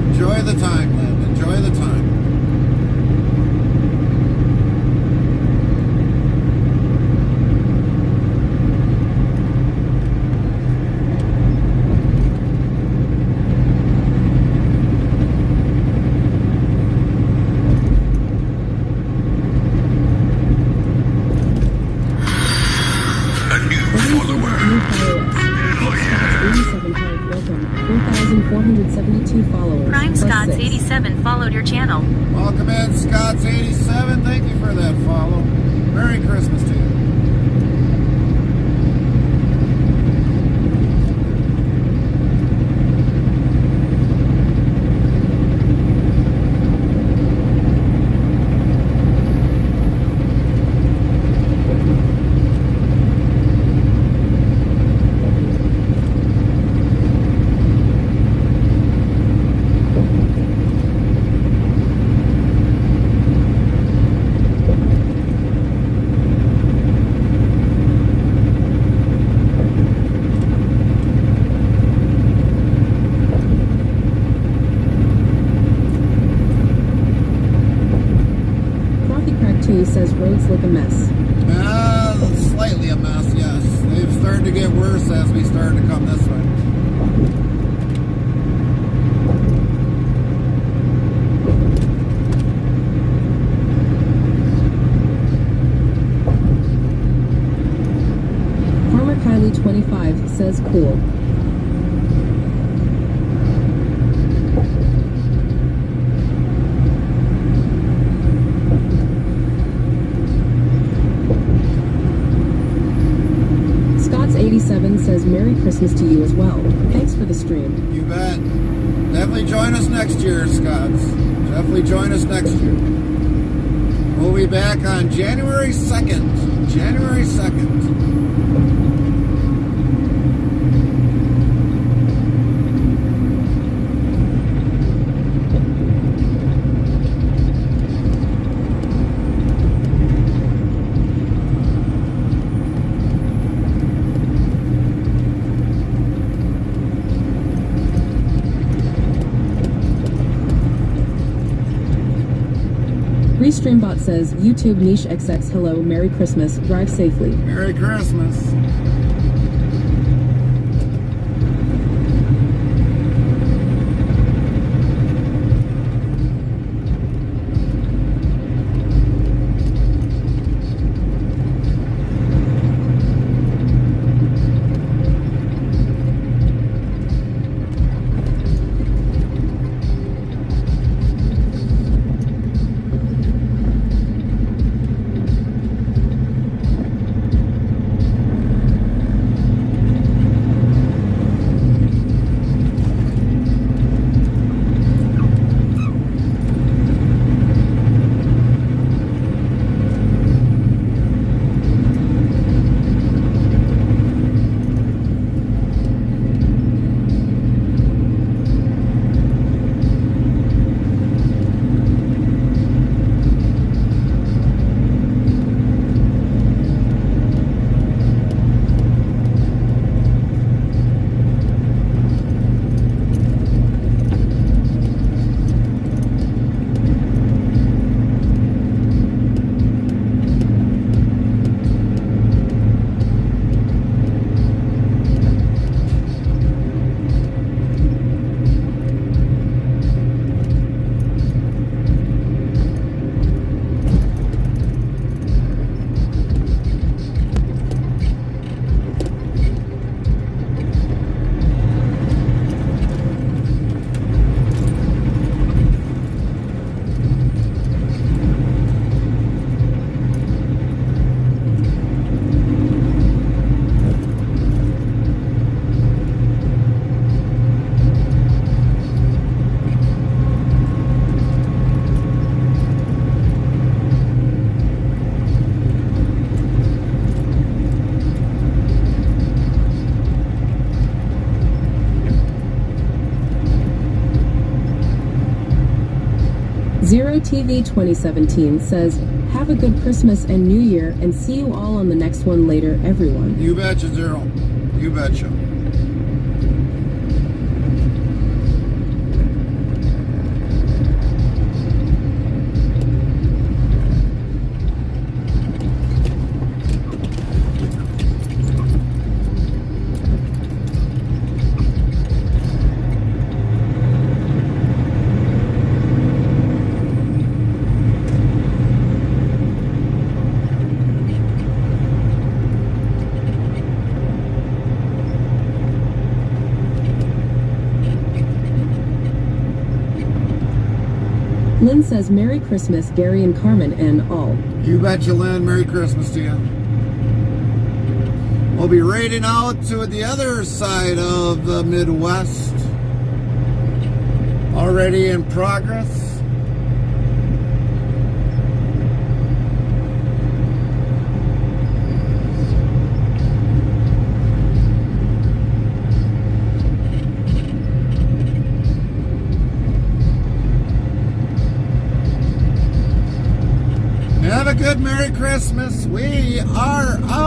Enjoy the time, Lynn. Enjoy the time. Followers. Prime plus Scott's 6. 87 followed your channel. Welcome in, Scott's87. Thank you for that follow. Merry Christmas to you. Says roads look a mess. Slightly a mess, yes. They've started to get worse as we started to come this way. Farmer Kylie 25 says cool. Scott's 87 says Merry Christmas to you as well. Thanks for the stream. You bet. Definitely join us next year, Scotts. Definitely join us next year. We'll be back on January 2nd. January 2nd. Restreambot says, YouTube niche XX hello, Merry Christmas, drive safely. Merry Christmas. Zero TV 2017 says, have a good Christmas and New Year, and see you all on the next one later, everyone. You betcha, Zero. You betcha. Lynn says, Merry Christmas, Gary and Carmen and all. You betcha, Lynn. Merry Christmas to you. We'll be raiding out to the other side of the Midwest. Already in progress. Have a good Merry Christmas. We are out.